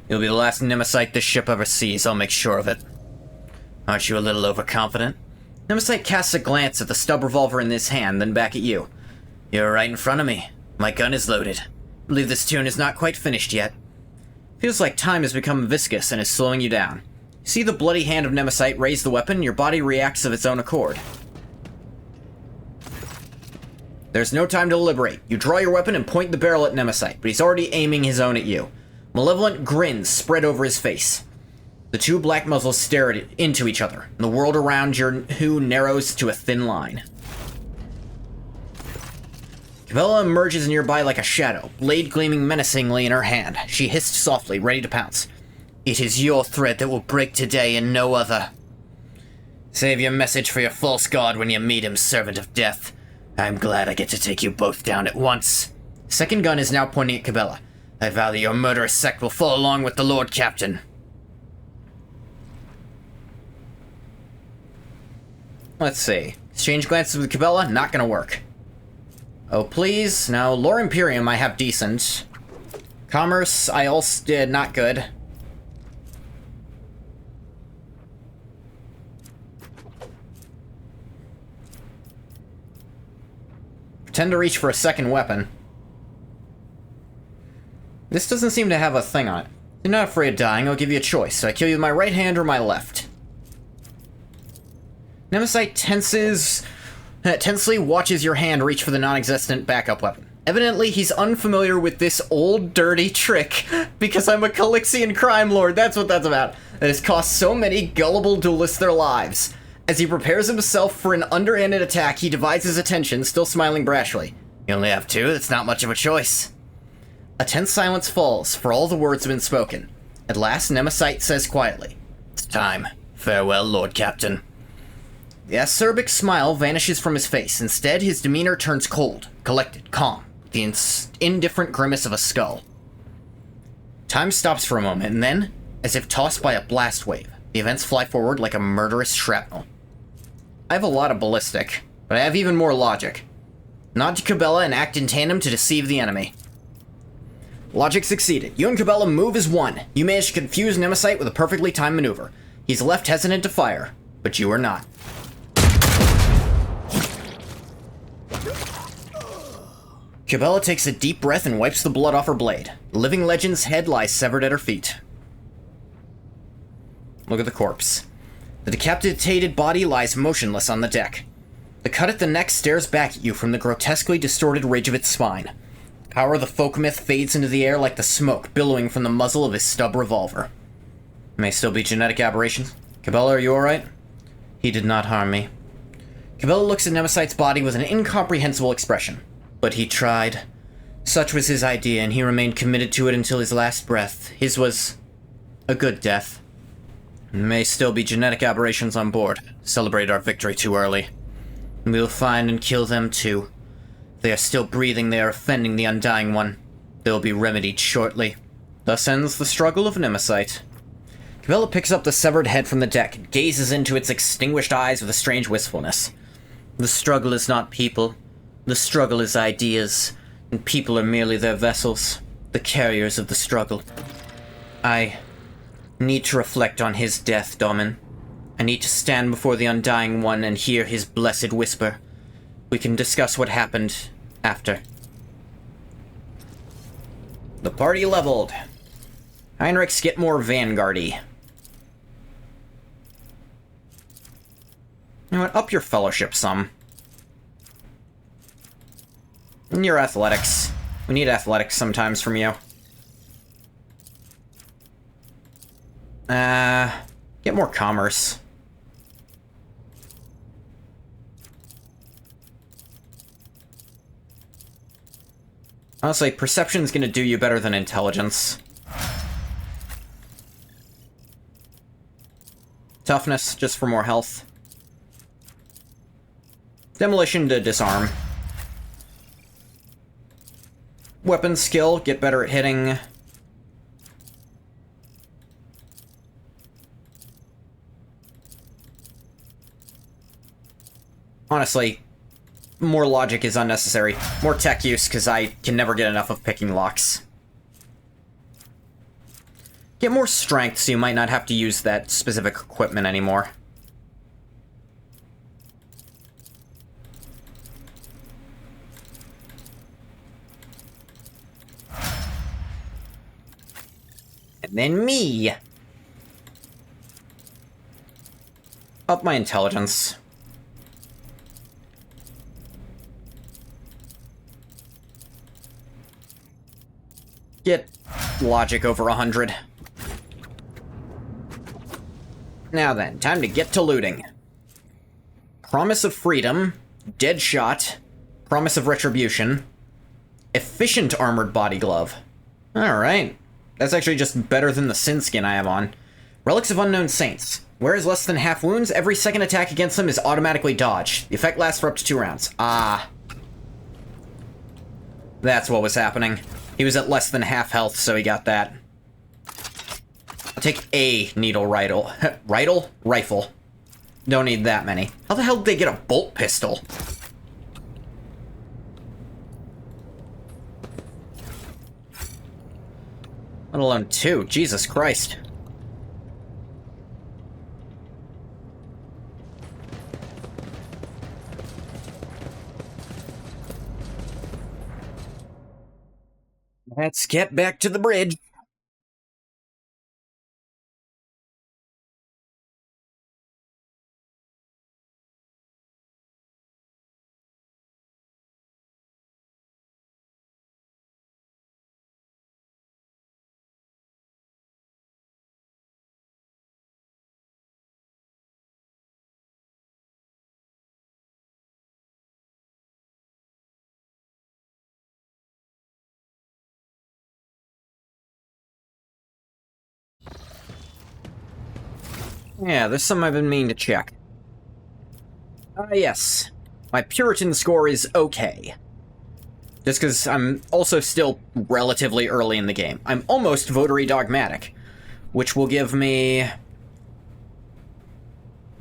You'll be the last Nemesis this ship ever sees, I'll make sure of it. Aren't you a little overconfident? Nemesis casts a glance at the stub revolver in his hand, then back at you. You're right in front of me. My gun is loaded. I believe this tune is not quite finished yet. Feels like time has become viscous and is slowing you down. You see the bloody hand of Nemesis raise the weapon, and your body reacts of its own accord. There's no time to deliberate. You draw your weapon and point the barrel at Nemesis, but he's already aiming his own at you. Malevolent grins spread over his face. The two black muzzles stare into each other, and the world around you narrows to a thin line. Cabela emerges nearby like a shadow, blade gleaming menacingly in her hand. She hissed softly, ready to pounce. It is your thread that will break today and no other. Save your message for your false god when you meet him, servant of death. I'm glad I get to take you both down at once. Second gun is now pointing at Cabela. I vow that your murderous sect will fall along with the Lord Captain. Let's see. Exchange glances with Cabela, not gonna work. Oh, please. Now, Lore Imperium I have decent. Commerce, I also did not good. Pretend to reach for a second weapon. This doesn't seem to have a thing on it. You're not afraid of dying, I'll give you a choice. So I kill you with my right hand or my left. Nemesis tensely watches your hand reach for the non-existent backup weapon. Evidently, he's unfamiliar with this old, dirty trick, because I'm a Calixian crime lord, that's what that's about, that has cost so many gullible duelists their lives. As he prepares himself for an underhanded attack, he divides his attention, still smiling brashly. You only have two, that's not much of a choice. A tense silence falls, for all the words have been spoken. At last, Nemesis says quietly, It's time. Farewell, Lord Captain. The acerbic smile vanishes from his face. Instead, his demeanor turns cold, collected, calm, the indifferent grimace of a skull. Time stops for a moment, and then, as if tossed by a blast wave, the events fly forward like a murderous shrapnel. I have a lot of ballistic, but I have even more logic. Nod to Cabela and act in tandem to deceive the enemy. Logic succeeded. You and Cabela move as one. You manage to confuse Nemesis with a perfectly timed maneuver. He's left hesitant to fire, but you are not. Cabela takes a deep breath and wipes the blood off her blade. The living legend's head lies severed at her feet. Look at the corpse. The decapitated body lies motionless on the deck. The cut at the neck stares back at you from the grotesquely distorted ridge of its spine. The power of the folk myth fades into the air like the smoke billowing from the muzzle of his stub revolver. May still be genetic aberrations. Cabela, are you alright? He did not harm me. Cabela looks at Nemesis' body with an incomprehensible expression. But he tried. Such was his idea, and he remained committed to it until his last breath. His was a good death. May still be genetic aberrations on board. Celebrate our victory too early. We will find and kill them too. They are still breathing, they are offending the Undying One. They will be remedied shortly. Thus ends the struggle of Nemesis. Cabela picks up the severed head from the deck and gazes into its extinguished eyes with a strange wistfulness. The struggle is not people. The struggle is ideas, and people are merely their vessels, the carriers of the struggle. I need to reflect on his death, Domin. I need to stand before the Undying One and hear his blessed whisper. We can discuss what happened after. The party leveled. Heinrichs get more vanguardy. You know what? Up your fellowship some. And your athletics. We need athletics sometimes from you. Get more commerce. Honestly, perception's gonna do you better than intelligence. Toughness, just for more health. Demolition to disarm. Weapon skill, get better at hitting. Honestly, more logic is unnecessary. More tech use, because I can never get enough of picking locks. Get more strength, so you might not have to use that specific equipment anymore. And then me! Up my intelligence. Get logic over 100. Now then, time to get to looting. Promise of Freedom, Dead Shot, Promise of Retribution, Efficient Armored Body Glove. Alright. That's actually just better than the Sin Skin I have on. Relics of Unknown Saints. Wears less than half wounds, every second attack against them is automatically dodged. The effect lasts for up to 2 rounds. Ah. That's what was happening. He was at less than half health, so he got that. I'll take a needle rifle. Rifle. Don't need that many. How the hell did they get a bolt pistol? Let alone 2. Jesus Christ. Let's get back to the bridge. Yeah, there's something I've been meaning to check. Yes. My Puritan score is okay. Just because I'm also still relatively early in the game. I'm almost Votary Dogmatic, which will give me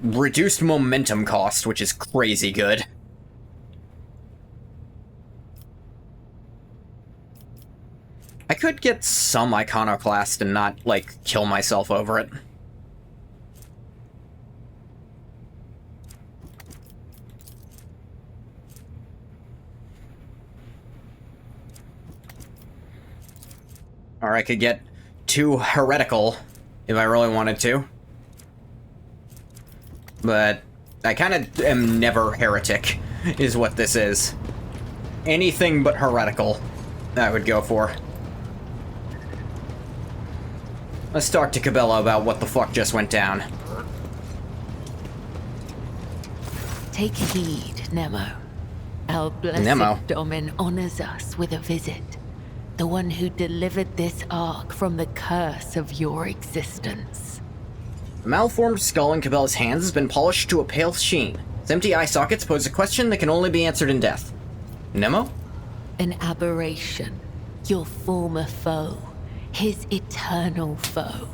reduced momentum cost, which is crazy good. I could get some Iconoclast and not, like, kill myself over it. Or I could get 2 heretical if I really wanted to. But I kind of am never heretic, is what this is. Anything but heretical, I would go for. Let's talk to Cabela about what the fuck just went down. Take heed, Nemo. Our blessed Nemo. Domin honors us with a visit. The one who delivered this ark from the curse of your existence. The malformed skull in Cabela's hands has been polished to a pale sheen. Its empty eye sockets pose a question that can only be answered in death. Nemo? An aberration. Your former foe. His eternal foe.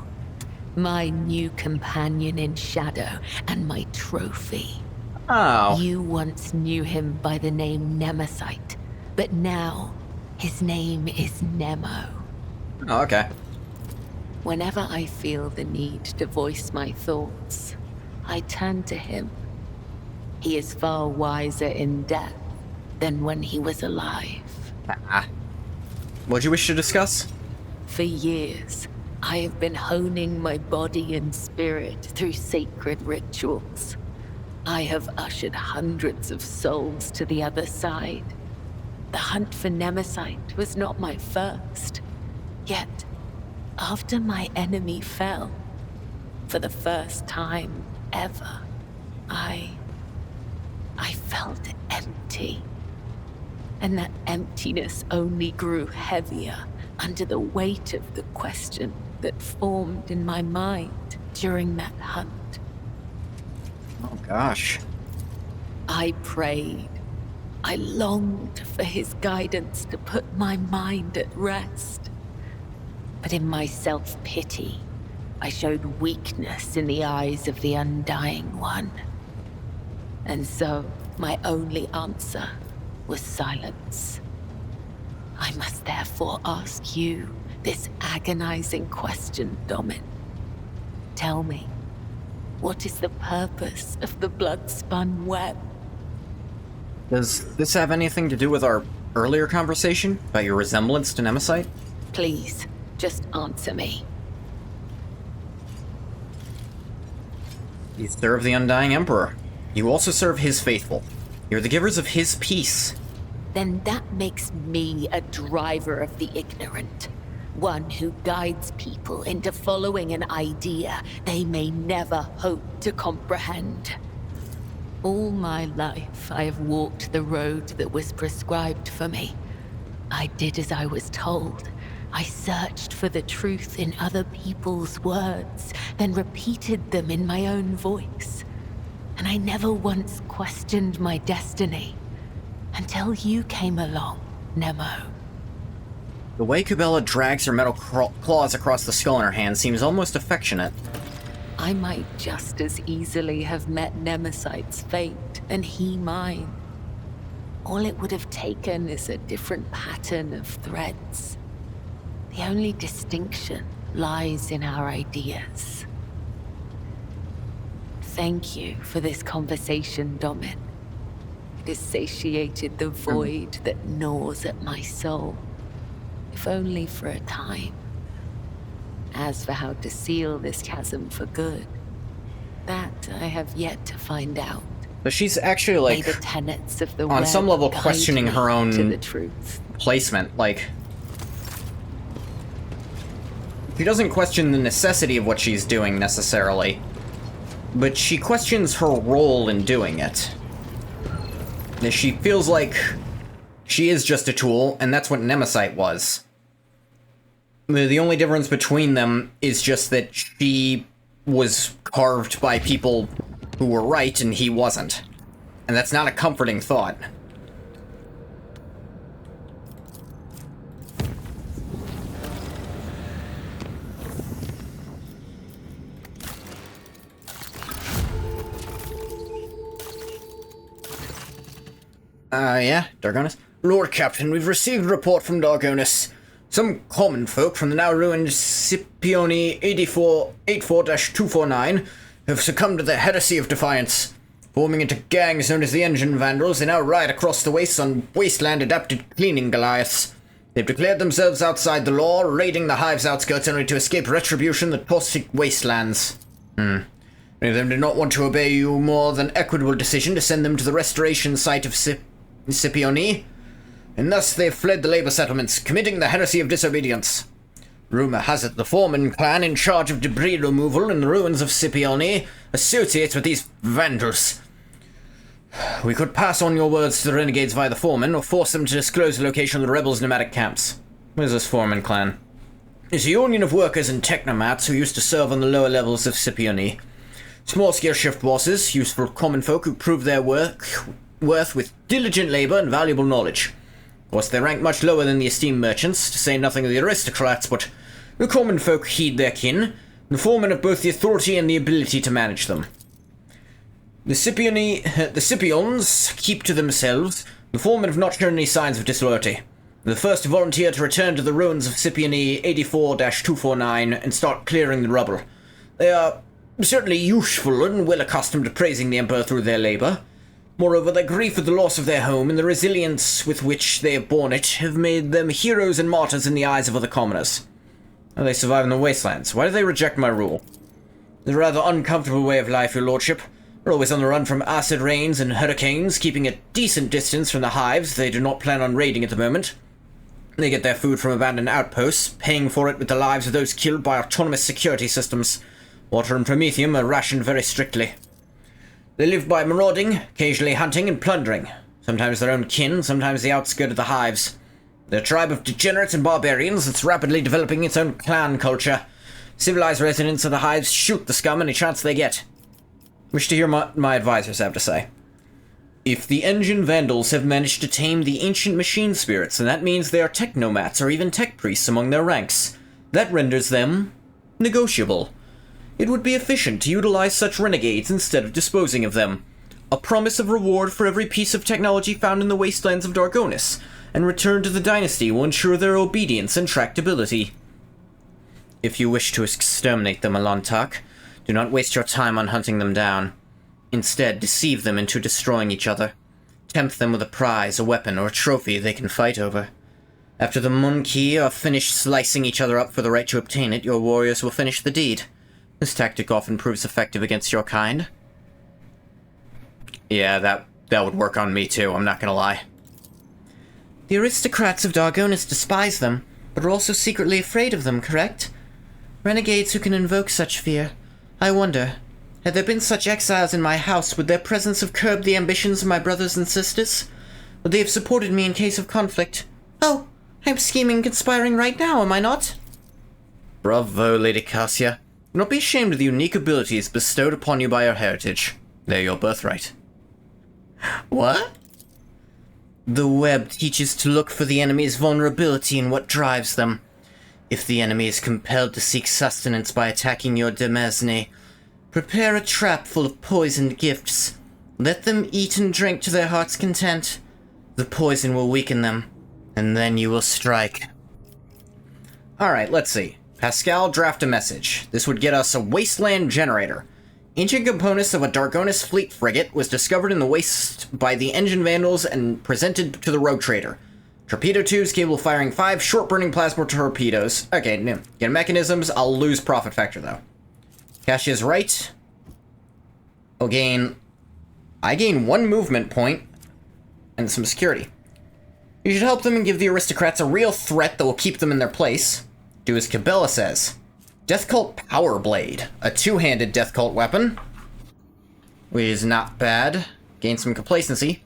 My new companion in shadow and my trophy. Oh. You once knew him by the name Nemesite, but now his name is Nemo. Oh, okay. Whenever I feel the need to voice my thoughts, I turn to him. He is far wiser in death than when he was alive. What do you wish to discuss? For years, I have been honing my body and spirit through sacred rituals. I have ushered hundreds of souls to the other side. The hunt for Nemesite was not my first. Yet, after my enemy fell, for the first time ever, I felt empty. And that emptiness only grew heavier under the weight of the question that formed in my mind during that hunt. Oh, gosh. I prayed. I longed for his guidance to put my mind at rest. But in my self-pity, I showed weakness in the eyes of the Undying One. And so, my only answer was silence. I must therefore ask you this agonizing question, Domin. Tell me, what is the purpose of the blood-spun web? Does this have anything to do with our earlier conversation about your resemblance to Nemesite? Please, just answer me. You serve the Undying Emperor. You also serve his faithful. You're the givers of his peace. Then that makes me a driver of the ignorant. One who guides people into following an idea they may never hope to comprehend. All my life, I have walked the road that was prescribed for me. I did as I was told. I searched for the truth in other people's words, then repeated them in my own voice. And I never once questioned my destiny. Until you came along, Nemo. The way Cabela drags her metal claws across the skull in her hand seems almost affectionate. I might just as easily have met Nemesite's fate, and he mine. All it would have taken is a different pattern of threads. The only distinction lies in our ideas. Thank you for this conversation, Domin. It has satiated the void that gnaws at my soul, if only for a time. As for how to seal this chasm for good, that I have yet to find out. But she's actually, like, May the tenets of the on some level guide questioning me her own to the truth. placement. Like, she doesn't question the necessity of what she's doing necessarily, but she questions her role in doing it. She feels like she is just a tool, and that's what Nemesite was. The only difference between them is just that she was carved by people who were right and he wasn't. And that's not a comforting thought. Yeah, Dargonus? Lord Captain, we've received a report from Dargonus. Some common folk from the now-ruined Scipione 84-249 have succumbed to the heresy of defiance. Forming into gangs known as the Engine Vandals, they now ride across the wastes on wasteland-adapted cleaning Goliaths. They've declared themselves outside the law, raiding the hive's outskirts only to escape retribution that toxic wastelands. Many of them do not want to obey you more than equitable decision to send them to the restoration site of Scipione, and thus they've fled the labor settlements, committing the heresy of disobedience. Rumor has it the Foreman clan in charge of debris removal in the ruins of Scipione associates with these vandals. We could pass on your words to the renegades via the Foreman, or force them to disclose the location of the rebels' nomadic camps. Where's this Foreman clan? It's a union of workers and technomats who used to serve on the lower levels of Scipione. Small-scale shift bosses, useful common folk who prove their worth worth with diligent labor and valuable knowledge. Of course, they rank much lower than the esteemed merchants, to say nothing of the aristocrats, but the common folk heed their kin, the foremen have both the authority and the ability to manage them. The Scipions keep to themselves. The foremen have not shown any signs of disloyalty. The first to volunteer to return to the ruins of Scipione 84-249 and start clearing the rubble. They are certainly useful and well accustomed to praising the Emperor through their labor. Moreover, their grief at the loss of their home and the resilience with which they have borne it have made them heroes and martyrs in the eyes of other commoners. Now they survive in the wastelands. Why do they reject my rule? It's a rather uncomfortable way of life, your lordship. They're always on the run from acid rains and hurricanes, keeping a decent distance from the hives they do not plan on raiding at the moment. They get their food from abandoned outposts, paying for it with the lives of those killed by autonomous security systems. Water and promethium are rationed very strictly. They live by marauding, occasionally hunting and plundering. Sometimes their own kin, sometimes the outskirt of the hives. They're a tribe of degenerates and barbarians that's rapidly developing its own clan culture. Civilized residents of the hives shoot the scum any chance they get. Wish to hear what my advisors have to say. If the engine vandals have managed to tame the ancient machine spirits, then that means they are technomats or even tech priests among their ranks. That renders them negotiable. It would be efficient to utilize such renegades instead of disposing of them. A promise of reward for every piece of technology found in the wastelands of Dargonis, and return to the dynasty will ensure their obedience and tractability. If you wish to exterminate them, Alontak, do not waste your time on hunting them down. Instead, deceive them into destroying each other. Tempt them with a prize, a weapon, or a trophy they can fight over. After the Monkey are finished slicing each other up for the right to obtain it, your warriors will finish the deed. This tactic often proves effective against your kind. Yeah, that would work on me too, I'm not gonna lie. The aristocrats of Dargonis despise them, but are also secretly afraid of them, correct? Renegades who can invoke such fear. I wonder, had there been such exiles in my house, would their presence have curbed the ambitions of my brothers and sisters? Would they have supported me in case of conflict? Oh, I'm scheming and conspiring right now, am I not? Bravo, Lady Cassia. Do not be ashamed of the unique abilities bestowed upon you by your heritage. They're your birthright. What? The web teaches to look for the enemy's vulnerability in what drives them. If the enemy is compelled to seek sustenance by attacking your demesne, prepare a trap full of poisoned gifts. Let them eat and drink to their heart's content. The poison will weaken them, and then you will strike. Alright, let's see. Pascal, draft a message. This would get us a wasteland generator. Ancient components of a Dargonis fleet frigate was discovered in the waste by the engine vandals and presented to the rogue trader. Torpedo tubes capable of firing 5 short-burning plasma torpedoes. Okay, no. Get mechanisms, I'll lose profit factor though. Cassia's right. I gain 1 movement point and some security. You should help them and give the aristocrats a real threat that will keep them in their place. Do as Cabela says. Death Cult Power Blade. A 2-handed Death Cult weapon. Which is not bad. Gain some complacency.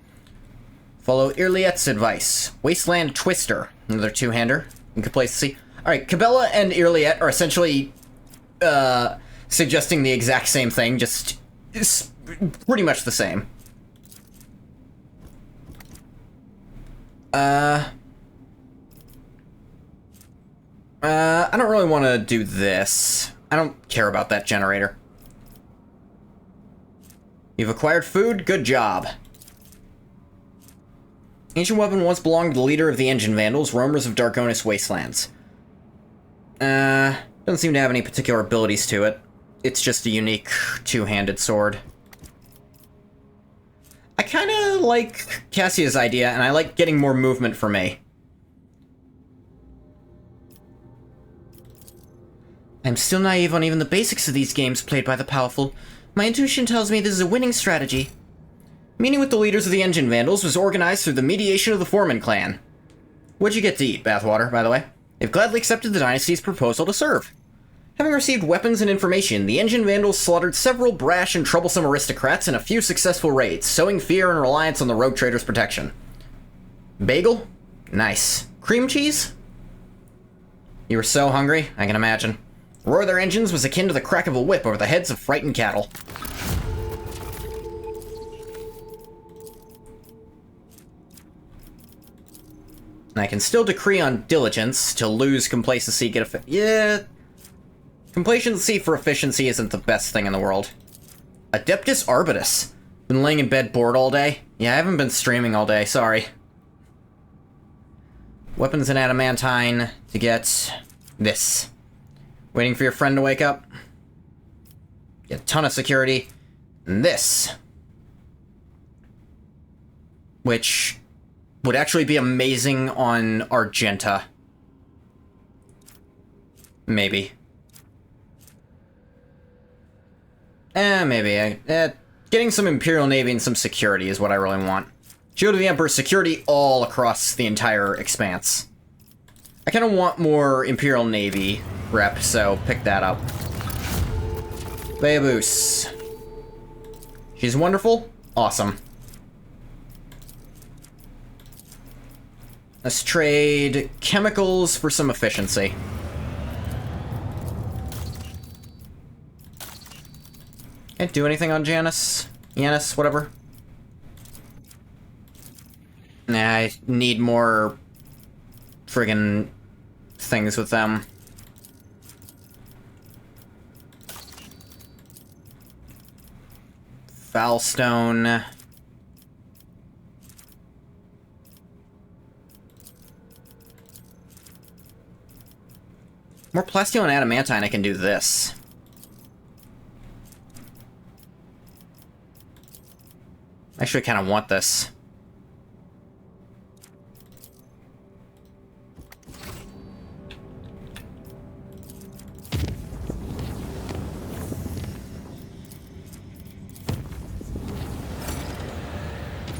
Follow Irliet's advice. Wasteland Twister. Another 2-hander. And complacency. Alright, Cabela and Irliet are essentially suggesting the exact same thing, just pretty much the same. I don't really want to do this. I don't care about that generator. You've acquired food? Good job. Ancient weapon once belonged to the leader of the engine vandals, roamers of Dargonis wastelands. Doesn't seem to have any particular abilities to it. It's just a unique 2-handed sword. I kinda like Cassia's idea, and I like getting more movement for me. I'm still naive on even the basics of these games played by the powerful. My intuition tells me this is a winning strategy. Meeting with the leaders of the engine vandals was organized through the mediation of the Foreman clan. What'd you get to eat, Bathwater, by the way? They've gladly accepted the dynasty's proposal to serve. Having received weapons and information, the engine vandals slaughtered several brash and troublesome aristocrats in a few successful raids, sowing fear and reliance on the rogue trader's protection. Bagel? Nice. Cream cheese? You were so hungry, I can imagine. The roar of their engines was akin to the crack of a whip over the heads of frightened cattle. And I can still decree on diligence to lose complacency, get yeah. Complacency for efficiency isn't the best thing in the world. Adeptus Arbitus. Been laying in bed bored all day? Yeah, I haven't been streaming all day, sorry. Weapons and adamantine to get this. Waiting for your friend to wake up. Get a ton of security. And this. Which would actually be amazing on Argenta. Maybe. Maybe. Getting some Imperial Navy and some security is what I really want. Shield of the Emperor, security all across the entire expanse. I kind of want more Imperial Navy rep, so pick that up. Beabus. She's wonderful? Awesome. Let's trade chemicals for some efficiency. Can't do anything on Janus, whatever. Nah, I need more friggin' things with them. Foulstone. More plasteel and adamantine, I can do this. I actually kind of want this.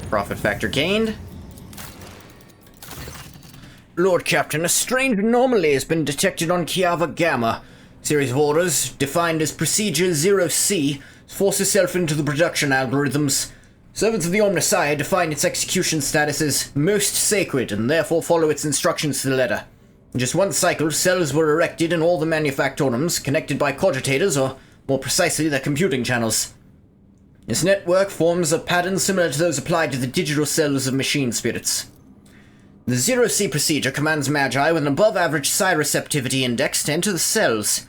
Profit factor gained. Lord Captain, a strange anomaly has been detected on Kiava Gamma. Series of orders, defined as Procedure 0C, force itself into the production algorithms. Servants of the Omnissiah define its execution status as most sacred and therefore follow its instructions to the letter. In just one cycle, cells were erected in all the manufactorums, connected by cogitators, or more precisely, their computing channels. This network forms a pattern similar to those applied to the digital cells of machine spirits. The 0C procedure commands Magi with an above-average psi receptivity index to enter the cells.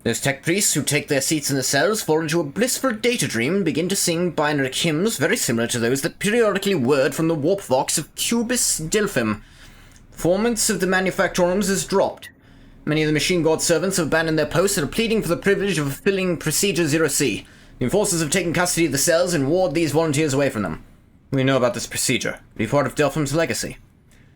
Those tech priests who take their seats in the cells fall into a blissful data dream and begin to sing binary hymns very similar to those that periodically whirred from the warp vox of Cubis Delphim. Performance of the manufactorums is dropped. Many of the machine god servants have abandoned their posts and are pleading for the privilege of fulfilling Procedure 0C. The enforcers have taken custody of the cells and ward these volunteers away from them. We know about this procedure. It be part of Delphim's legacy.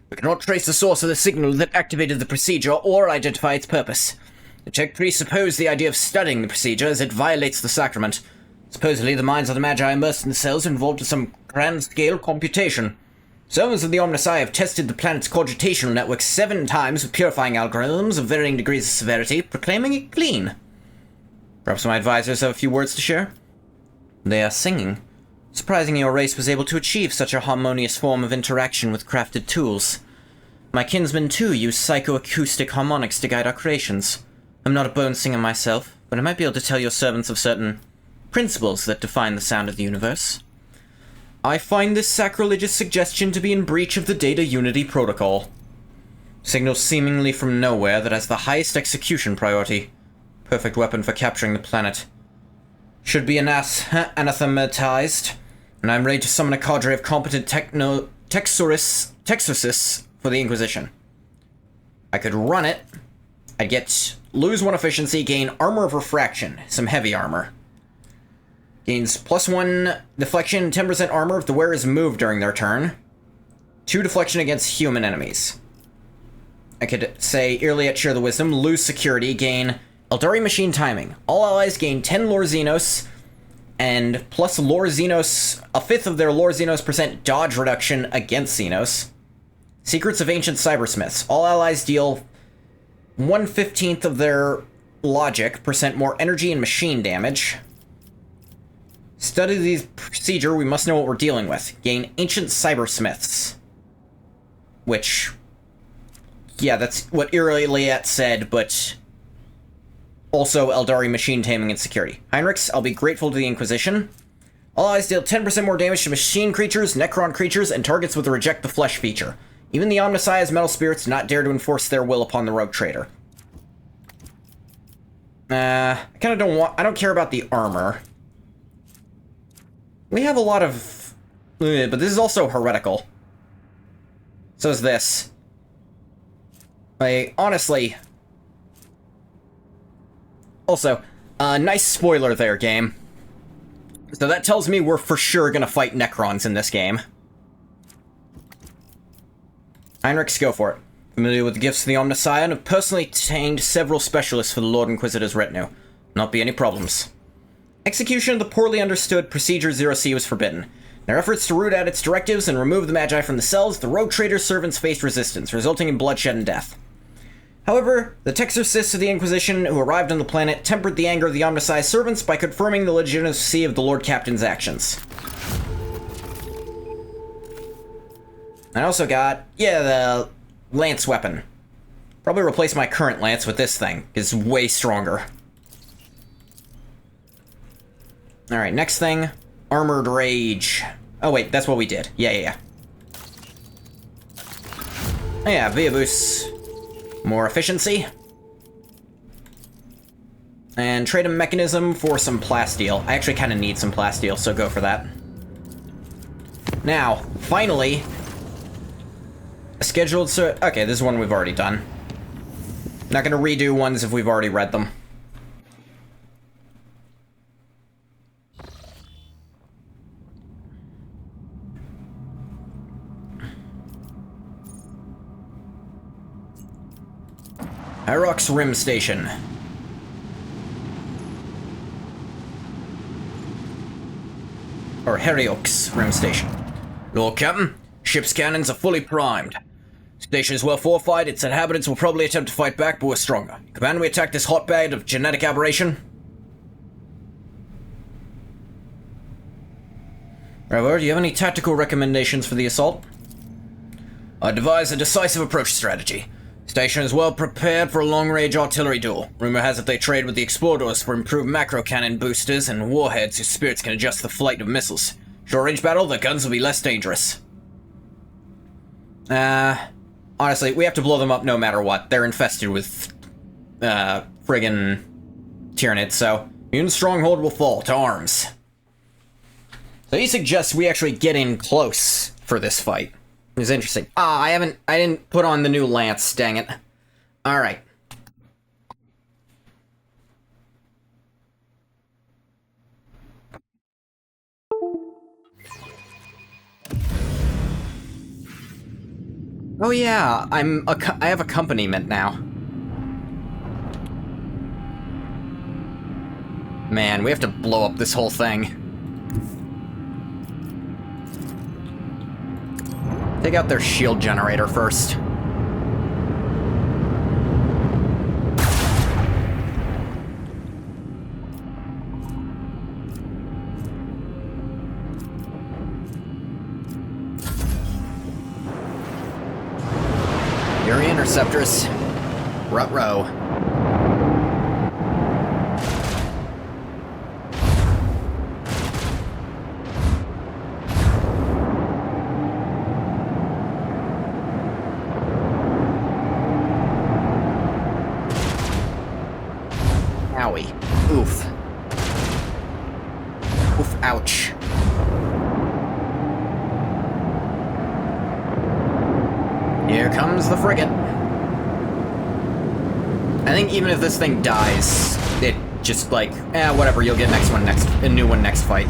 We cannot trace the source of the signal that activated the procedure or identify its purpose. The tech priests oppose the idea of studying the procedure as it violates the sacrament. Supposedly, the minds of the Magi immersed in the cells are involved in some grand-scale computation. Servants of the Omnissiah have tested the planet's cogitational network 7 times with purifying algorithms of varying degrees of severity, proclaiming it clean. Perhaps my advisors have a few words to share? They are singing. Surprising your race was able to achieve such a harmonious form of interaction with crafted tools. My kinsmen, too, use psychoacoustic harmonics to guide our creations. I'm not a bone singer myself, but I might be able to tell your servants of certain principles that define the sound of the universe. I find this sacrilegious suggestion to be in breach of the Data Unity Protocol. Signals seemingly from nowhere that has the highest execution priority. Perfect weapon for capturing the planet. Should be anathematized, and I'm ready to summon a cadre of competent Texorcists for the Inquisition. I could run it. I'd lose 1 efficiency, gain armor of refraction, some heavy armor. Gains +1 deflection, 10% armor if the wearer is moved during their turn. 2 deflection against human enemies. I could say Irliet Share the Wisdom, lose security, gain Eldari Machine Timing. All allies gain 10 Lore Xenos, and plus Lore Xenos, a 5th of their Lore Xenos % dodge reduction against Xenos. Secrets of Ancient Cybersmiths. All allies deal 1/15 of their logic % more energy and machine damage. Study the procedure, we must know what we're dealing with. Gain Ancient Cybersmiths. Which, yeah, that's what Irliet said, but also Eldari Machine Taming and Security. Heinrichs, I'll be grateful to the Inquisition. All allies deal 10% more damage to machine creatures, Necron creatures, and targets with the Reject the Flesh feature. Even the Omnissiah's metal spirits do not dare to enforce their will upon the rogue trader. I kind of I don't care about the armor. We have a lot of... but this is also heretical. So is this. Like, honestly... Also, nice spoiler there, game. So that tells me we're for sure gonna fight Necrons in this game. Heinrichs, go for it. Familiar with the gifts of the Omnissiah and have personally obtained several specialists for the Lord Inquisitor's retinue. Not be any problems. Execution of the poorly understood Procedure 0C was forbidden. In their efforts to root out its directives and remove the Magi from the cells, the rogue trader's servants faced resistance, resulting in bloodshed and death. However, the Texorcists of the Inquisition who arrived on the planet tempered the anger of the Omnissiah's servants by confirming the legitimacy of the Lord Captain's actions. I also got, the lance weapon. Probably replace my current lance with this thing. It's way stronger. Alright, next thing. Armored Rage. Oh wait, that's what we did. Yeah. Oh yeah, Via Boost. More efficiency. And trade a mechanism for some plasteel. I actually kind of need some plasteel, so go for that. Now, finally... scheduled okay, this is one we've already done. Not gonna redo ones if we've already read them. Hyrox Rim Station. Or Heriox Rim Station. Lord Captain, ship's cannons are fully primed. Station is well fortified, its inhabitants will probably attempt to fight back, but we're stronger. Command we attack this hotbed of genetic aberration? Bravo, do you have any tactical recommendations for the assault? I devise a decisive approach strategy. Station is well prepared for a long-range artillery duel. Rumor has it they trade with the exploders for improved macro cannon boosters and warheads whose spirits can adjust the flight of missiles. Short-range battle, the guns will be less dangerous. Honestly, we have to blow them up no matter what. They're infested with, friggin' Tyranids, so... Immune Stronghold will fall to arms. So he suggests we actually get in close for this fight. It's interesting. I didn't put on the new lance, dang it. Alright. Oh yeah, I have accompaniment now. Man, we have to blow up this whole thing. Take out their shield generator first. Fury interceptors. Rut-row. Owie. Oof. Oof, ouch. Here comes the frigate. I think even if this thing dies, it just like, whatever, you'll get a new one next fight.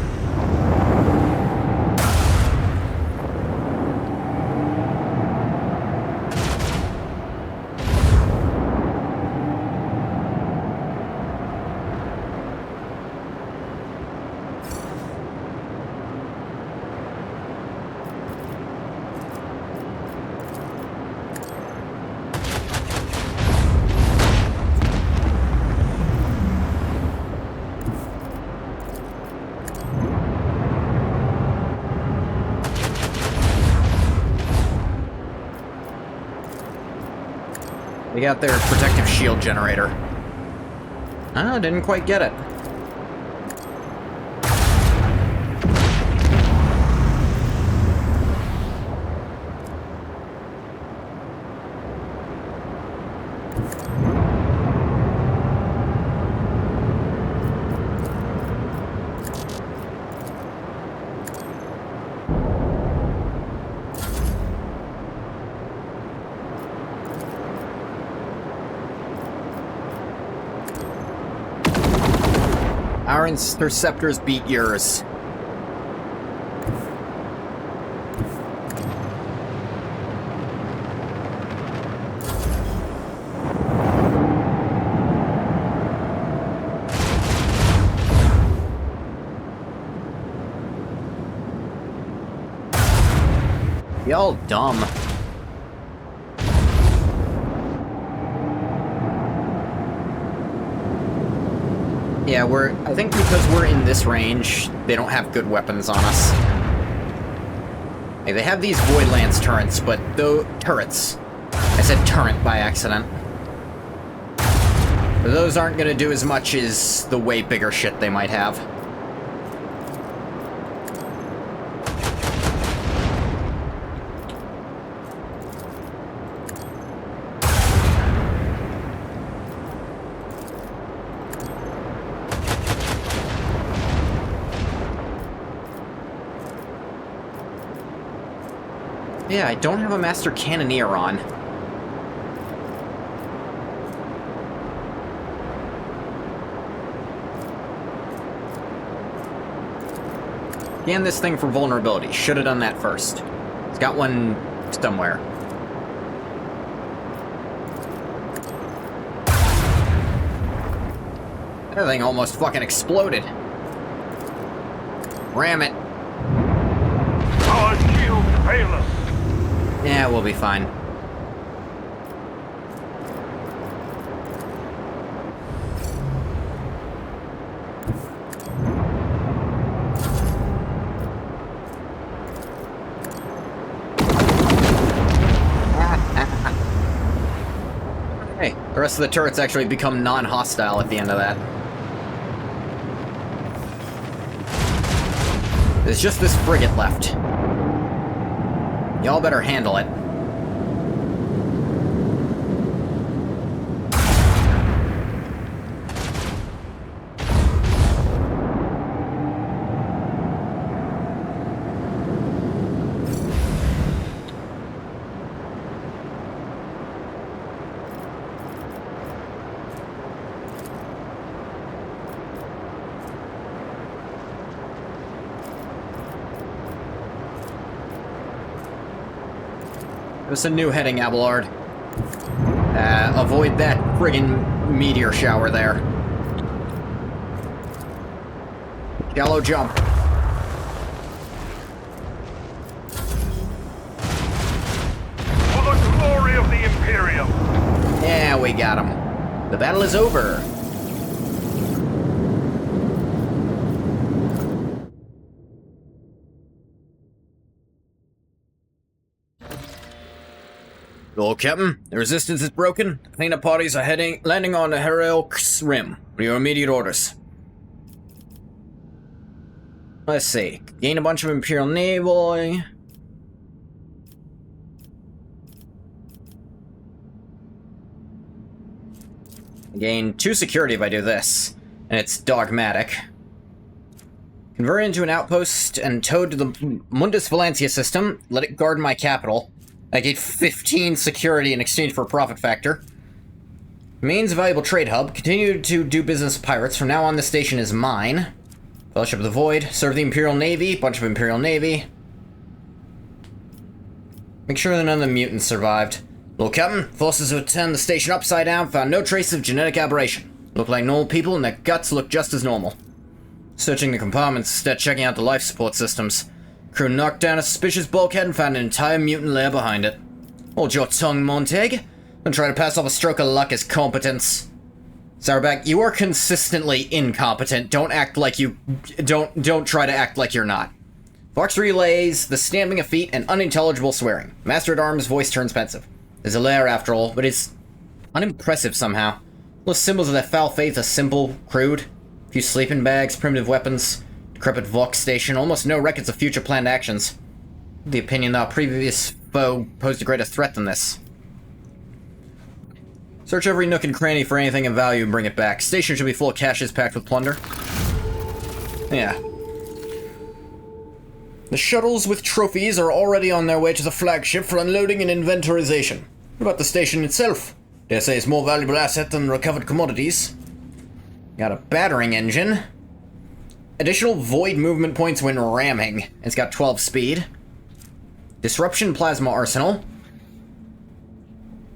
They got their protective shield generator. Ah, didn't quite get it. Our interceptors beat yours. Y'all dumb. Yeah, I think because we're in this range, they don't have good weapons on us. Hey, they have these Void Lance turrets, but turrets. I said turret by accident. But those aren't gonna do as much as the way bigger shit they might have. Yeah, I don't have a Master Cannoneer on. Scan this thing for vulnerability. Should have done that first. It's got one somewhere. That thing almost fucking exploded. Ram it. Our shield fail us. Yeah, we'll be fine. Hey, the rest of the turrets actually become non-hostile at the end of that. There's just this frigate left. Y'all better handle it. There's a new heading, Abelard. Avoid that friggin' meteor shower there. Shallow jump. For the glory of the Imperium. Yeah, we got him. The battle is over. Lord Captain, the resistance is broken. The cleanup parties are landing on the Herelk's Rim. What are your immediate orders? Let's see. Gain a bunch of Imperial Naval. Gain 2 security if I do this. And it's dogmatic. Convert it into an outpost and towed to the Mundus Valencia system. Let it guard my capital. I get 15 security in exchange for a profit factor. Remains a valuable trade hub. Continue to do business with pirates. From now on, the station is mine. Fellowship of the Void. Serve the Imperial Navy. Bunch of Imperial Navy. Make sure that none of the mutants survived. Lord Captain, forces who turned the station upside down found no trace of genetic aberration. Look like normal people and their guts look just as normal. Searching the compartments instead checking out the life support systems. Crew knocked down a suspicious bulkhead and found an entire mutant lair behind it. Hold your tongue, Montag. Don't try to pass off a stroke of luck as competence. Sourback, you are consistently incompetent. Don't act like you... Don't try to act like you're not. Vox relays, the stamping of feet, and unintelligible swearing. Master-at-Arms' voice turns pensive. There's a lair after all, but it's unimpressive somehow. Those symbols of that foul faith are simple, crude. A few sleeping bags, primitive weapons... decrepit Vox station, almost no records of future planned actions. The opinion that our previous foe posed a greater threat than this. Search every nook and cranny for anything of value and bring it back. Station should be full of caches packed with plunder. Yeah. The shuttles with trophies are already on their way to the flagship for unloading and inventorization. What about the station itself? Dare say it's a more valuable asset than recovered commodities. Got a battering engine. Additional void movement points when ramming. It's got 12 speed. Disruption plasma arsenal.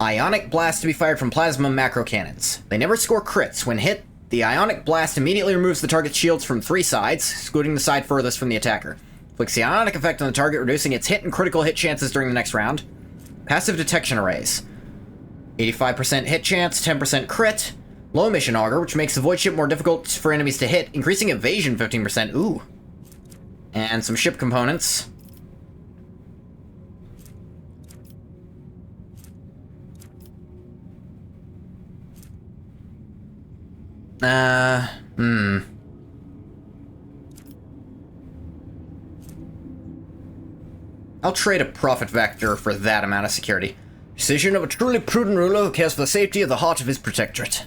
Ionic blast to be fired from plasma macro cannons. They never score crits. When hit, the ionic blast immediately removes the target's shields from 3 sides, excluding the side furthest from the attacker. Inflicts the ionic effect on the target, reducing its hit and critical hit chances during the next round. Passive detection arrays. 85% hit chance, 10% crit. Low emission auger, which makes the void ship more difficult for enemies to hit, increasing evasion 15%. Ooh. And some ship components. I'll trade a profit vector for that amount of security. Decision of a truly prudent ruler who cares for the safety of the heart of his protectorate.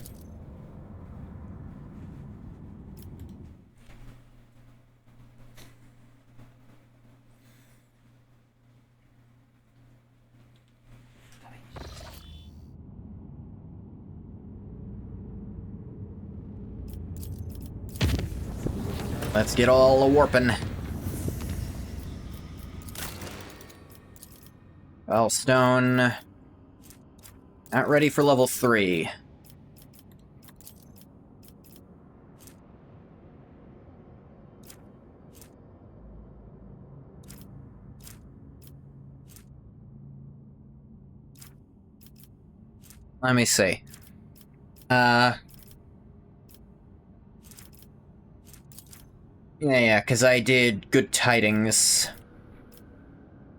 Let's get all a-warpin'. Well, stone. Not ready for level 3. Let me see. Yeah, because I did good tidings.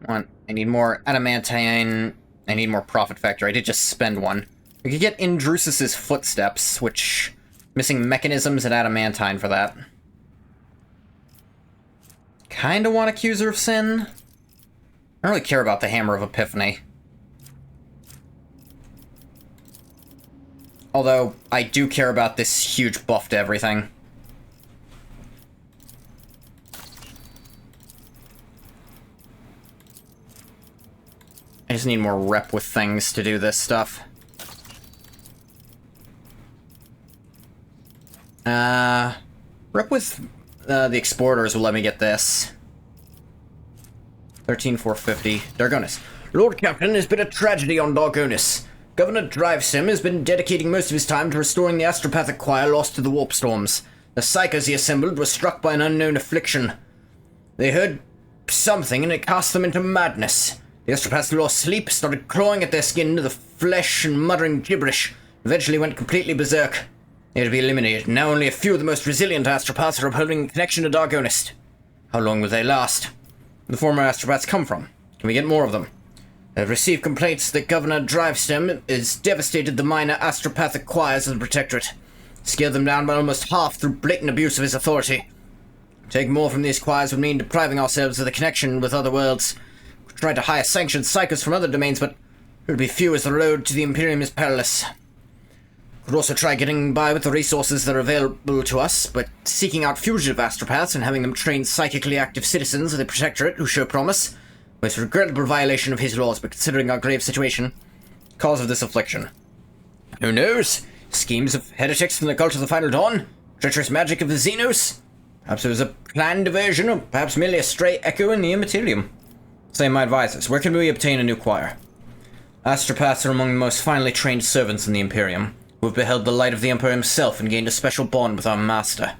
I need more adamantine. I need more profit factor. I did just spend one. We could get Indrusus's footsteps, which... missing mechanisms and adamantine for that. Kinda want Accuser of Sin. I don't really care about the Hammer of Epiphany. Although, I do care about this huge buff to everything. I just need more rep with things to do this stuff. Rep with the Exporters will let me get this. 13,450. Dargonis. Lord Captain, has been a tragedy on Dargonis. Governor Drivesim has been dedicating most of his time to restoring the astropathic choir lost to the warp storms. The psychers he assembled were struck by an unknown affliction. They heard something and it cast them into madness. The astropaths lost sleep, started clawing at their skin to the flesh and muttering gibberish. Eventually went completely berserk. They had to be eliminated. Now only a few of the most resilient astropaths are upholding a connection to Dargonist. How long will they last? Where the former astropaths come from? Can we get more of them? I've received complaints that Governor Drivestem has devastated the minor astropathic choirs of the Protectorate. Scaled them down by almost half through blatant abuse of his authority. Taking more from these choirs would mean depriving ourselves of the connection with other worlds. We tried to hire sanctioned psychers from other domains, but it would be few as the road to the Imperium is perilous. Could also try getting by with the resources that are available to us, but seeking out fugitive astropaths and having them train psychically active citizens of the Protectorate who show promise was a regrettable violation of his laws, but considering our grave situation, cause of this affliction. Who knows? Schemes of heretics from the cult of the Final Dawn? Treacherous magic of the Xenos? Perhaps it was a planned diversion, or perhaps merely a stray echo in the Immaterium. Say my advisors, where can we obtain a new choir? Astropaths are among the most finely trained servants in the Imperium, who have beheld the light of the Emperor himself and gained a special bond with our master.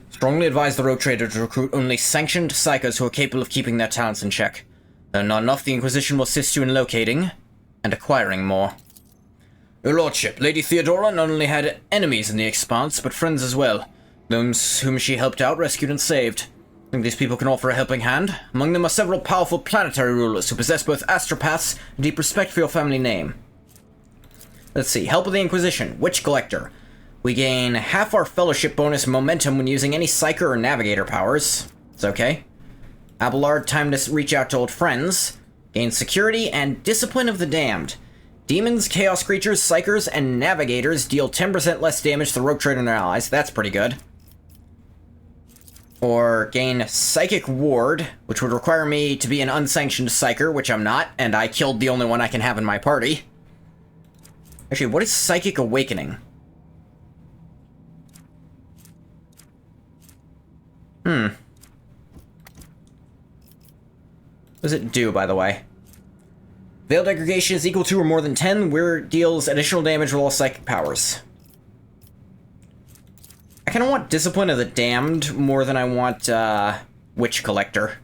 Strongly advise the Rogue Trader to recruit only sanctioned psychers who are capable of keeping their talents in check. Though not enough, the Inquisition will assist you in locating and acquiring more. Your Lordship, Lady Theodora not only had enemies in the Expanse, but friends as well. Those whom she helped out, rescued, and saved. I think these people can offer a helping hand. Among them are several powerful planetary rulers who possess both astropaths and deep respect for your family name. Let's see. Help of the Inquisition. Witch Collector. We gain half our fellowship bonus momentum when using any Psyker or Navigator powers. It's okay. Abelard, time to reach out to old friends. Gain security and discipline of the damned. Demons, chaos creatures, psychers, and navigators deal 10% less damage to Rogue Trader and their allies. That's pretty good. Or gain psychic ward, which would require me to be an unsanctioned psycher, which I'm not, and I killed the only one I can have in my party. Actually, what is psychic awakening? Psychic awakening. 10% What does it do, by the way? Veil degradation is equal to or more than 10. Weird deals additional damage with all psychic powers. I kind of want Discipline of the Damned more than I want Witch Collector.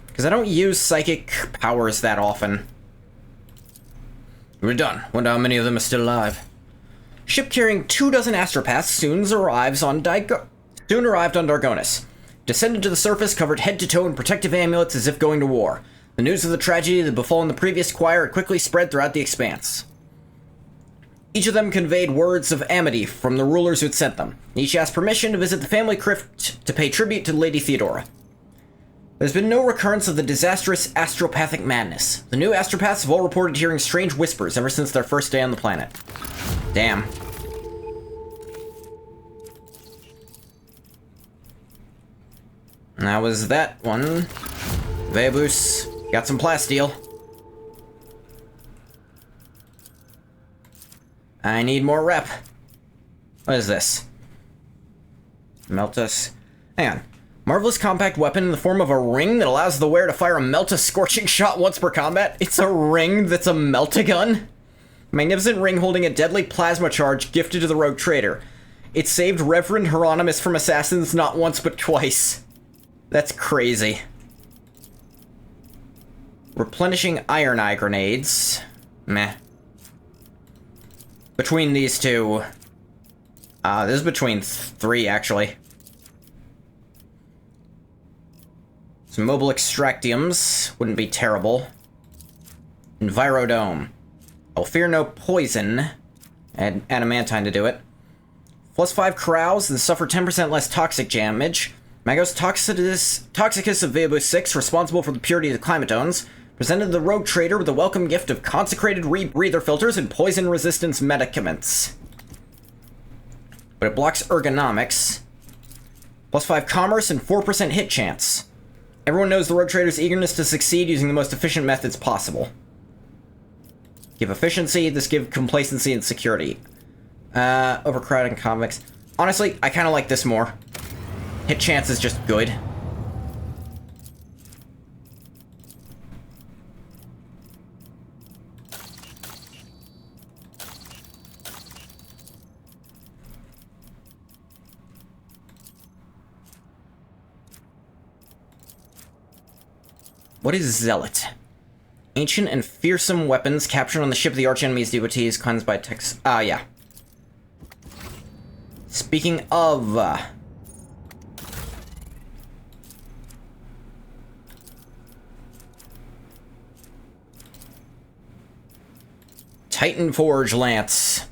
Because I don't use psychic powers that often. We're done. Wonder how many of them are still alive. Ship carrying 24 astropaths soon arrived on Dargonis. Descended to the surface, covered head to toe in protective amulets as if going to war. The news of the tragedy that befallen the previous choir had quickly spread throughout the expanse. Each of them conveyed words of amity from the rulers who had sent them. Each asked permission to visit the family crypt to pay tribute to Lady Theodora. There's been no recurrence of the disastrous astropathic madness. The new astropaths have all reported hearing strange whispers ever since their first day on the planet. Damn. That was that one. Vebus. Got some plasteel. I need more rep. What is this? Meltus. Hang on. Marvelous compact weapon in the form of a ring that allows the wearer to fire a Melta scorching shot once per combat. It's a ring that's a Melta-gun? Magnificent ring holding a deadly plasma charge gifted to the rogue trader. It saved Reverend Hieronymus from assassins not once but twice. That's crazy. Replenishing iron eye grenades. Meh. Between these two... this is between 3, actually. Some mobile extractiums. Wouldn't be terrible. Envirodome. I'll fear no poison. Add adamantine to do it. +5 corrals and suffer 10% less toxic damage. Magos Toxicus of Veabus 6, responsible for the purity of the climatones, presented the rogue trader with a welcome gift of consecrated rebreather filters and poison resistance medicaments. But it blocks ergonomics. +5 commerce and 4% hit chance. Everyone knows the rogue trader's eagerness to succeed using the most efficient methods possible. Give efficiency, this give complacency and security. Overcrowding convicts. Honestly, I kind of like this more. Hit chance is just good. What is Zealot? Ancient and fearsome weapons captured on the ship of the archenemy's devotees, cleansed by Tex. Yeah. Speaking of... Titan Forge Lance.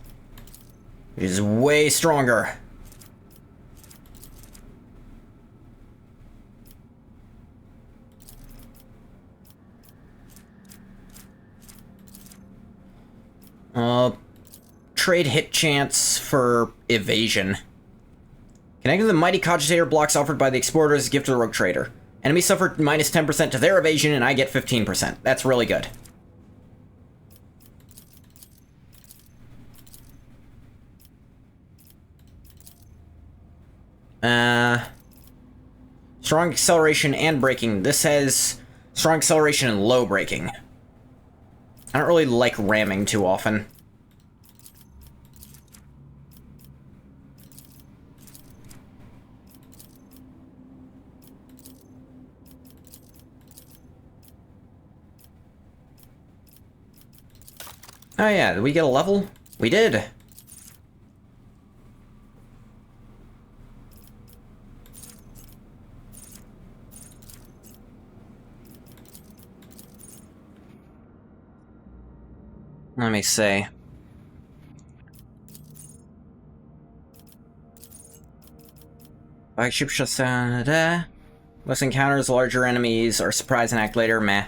Which is way stronger. Trade hit chance for evasion. Connected to the mighty cogitator blocks offered by the explorer as a gift to the rogue trader. Enemies suffer -10% to their evasion, and I get 15%. That's really good. Strong acceleration and braking. This has strong acceleration and low braking. I don't really like ramming too often. Oh yeah, did we get a level? We did! Let me see. Flagship shuts down. Most encounters, larger enemies are surprised and act later. Meh.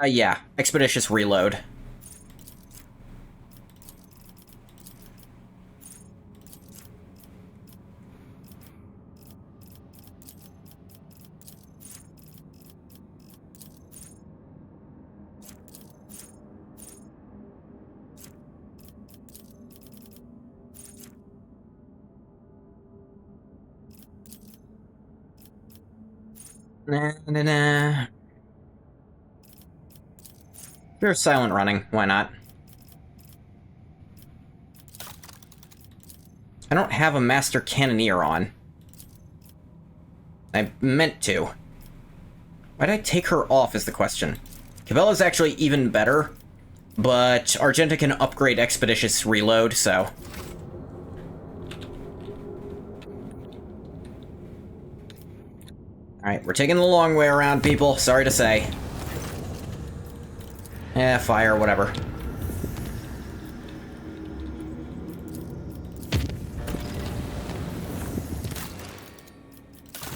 Yeah. Expeditious reload. Nah. Pure silent running, why not? I don't have a Master Cannoneer on. I meant to. Why'd I take her off is the question. Cabella's actually even better, but Argenta can upgrade Expeditious Reload, so... Alright, we're taking the long way around, people. Sorry to say. Fire, whatever.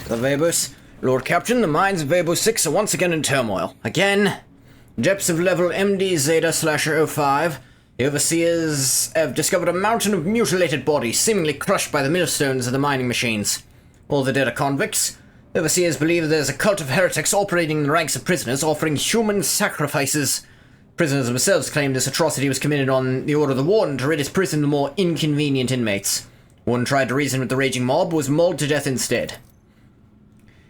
The Vebus. Lord Captain, the mines of Vebus 6 are once again in turmoil. Again. Depths of level MD Zeta/05. The Overseers have discovered a mountain of mutilated bodies, seemingly crushed by the millstones of the mining machines. All the dead are convicts. The Overseers believe there's a cult of heretics operating in the ranks of prisoners, offering human sacrifices. Prisoners themselves claim this atrocity was committed on the order of the Warden to rid his prison of more inconvenient inmates. Warden tried to reason with the raging mob, but was mauled to death instead.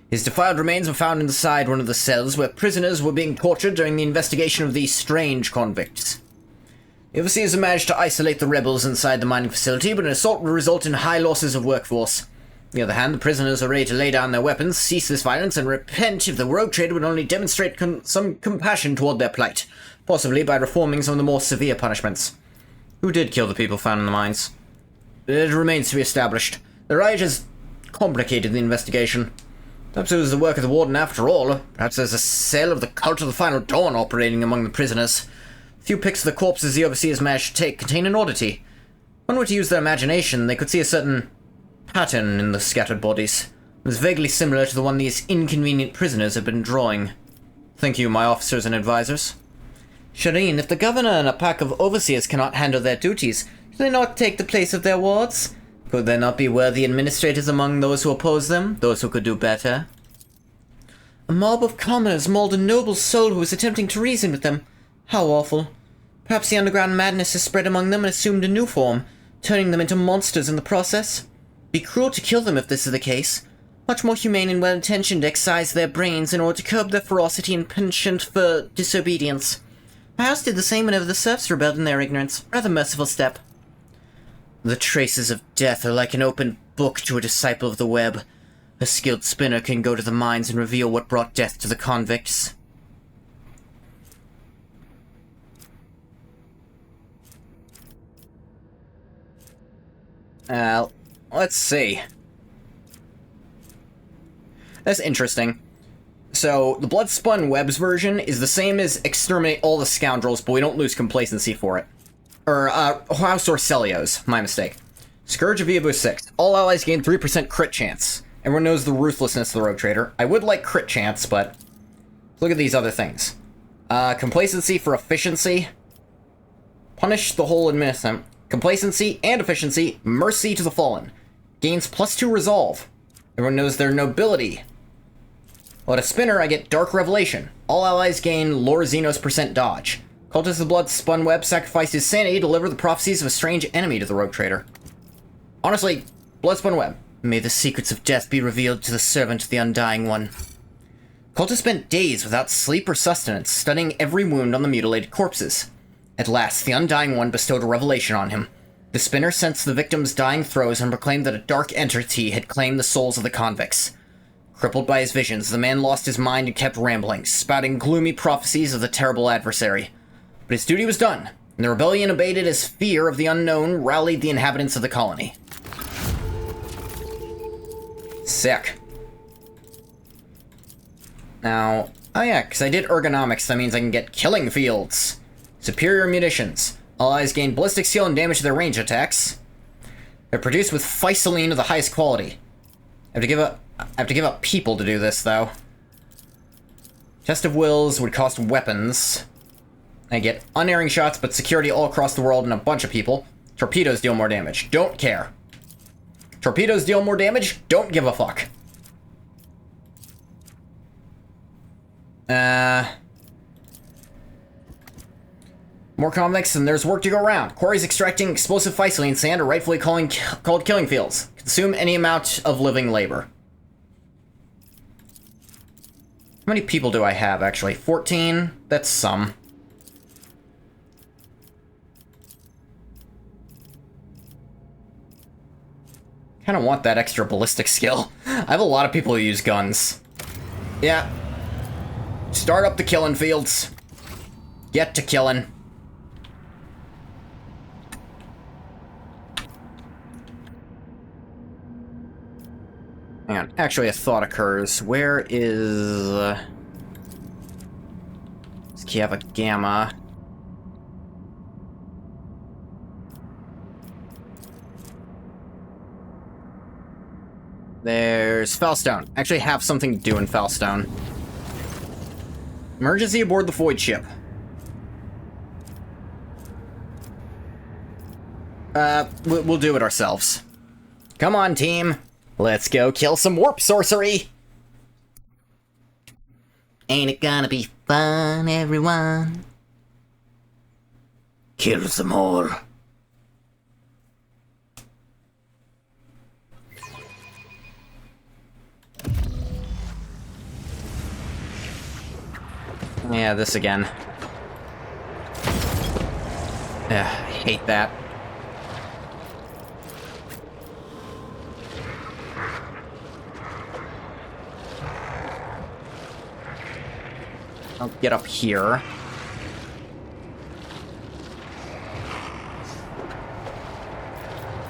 His defiled remains were found inside one of the cells where prisoners were being tortured during the investigation of these strange convicts. The Overseers have managed to isolate the rebels inside the mining facility, but an assault will result in high losses of workforce. On the other hand, the prisoners are ready to lay down their weapons, cease this violence, and repent if the rogue trader would only demonstrate some compassion toward their plight, possibly by reforming some of the more severe punishments. Who did kill the people found in the mines? It remains to be established. The riot has complicated the investigation. Perhaps it was the work of the Warden after all. Perhaps there's a cell of the Cult of the Final Dawn operating among the prisoners. A few pics of the corpses the Overseers managed to take contain an oddity. When were to use their imagination, they could see a certain pattern in the scattered bodies. It was vaguely similar to the one these inconvenient prisoners had been drawing. Thank you, my officers and advisors. Shireen, if the Governor and a pack of Overseers cannot handle their duties, do they not take the place of their wards? Could there not be worthy administrators among those who oppose them? Those who could do better? A mob of commoners mauled a noble soul who was attempting to reason with them. How awful. Perhaps the underground madness has spread among them and assumed a new form, turning them into monsters in the process. Be cruel to kill them if this is the case. Much more humane and well-intentioned to excise their brains in order to curb their ferocity and penchant for disobedience. My house did the same whenever the serfs rebelled in their ignorance. Rather merciful step. The traces of death are like an open book to a disciple of the web. A skilled spinner can go to the mines and reveal what brought death to the convicts. Let's see. That's interesting. So, the Bloodspun Webs version is the same as Exterminate All the Scoundrels, but we don't lose complacency for it. Or, House Orcelios. My mistake. Scourge of Eobos 6. All allies gain 3% crit chance. Everyone knows the ruthlessness of the Rogue Trader. I would like crit chance, but look at these other things. Complacency for efficiency. Punish the whole administration. Complacency and efficiency. Mercy to the Fallen. Gains +2 resolve. Everyone knows their nobility. Well, at a spinner, I get Dark Revelation. All allies gain Lord Xenos % dodge. Cultist of the Blood Spun Web sacrificed his sanity to deliver the prophecies of a strange enemy to the Rogue Trader. Honestly, Bloodspun Web. May the secrets of death be revealed to the servant of the Undying One. Cultist spent days without sleep or sustenance, studying every wound on the mutilated corpses. At last, the Undying One bestowed a revelation on him. The spinner sensed the victim's dying throes and proclaimed that a dark entity had claimed the souls of the convicts. Crippled by his visions, the man lost his mind and kept rambling, spouting gloomy prophecies of the terrible adversary. But his duty was done, and the rebellion abated as fear of the unknown rallied the inhabitants of the colony. Sick. Now, oh yeah, because I did ergonomics, that means I can get killing fields. Superior munitions. Allies gain ballistic skill and damage to their range attacks. They're produced with Physaline of the highest quality. I have to give up people to do this, though. Test of Wills would cost weapons. I get unerring shots, but security all across the world and a bunch of people. Torpedoes deal more damage. Don't care. Torpedoes deal more damage. Don't give a fuck. More convicts, and there's work to go around. Quarries extracting explosive Physaline sand are rightfully called killing fields. Consume any amount of living labor. How many people do I have, actually? 14? That's some. I kinda want that extra ballistic skill. I have a lot of people who use guns. Yeah. Start up the killing fields. Get to killing. Hang on. Actually, a thought occurs. Where is... Kiava Gamma? There's Foulstone. Actually have something to do in Foulstone. Emergency aboard the Void ship. We'll do it ourselves. Come on, team. Let's go kill some warp sorcery! Ain't it gonna be fun, everyone? Kill some more. Yeah, this again. Ugh, I hate that. I'll get up here.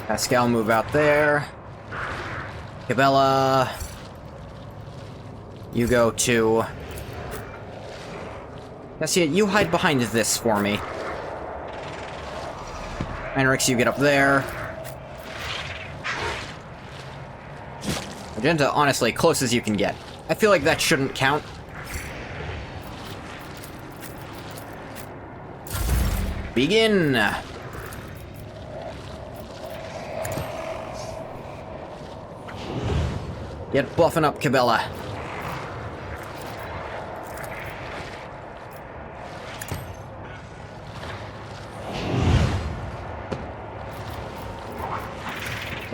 Pascal, move out there. Cabela. You go to... Cassia, you hide behind this for me. Heinrichs, you get up there. Magenta, honestly, close as you can get. I feel like that shouldn't count. Begin! Get buffing up, Cabela.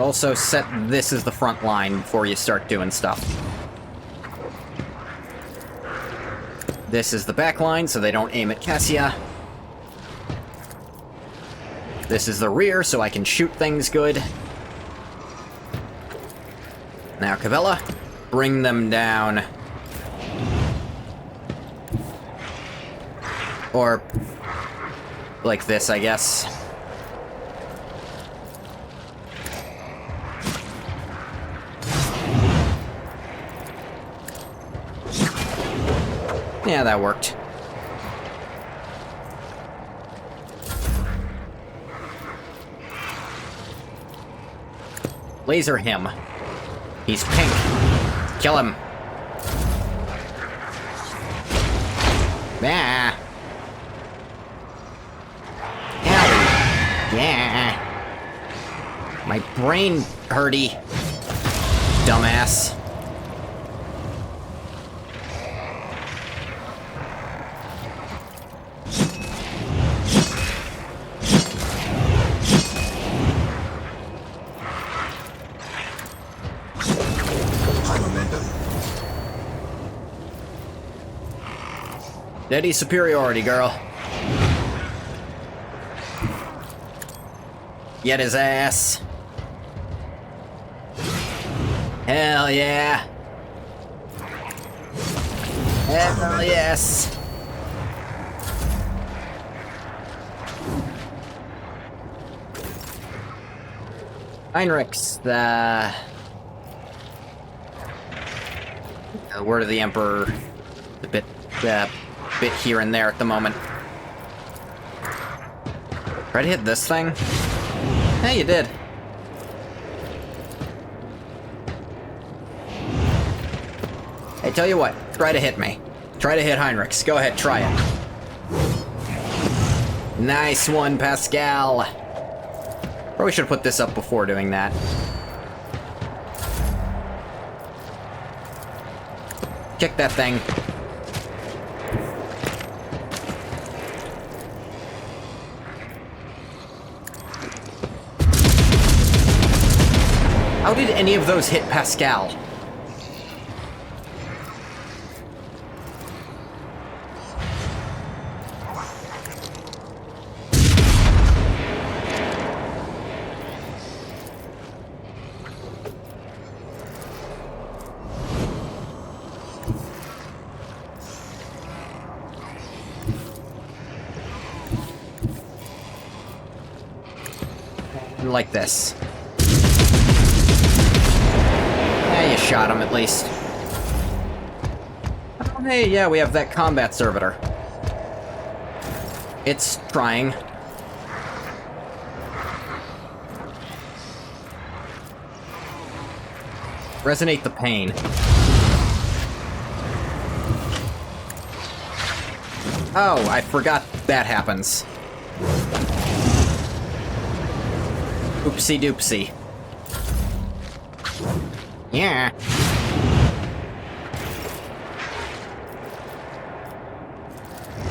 Also set this as the front line before you start doing stuff. This is the back line, so they don't aim at Cassia. This is the rear, so I can shoot things good. Now, Cabela, bring them down. Or like this, I guess. Yeah, that worked. Laser him. He's pink. Kill him. Ah. Ow. Yeah. My brain hurty. Dumbass. Steady superiority, girl. Get his ass. Hell yeah. Hell yes. Heinrichs, the word of the Emperor, a bit here and there at the moment. Try to hit this thing. Hey, you did. Hey, tell you what, try to hit me. Try to hit Heinrichs. Go ahead, try it. Nice one, Pascal. Probably should have put this up before doing that. Kick that thing. How did any of those hit Pascal? like this. Yeah, you shot him at least. Oh, hey, yeah, we have that combat servitor. It's trying. Resonate the pain. Oh, I forgot that happens. Oopsie doopsie. Yeah.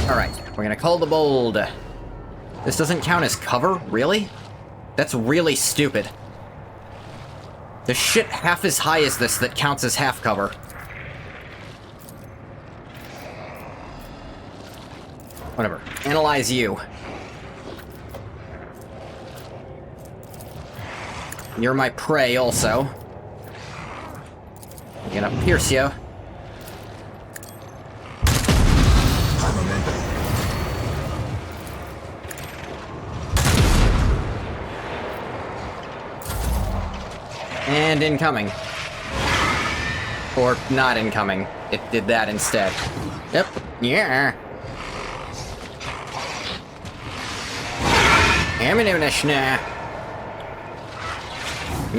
Alright, we're gonna call the bold. This doesn't count as cover? Really? That's really stupid. There's shit half as high as this that counts as half cover. Whatever. Analyze you. You're my prey, also. I'm gonna pierce you. And incoming. Or not incoming. It did that instead. Yep. Yeah. Ammunition.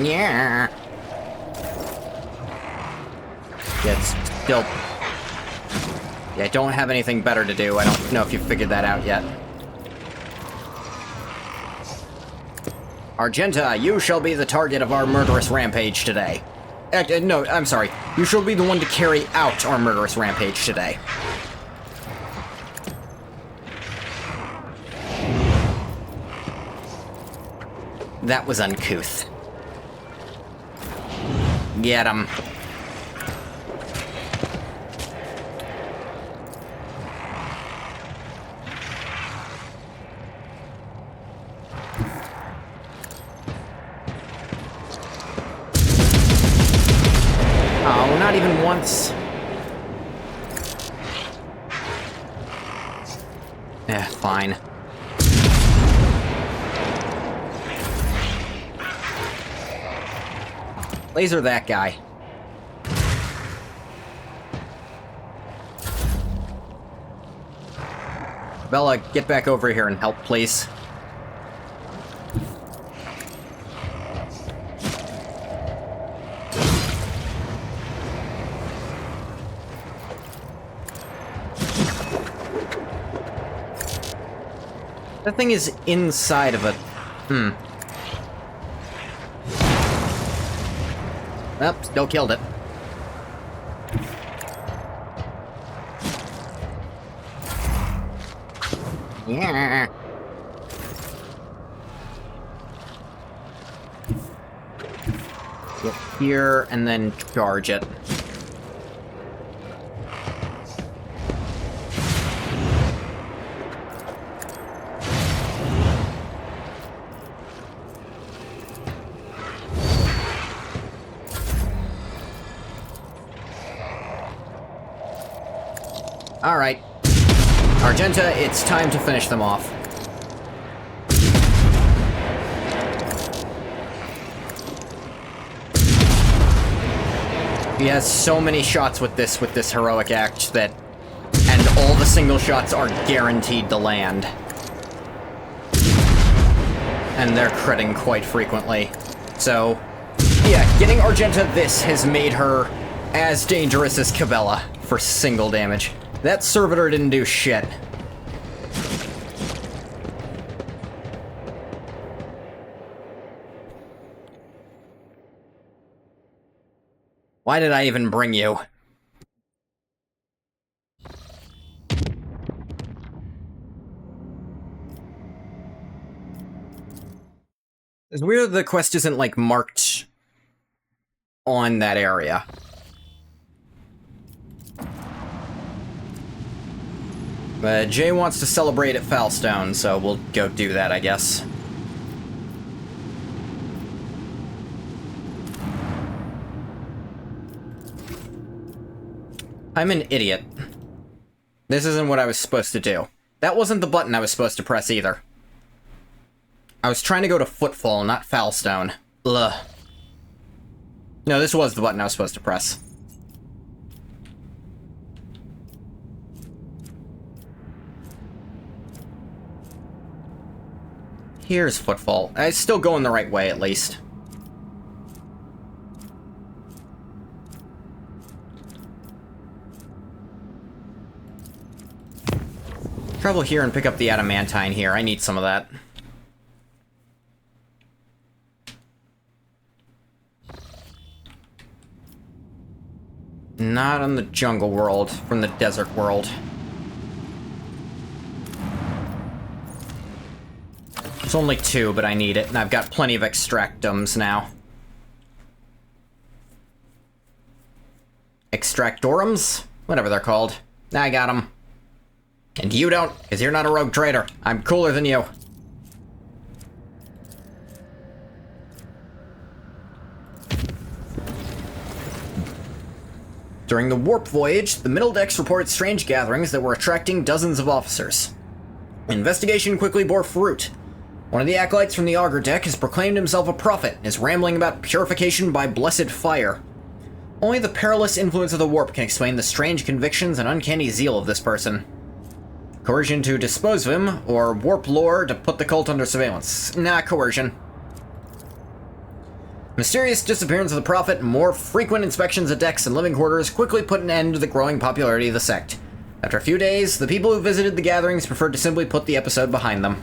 Yeah. It's still... Yeah, I don't have anything better to do. I don't know if you figured that out yet. Argenta, you shall be the target of our murderous rampage today. No, I'm sorry. You shall be the one to carry out our murderous rampage today. That was uncouth. Get him. Oh, not even once. Fine. Laser that guy. Bella, get back over here and help, please. That thing is inside of it. Well, still killed it. Yeah. Get here and then charge it. Alright. Argenta, it's time to finish them off. He has so many shots with this heroic act that... And all the single shots are guaranteed to land. And they're critting quite frequently. So, yeah, getting Argenta this has made her as dangerous as Cabela for single damage. That servitor didn't do shit. Why did I even bring you? It's weird the quest isn't, like, marked on that area. But Jay wants to celebrate at Foulstone, so we'll go do that, I guess. I'm an idiot. This isn't what I was supposed to do. That wasn't the button I was supposed to press either. I was trying to go to Footfall, not Foulstone. Ugh. No, this was the button I was supposed to press. Here's Footfall. It's still going the right way, at least. Travel here and pick up the adamantine here. I need some of that. Not on the jungle world, from the desert world. It's only 2, but I need it, and I've got plenty of extractums now. Extractorums? Whatever they're called. I got them. And you don't, because you're not a rogue trader. I'm cooler than you. During the warp voyage, the middle decks reported strange gatherings that were attracting dozens of officers. Investigation quickly bore fruit. One of the acolytes from the auger deck has proclaimed himself a prophet and is rambling about purification by blessed fire. Only the perilous influence of the warp can explain the strange convictions and uncanny zeal of this person. Coercion to dispose of him, or warp lore to put the cult under surveillance. Nah, coercion. Mysterious disappearance of the prophet and more frequent inspections of decks and living quarters quickly put an end to the growing popularity of the sect. After a few days, the people who visited the gatherings preferred to simply put the episode behind them.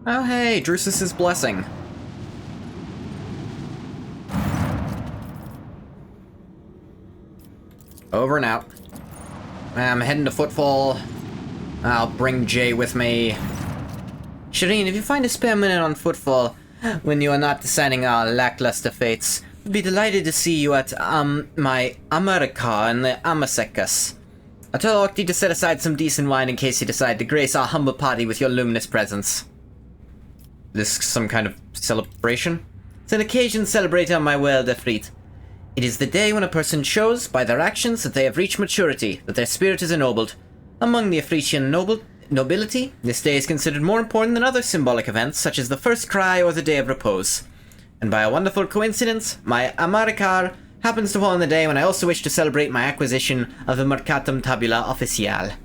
Oh hey, Drusus's blessing. Over and out. I'm heading to Footfall. I'll bring Jay with me. Shireen, if you find a spare minute on Footfall when you are not deciding our lackluster fates, I'd be delighted to see you at my America in the Amasekas. I tell Octi to set aside some decent wine in case you decide to grace our humble party with your luminous presence. This some kind of celebration? It's an occasion celebrated on my world, Efreet. It is the day when a person shows, by their actions, that they have reached maturity, that their spirit is ennobled. Among the Efreetian nobility, this day is considered more important than other symbolic events, such as the first cry or the Day of Repose. And by a wonderful coincidence, my Amarikar happens to fall on the day when I also wish to celebrate my acquisition of the Mercatum Tabula Officiale.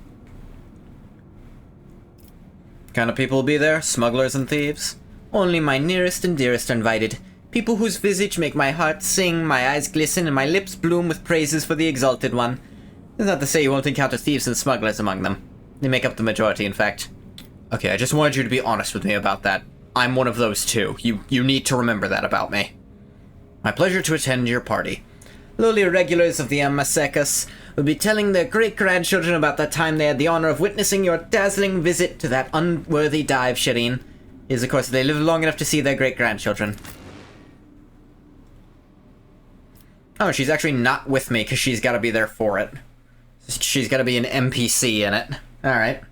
Kind of people will be there? Smugglers and thieves? Only my nearest and dearest are invited. People whose visage make my heart sing, my eyes glisten, and my lips bloom with praises for the Exalted One. That's not to say you won't encounter thieves and smugglers among them. They make up the majority, in fact. Okay, I just wanted you to be honest with me about that. I'm one of those too. You need to remember that about me. My pleasure to attend your party. Lowly regulars of the Amasekas will be telling their great-grandchildren about that time they had the honor of witnessing your dazzling visit to that unworthy dive, Shireen. It is, of course, they live long enough to see their great-grandchildren. Oh, she's actually not with me because she's got to be there for it. She's got to be an NPC in it. Alright.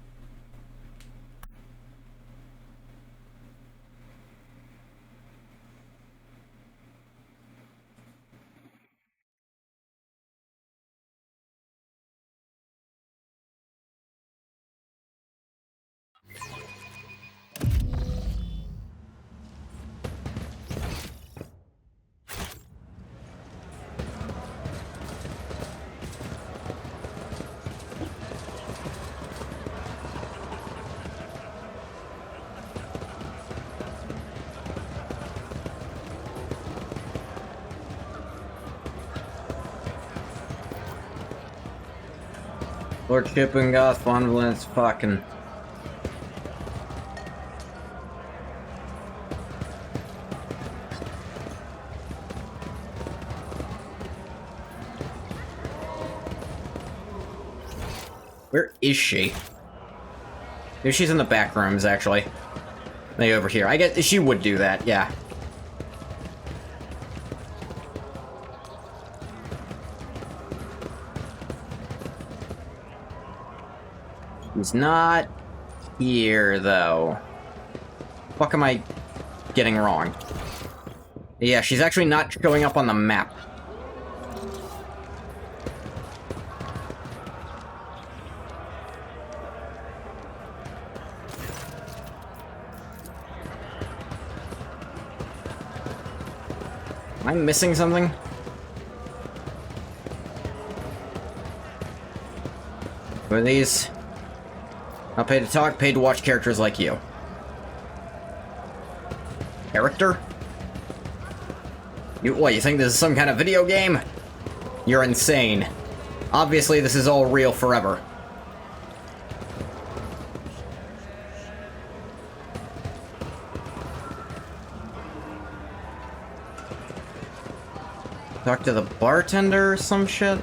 Lordship and Goth, Bonvalence, fucking. Where is she? Maybe she's in the back rooms, actually. Maybe over here. I guess she would do that, yeah. He's not here, though. Fuck am I getting wrong. Yeah, she's actually not showing up on the map. Am I missing something? What are these? Not paid to talk, paid to watch characters like you. Character? What, you think this is some kind of video game? You're insane. Obviously, this is all real forever. Talk to the bartender or some shit?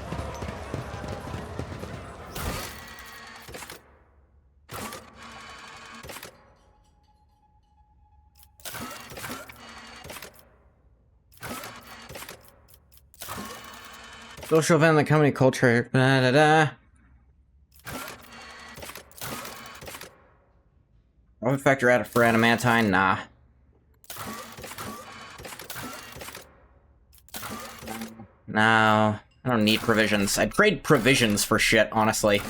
Social event in the company culture. Da, da, da. What factor out for adamantine? Nah. No, I don't need provisions. I'd trade provisions for shit, honestly.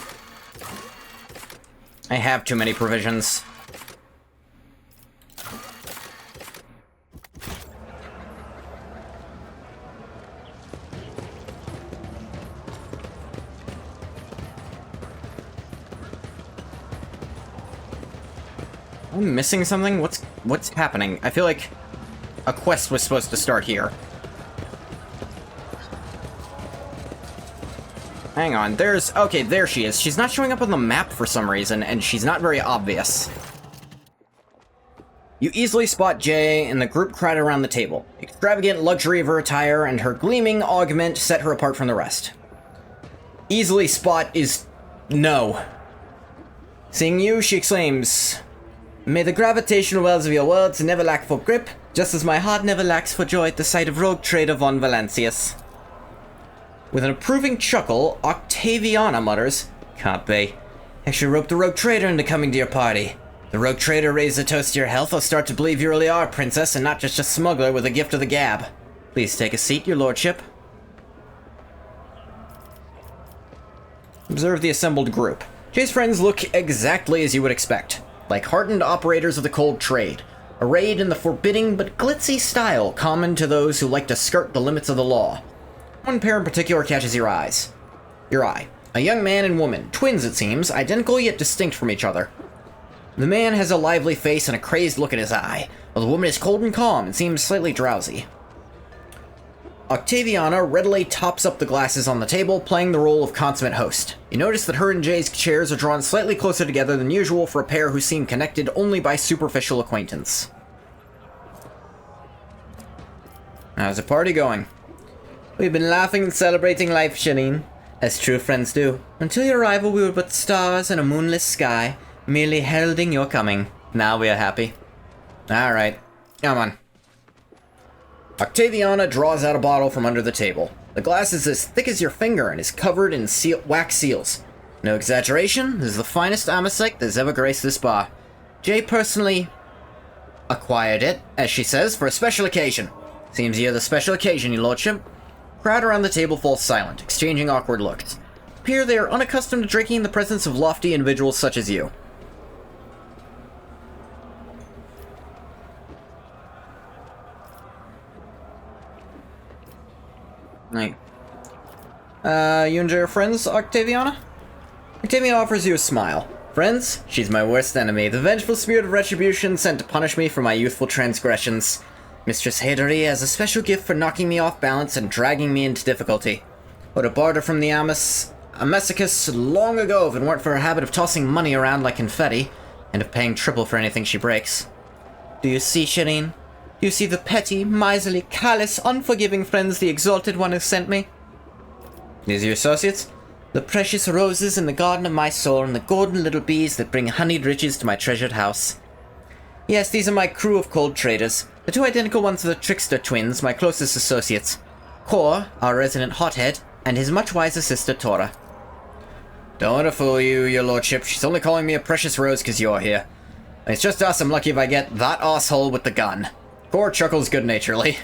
I have too many provisions. I'm missing something? What's happening? I feel like a quest was supposed to start here. Hang on, okay, there she is. She's not showing up on the map for some reason, and she's not very obvious. You easily spot Jay and the group crowded around the table. Extravagant luxury of her attire and her gleaming augment set her apart from the rest. Easily spot is no. Seeing you, she exclaims, "May the gravitational wells of your words never lack for grip, just as my heart never lacks for joy at the sight of rogue trader von Valancius." With an approving chuckle, Octaviana mutters, "Can't be. I should rope the rogue trader into coming to your party. The rogue trader raise a toast to your health, I'll start to believe you really are, princess, and not just a smuggler with a gift of the gab. Please take a seat, your lordship." Observe the assembled group. Jay's friends look exactly as you would expect, like hardened operators of the cold trade, arrayed in the forbidding but glitzy style common to those who like to skirt the limits of the law. One pair in particular catches your eye. A young man and woman, twins it seems, identical yet distinct from each other. The man has a lively face and a crazed look in his eye, while the woman is cold and calm and seems slightly drowsy. Octaviana readily tops up the glasses on the table, playing the role of consummate host. You notice that her and Jay's chairs are drawn slightly closer together than usual for a pair who seem connected only by superficial acquaintance. How's the party going? We've been laughing and celebrating life, Shanine, as true friends do. Until your arrival, we were but stars in a moonless sky, merely heralding your coming. Now we are happy. Alright, come on. Octaviana draws out a bottle from under the table. The glass is as thick as your finger and is covered in wax seals. No exaggeration, this is the finest amasec that's ever graced this bar. Jay personally acquired it, as she says, for a special occasion. Seems you're the special occasion, your lordship. Crowd around the table falls silent, exchanging awkward looks. Appear they are unaccustomed to drinking in the presence of lofty individuals such as you. Right. You enjoy your friends, Octaviana? Octaviana offers you a smile. Friends? She's my worst enemy, the vengeful spirit of retribution sent to punish me for my youthful transgressions. Mistress Hadery has a special gift for knocking me off balance and dragging me into difficulty. Would have barred her from the Amesicus long ago if it weren't for her habit of tossing money around like confetti, and of paying triple for anything she breaks. Do you see, Shireen? Do you see the petty, miserly, callous, unforgiving friends the Exalted One has sent me? These are your associates? The precious roses in the garden of my soul and the golden little bees that bring honeyed riches to my treasured house. Yes, these are my crew of cold traders. The two identical ones are the trickster twins, my closest associates. Kor, our resident hothead, and his much wiser sister Tora. Don't let her fool you, your lordship. She's only calling me a precious rose because you're here. It's just us. I'm lucky if I get that asshole with the gun. Core chuckles good-naturedly.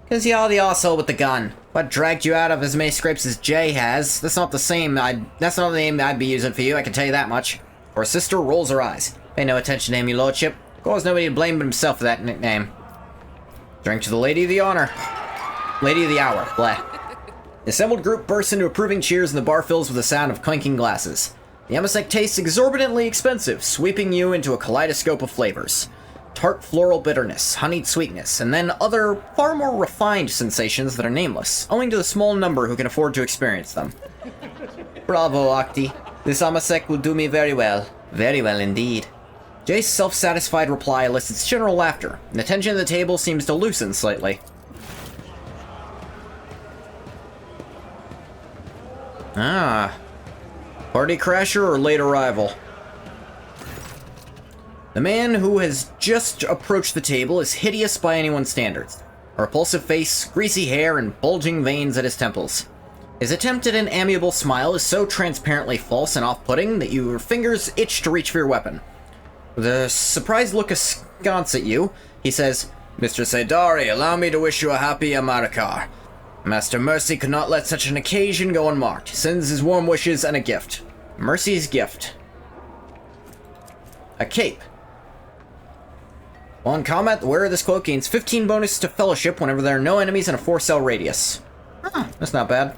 Cause you're the arsehole with the gun. What dragged you out of as many scrapes as Jay has? That's not the name I'd be using for you, I can tell you that much. Her sister rolls her eyes. Pay no attention to him, your lordship. Core's nobody to blame but himself for that nickname. Drink to the Lady of the Honor. Lady of the Hour. Blah. The assembled group bursts into approving cheers and the bar fills with the sound of clinking glasses. The amasec tastes exorbitantly expensive, sweeping you into a kaleidoscope of flavors. Tart floral bitterness, honeyed sweetness, and then other, far more refined sensations that are nameless, owing to the small number who can afford to experience them. Bravo, Octi. This amasec will do me very well. Very well indeed. Jay's self-satisfied reply elicits general laughter, and the tension at the table seems to loosen slightly. Ah. Party crasher or late arrival? The man who has just approached the table is hideous by anyone's standards. A repulsive face, greasy hair, and bulging veins at his temples. His attempt at an amiable smile is so transparently false and off-putting that your fingers itch to reach for your weapon. With a surprised look askance at you, he says, Mr. Saidari, allow me to wish you a happy Amarikar. Master Mercy could not let such an occasion go unmarked. Sends his warm wishes and a gift. Mercy's gift. A cape. On combat, the wearer of this cloak gains 15 bonus to fellowship whenever there are no enemies in a 4-cell radius. That's not bad.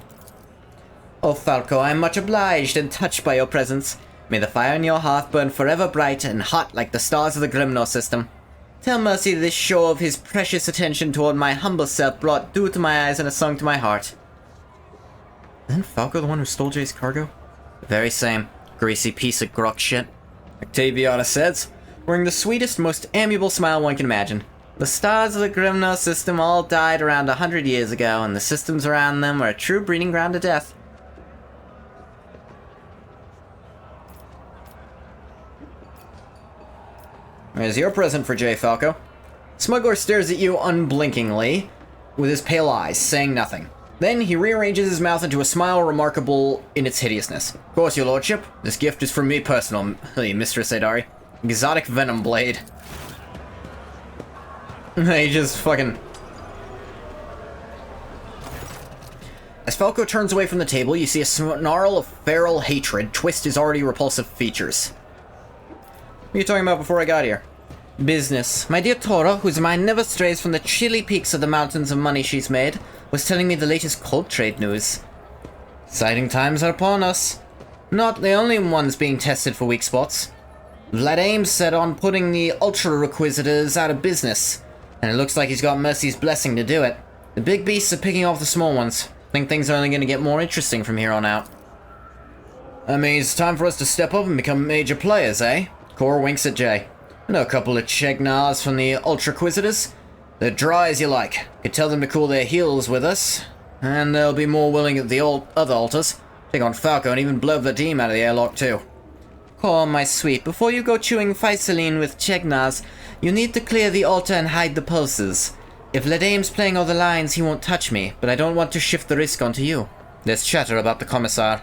Oh, Falco, I am much obliged and touched by your presence. May the fire in your hearth burn forever bright and hot like the stars of the Grimnor system. Tell Mercy this show of his precious attention toward my humble self brought dew to my eyes and a song to my heart. Isn't Falco the one who stole Jay's cargo? The very same. Greasy piece of grok shit. Octaviana says, wearing the sweetest, most amiable smile one can imagine. The stars of the Grimnor system all died around 100 years ago, and the systems around them are a true breeding ground of death. There's your present for Jay, Falco. Smuggler stares at you unblinkingly, with his pale eyes, saying nothing. Then he rearranges his mouth into a smile remarkable in its hideousness. Of course, your lordship. This gift is from me personally, Mistress Saidari. Exotic venom blade. He just fucking... As Falco turns away from the table, you see a snarl of feral hatred twist his already repulsive features. What are you talking about before I got here? Business. My dear Tora, whose mind never strays from the chilly peaks of the mountains of money she's made, was telling me the latest cold trade news. Exciting times are upon us. Not the only ones being tested for weak spots. Vlad Ames set on putting the ultra-requisitors out of business, and it looks like he's got Mercy's blessing to do it. The big beasts are picking off the small ones. Think things are only going to get more interesting from here on out. That means it's time for us to step up and become major players, eh? Cor winks at Jay. I know a couple of Chegnars from the Ultraquisitors. They're dry as you like. Could tell them to cool their heels with us, and they'll be more willing at the other altars. Take on Falco and even blow the team out of the airlock too. Cor, my sweet, before you go chewing Faisaline with Chegnars, you need to clear the altar and hide the pulses. If Ladame's playing all the lines, he won't touch me, but I don't want to shift the risk onto you. There's chatter about the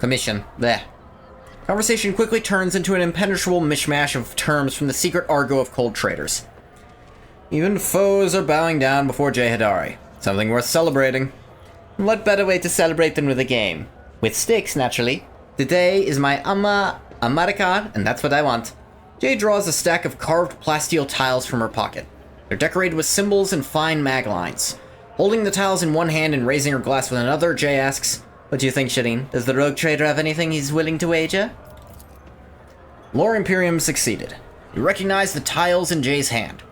commission. There. Conversation quickly turns into an impenetrable mishmash of terms from the secret argot of cold traders. Even foes are bowing down before Jay Hidari. Something worth celebrating. What better way to celebrate than with a game? With stakes, naturally. Today is my Amarikar, and that's what I want. Jay draws a stack of carved plasteel tiles from her pocket. They're decorated with symbols and fine mag lines. Holding the tiles in one hand and raising her glass with another, Jay asks, what do you think, Shireen? Does the rogue trader have anything he's willing to wager? Lore Imperium succeeded. You recognize the tiles in Jay's hand.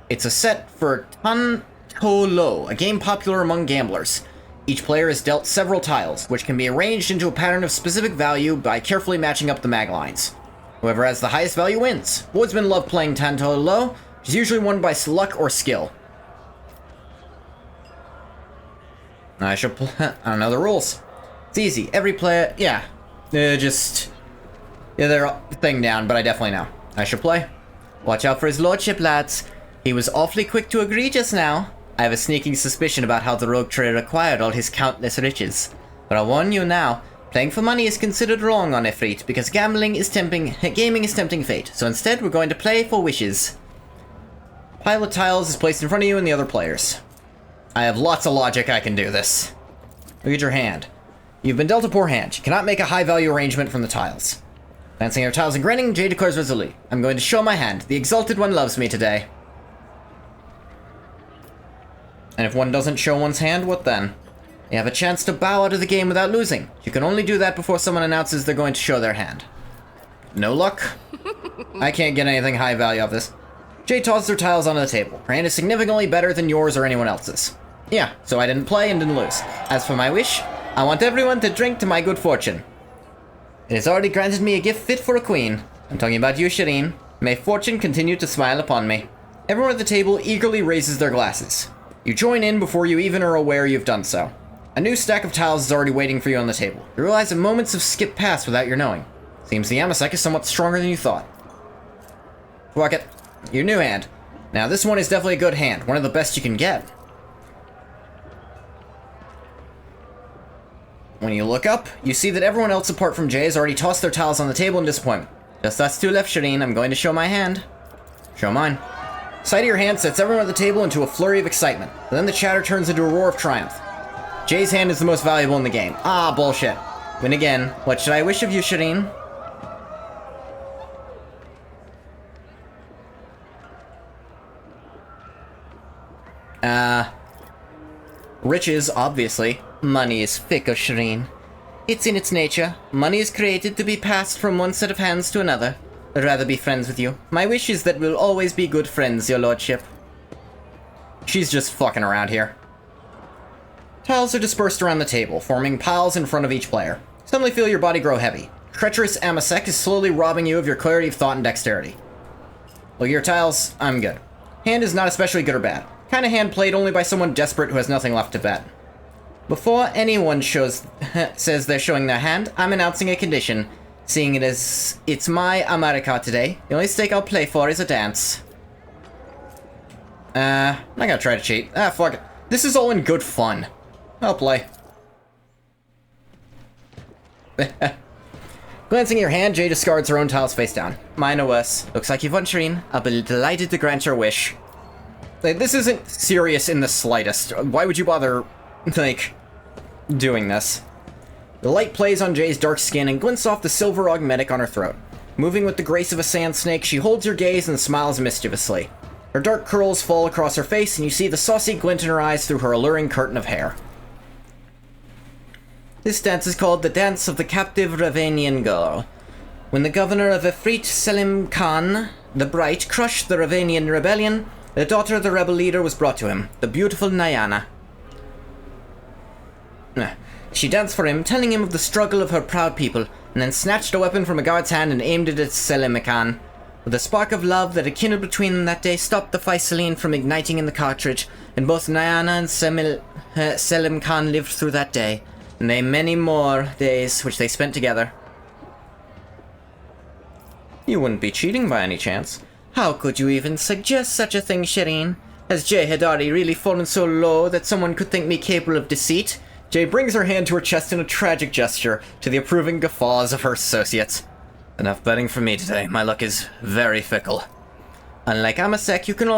It's a set for Tan To Lo, a game popular among gamblers. Each player is dealt several tiles, which can be arranged into a pattern of specific value by carefully matching up the mag lines. Whoever has the highest value wins. Woodsmen love playing Tan To Lo, which is usually won by luck or skill. I don't know the rules. It's easy. Every player... Yeah. Yeah, they're thing down, but I definitely know. I should play. Watch out for his lordship, lads. He was awfully quick to agree just now. I have a sneaking suspicion about how the rogue trader acquired all his countless riches. But I'll warn you now, playing for money is considered wrong on Ifrit, because gaming is tempting fate. So instead, we're going to play for wishes. Pile of tiles is placed in front of you and the other players. I have lots of logic I can do this. Look at your hand. You've been dealt a poor hand. You cannot make a high-value arrangement from the tiles. Glancing at your tiles and grinning, Jay declares resolutely, I'm going to show my hand. The Exalted One loves me today. And if one doesn't show one's hand, what then? You have a chance to bow out of the game without losing. You can only do that before someone announces they're going to show their hand. No luck? I can't get anything high value off this. Jay tosses her tiles onto the table. Her hand is significantly better than yours or anyone else's. Yeah, so I didn't play and didn't lose. As for my wish, I want everyone to drink to my good fortune. It has already granted me a gift fit for a queen. I'm talking about you, Shireen. May fortune continue to smile upon me. Everyone at the table eagerly raises their glasses. You join in before you even are aware you've done so. A new stack of tiles is already waiting for you on the table. You realize that moments have skipped past without your knowing. Seems the Amasek is somewhat stronger than you thought. Fuck it. Your new hand. Now this one is definitely a good hand, one of the best you can get. When you look up, you see that everyone else apart from Jay has already tossed their tiles on the table in disappointment. Just us two left, Shireen. I'm going to show my hand. Show mine. Sight of your hand sets everyone at the table into a flurry of excitement. And then the chatter turns into a roar of triumph. Jay's hand is the most valuable in the game. Ah, bullshit. Then again, what should I wish of you, Shireen? Riches, obviously. Money is fickle, Shireen. It's in its nature. Money is created to be passed from one set of hands to another. I'd rather be friends with you. My wish is that we'll always be good friends, your lordship. She's just fucking around here. Tiles are dispersed around the table, forming piles in front of each player. Suddenly feel your body grow heavy. Treacherous Amasek is slowly robbing you of your clarity of thought and dexterity. Look at your tiles. I'm good. Hand is not especially good or bad. Kind of hand played only by someone desperate who has nothing left to bet. Before anyone says they're showing their hand, I'm announcing a condition. Seeing it as it's my America today, the only stake I'll play for is a dance. I'm not gonna try to cheat. Ah, fuck it. This is all in good fun. I'll play. Glancing at your hand, Jay discards her own tiles face down. Mine or worse. Looks like you've won, Shireen. I'll be delighted to grant your wish. This isn't serious in the slightest. Why would you bother, like, doing this? The light plays on Jay's dark skin and glints off the silver augmetic on her throat. Moving with the grace of a sand snake, she holds your gaze and smiles mischievously. Her dark curls fall across her face, and you see the saucy glint in her eyes through her alluring curtain of hair. This dance is called the Dance of the Captive Ravanian Girl. When the governor of Efreet Selim Khan, the Bright, crushed the Ravanian rebellion, the daughter of the rebel leader was brought to him, the beautiful Nyana. She danced for him, telling him of the struggle of her proud people, and then snatched a weapon from a guard's hand and aimed it at Selim Khan. With a spark of love that had kindled between them that day stopped the Faisaline from igniting in the cartridge, and both Nyana and Selim Khan lived through that day, and they many more days which they spent together. You wouldn't be cheating by any chance. How could you even suggest such a thing, Shireen? Has Jay Hadari really fallen so low that someone could think me capable of deceit? Jay brings her hand to her chest in a tragic gesture, to the approving guffaws of her associates. Enough betting for me today. My luck is very fickle. Unlike Amasek, you can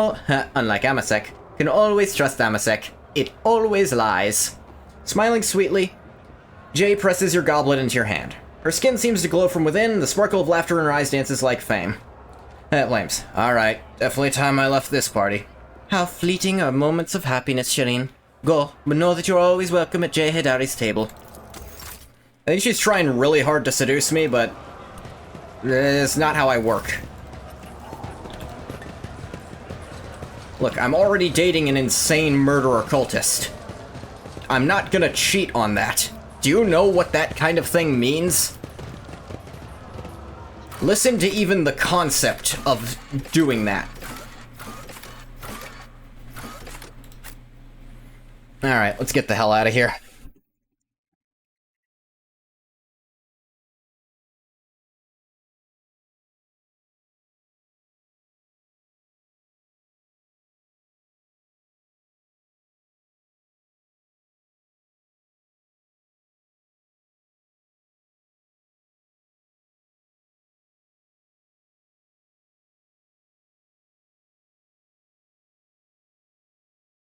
always trust Amasek. It always lies. Smiling sweetly, Jay presses your goblet into your hand. Her skin seems to glow from within, and the sparkle of laughter in her eyes dances like fame. Lames. Alright, definitely time I left this party. How fleeting are moments of happiness, Shireen. Go, but know that you're always welcome at Jay Hadari's table. I think she's trying really hard to seduce me, but it's not how I work. Look, I'm already dating an insane murderer cultist. I'm not gonna cheat on that. Do you know what that kind of thing means? Listen to even the concept of doing that. Alright, let's get the hell out of here.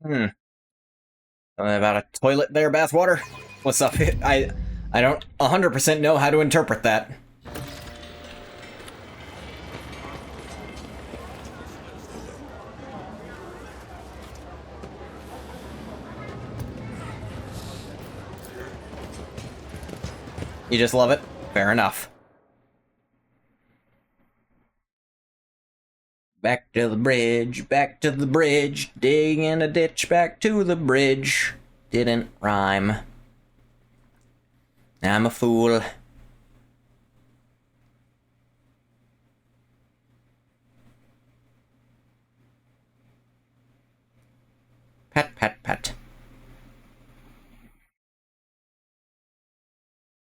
Something about a toilet there, bathwater? What's up? I don't 100% know how to interpret that. You just love it? Fair enough. Back to the bridge, dig in a ditch, back to the bridge. Didn't rhyme. I'm a fool. Pat, pat, pat.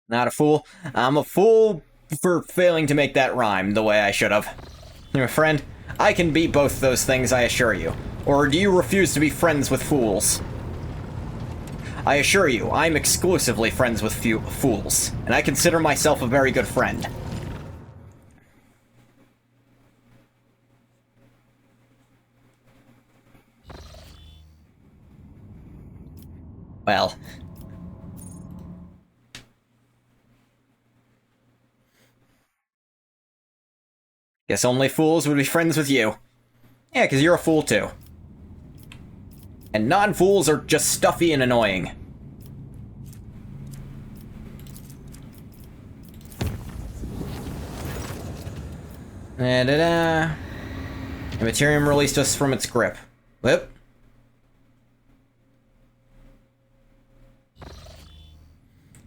Not a fool. I'm a fool for failing to make that rhyme the way I should have. My friend, I can be both those things, I assure you. Or do you refuse to be friends with fools? I assure you, I'm exclusively friends with fools, and I consider myself a very good friend. Well. Guess only fools would be friends with you. Yeah, because you're a fool too. And non-fools are just stuffy and annoying. Da-da-da. The Materium released us from its grip. Whoop.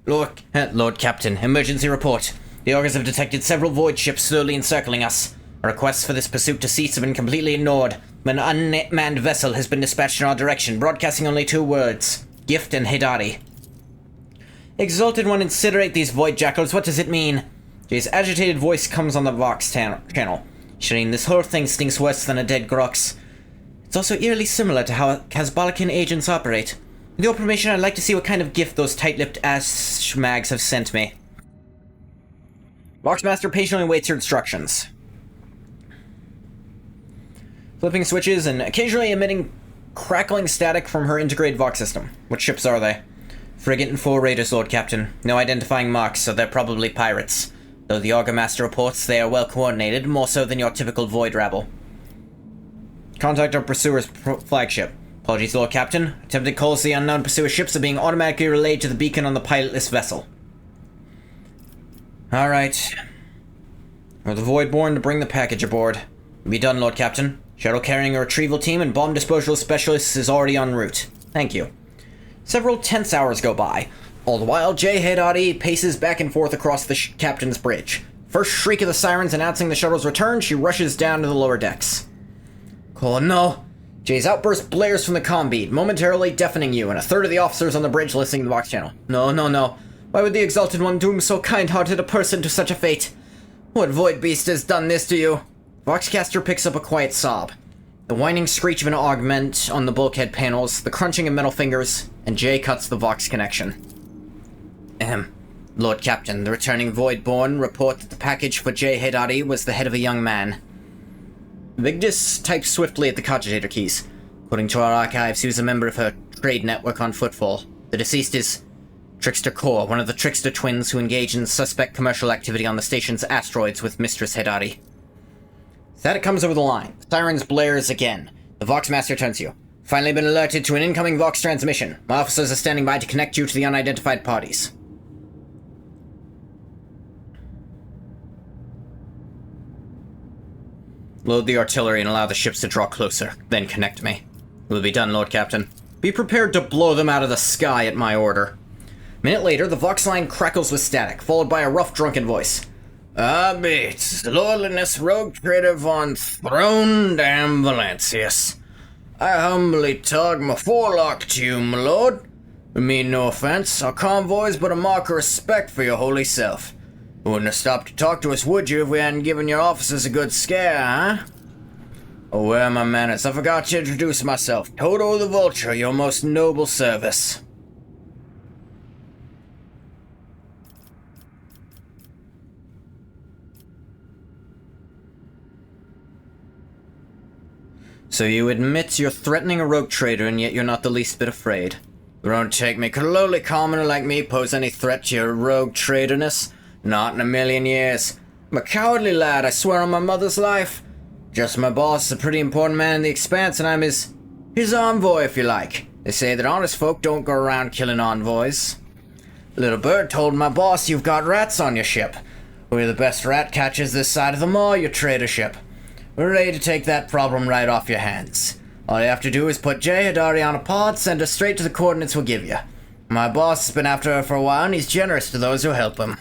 Lord Captain, emergency report. The Augurs have detected several void ships slowly encircling us. Our requests for this pursuit to cease have been completely ignored. An unmanned vessel has been dispatched in our direction, broadcasting only 2 words. Gift and Hidari. Exalted One, incinerate these void jackals, what does it mean? Jay's agitated voice comes on the Vox channel. Shireen, this whole thing stinks worse than a dead Grox. It's also eerily similar to how Kazbalakan agents operate. With your permission, I'd like to see what kind of gift those tight-lipped ass schmags have sent me. Voxmaster patiently waits your instructions. Flipping switches and occasionally emitting crackling static from her integrated Vox system. What ships are they? Frigate and 4 raiders, Lord Captain. No identifying marks, so they're probably pirates. Though the Augur Master reports they are well coordinated, more so than your typical void rabble. Contact our pursuer's flagship. Apologies, Lord Captain. Attempted calls to the unknown pursuer ships are being automatically relayed to the beacon on the pilotless vessel. Alright. We're the Voidborn to bring the package aboard. Be done, Lord Captain. Shuttle carrying a retrieval team and bomb disposal specialists is already en route. Thank you. Several tense hours go by. All the while, Jay Hidari paces back and forth across the captain's bridge. First shriek of the sirens announcing the shuttle's return, she rushes down to the lower decks. Oh no! Jay's outburst blares from the comm bead, momentarily deafening you, and a third of the officers on the bridge listening to the Vox channel. No, no, no. Why would the Exalted One doom so kind-hearted a person to such a fate? What void beast has done this to you? Voxcaster picks up a quiet sob. The whining screech of an augment on the bulkhead panels, the crunching of metal fingers, and Jay cuts the Vox connection. Lord Captain, the returning Voidborn report that the package for Jay Hidari was the head of a young man. Vigdis types swiftly at the cogitator keys. According to our archives, he was a member of her trade network on Footfall. The deceased is Trickster Core, one of the Trickster twins who engage in suspect commercial activity on the station's asteroids with Mistress Hidari. Static comes over the line. Sirens blares again. The Voxmaster turns to you. Finally been alerted to an incoming Vox transmission. My officers are standing by to connect you to the unidentified parties. Load the artillery and allow the ships to draw closer, then connect me. It will be done, Lord Captain. Be prepared to blow them out of the sky at my order. A minute later, the Vox line crackles with static, followed by a rough, drunken voice. Bates, Lordliness Rogue Trader von Throne Damn Valancius. I humbly tug my forelock to you, my lord. We mean no offense. Our convoy's but a mark of respect for your holy self. You wouldn't have stopped to talk to us, would you, if we hadn't given your officers a good scare, huh? Oh, where are my manners? I forgot to introduce myself. Toto the Vulture, your most noble service. So you admit you're threatening a rogue trader, and yet you're not the least bit afraid. It won't take me, could a lowly commoner like me pose any threat to your rogue trader-ness? Not in a million years. I'm a cowardly lad, I swear on my mother's life. Just my boss is a pretty important man in the Expanse, and I'm his envoy, if you like. They say that honest folk don't go around killing envoys. Little bird told my boss you've got rats on your ship. We're the best rat catchers this side of the maw, your trader ship. We're ready to take that problem right off your hands. All you have to do is put Jay Hadari on a pod, send her straight to the coordinates we'll give you. My boss has been after her for a while, and he's generous to those who help him.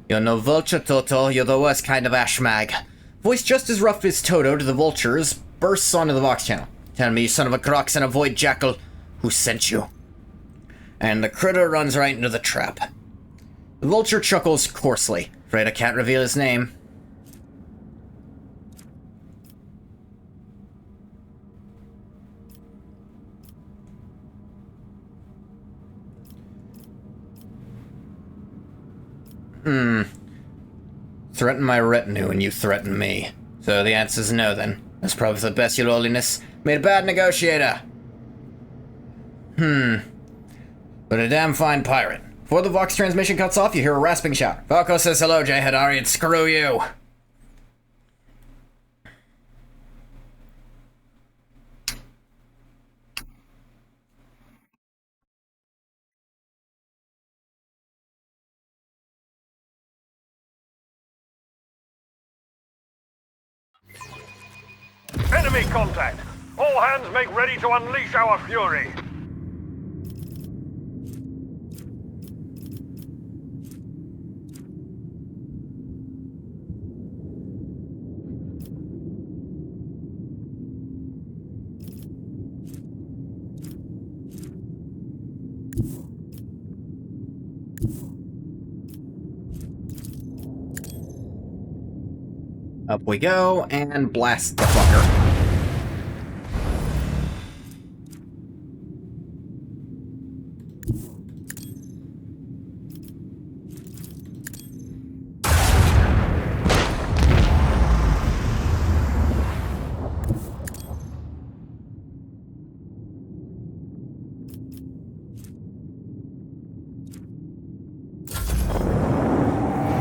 You're no vulture, Toto. You're the worst kind of ashmag. Voice just as rough as Toto to the vultures bursts onto the Vox channel. Tell me, you son of a crox and a void jackal, who sent you? And the critter runs right into the trap. The vulture chuckles coarsely. Afraid I can't reveal his name. Threaten my retinue and you threaten me. So the answer's no then. That's probably for the best, your lowliness. Made a bad negotiator. But a damn fine pirate. Before the Vox transmission cuts off, you hear a rasping shout. Falco says hello, Jay Hadari, and screw you. Enemy contact! All hands make ready to unleash our fury! Up we go, and blast the fucker.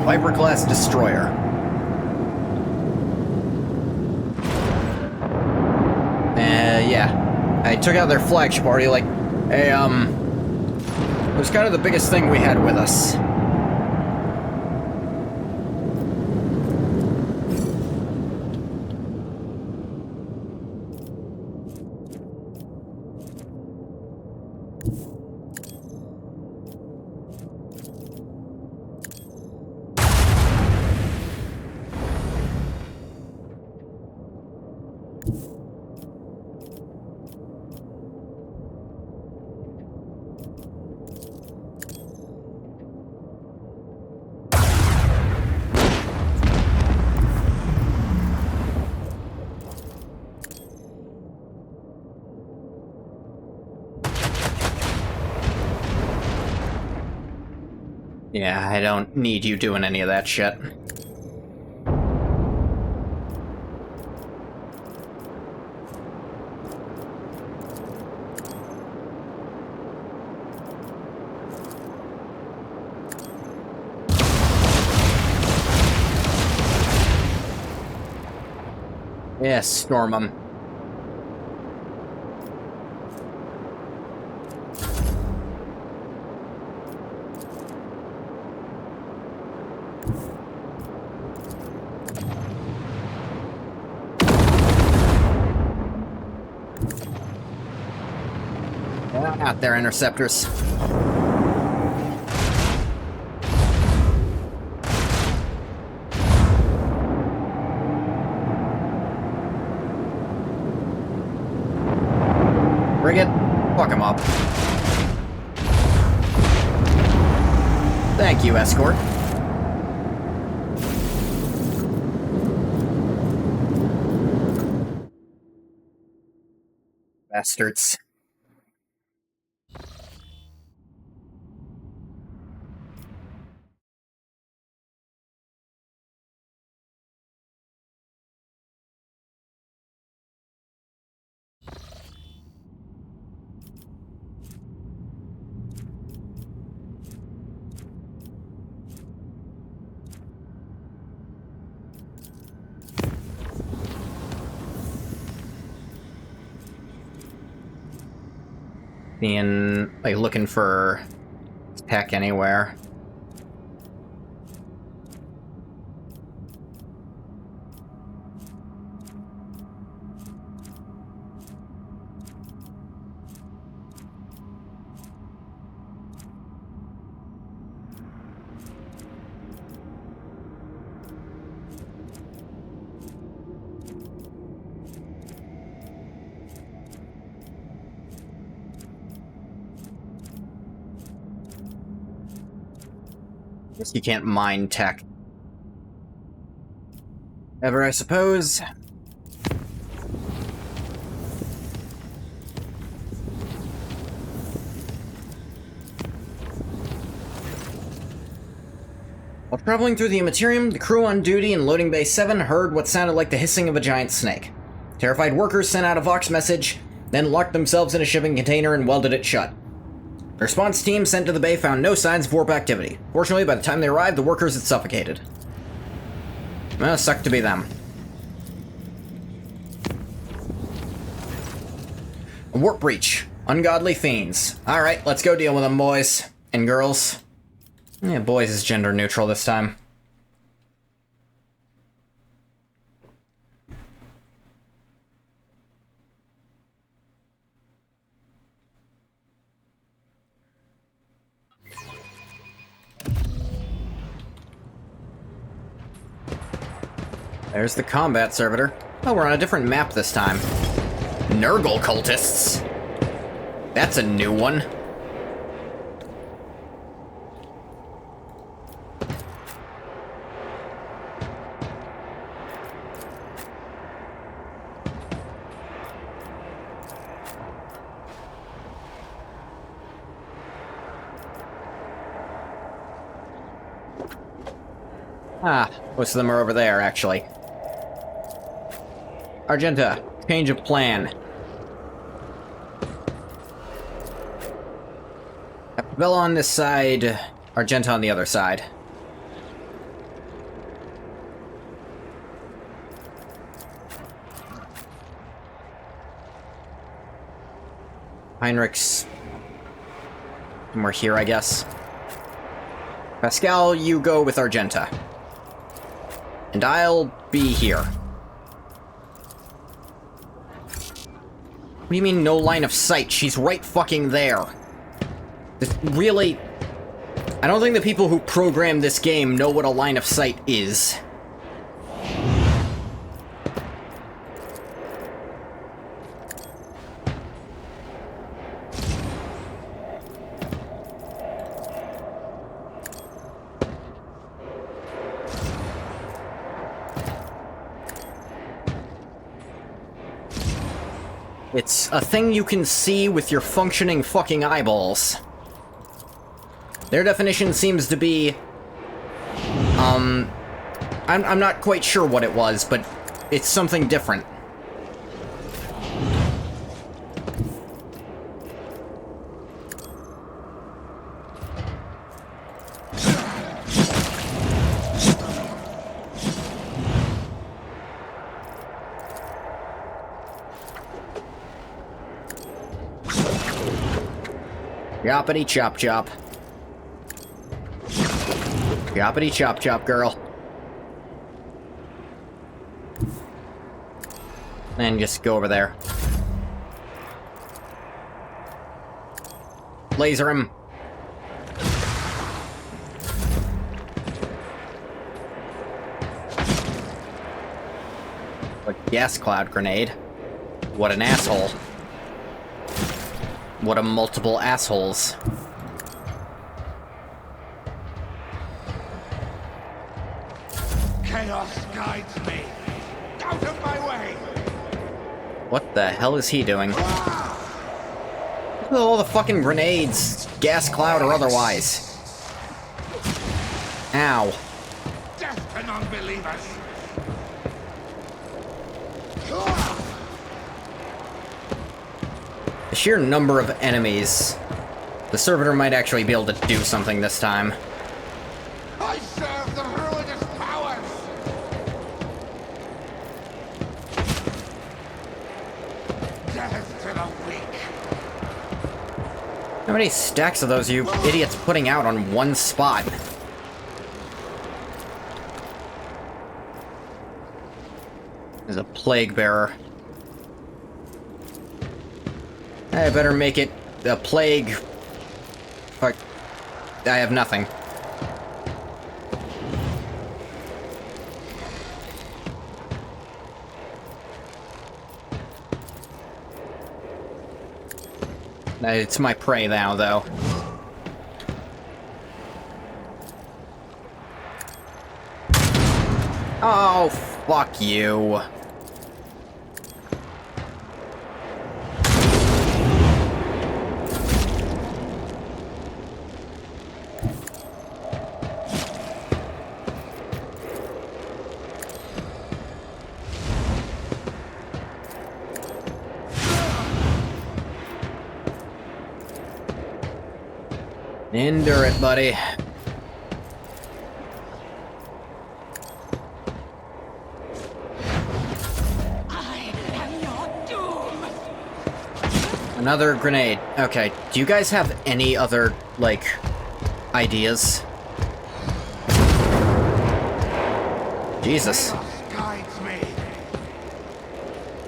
Fiberglass destroyer. Yeah. I took out their flagship already, like, it was kind of the biggest thing we had with us. Yeah, I don't need you doing any of that shit. Yes, storm 'em. Out there, interceptors. Bring it. Fuck him up. Thank you, escort. Bastards. Seeing, like, looking for tech anywhere. Guess you can't mine tech. Ever, I suppose. While traveling through the Immaterium, the crew on duty in Loading Bay 7 heard what sounded like the hissing of a giant snake. Terrified workers sent out a Vox message, then locked themselves in a shipping container and welded it shut. The response team sent to the bay found no signs of warp activity. Fortunately, by the time they arrived, the workers had suffocated. Well, sucked to be them. A warp breach. Ungodly fiends. Alright, let's go deal with them, boys. And girls. Yeah, boys is gender neutral this time. There's the combat servitor. Oh, we're on a different map this time. Nurgle cultists. That's a new one. Ah, most of them are over there, actually. Argenta, change of plan. Bella on this side, Argenta on the other side. Heinrich's somewhere here, I guess. Pascal, you go with Argenta. And I'll be here. What do you mean, no line of sight? She's right fucking there. This really... I don't think the people who programmed this game know what a line of sight is. It's a thing you can see with your functioning fucking eyeballs. Their definition seems to be... I'm not quite sure what it was, but it's something different. Yoppity chop chop. Yoppity chop chop, girl. And just go over there. Laser him. A gas cloud grenade. What an asshole. What a multiple assholes. Chaos guides me. Out of my way! What the hell is he doing? Look at all the fucking grenades, gas cloud or otherwise. Ow. Death to non-believers! The sheer number of enemies. The servitor might actually be able to do something this time. I serve the ruinous powers! Death to the weak! How many stacks of those are you idiots putting out on one spot? There's a plague bearer. I better make it a plague. Fuck. I have nothing. It's my prey now, though. Oh, fuck you. Endure it, buddy. I am your doom. Another grenade. Okay, do you guys have any other, like, ideas? Jesus. Guides me.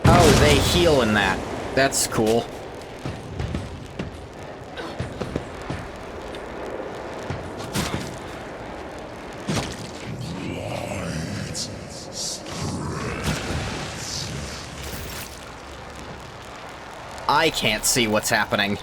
Oh, they heal in that. That's cool. I can't see what's happening.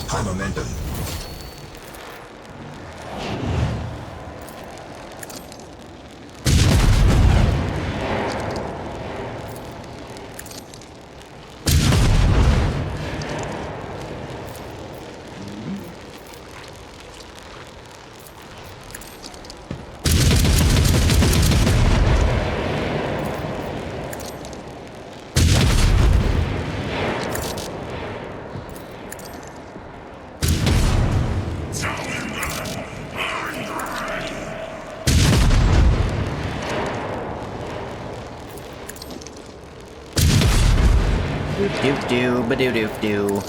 High momentum. Doop ba doo doop doo.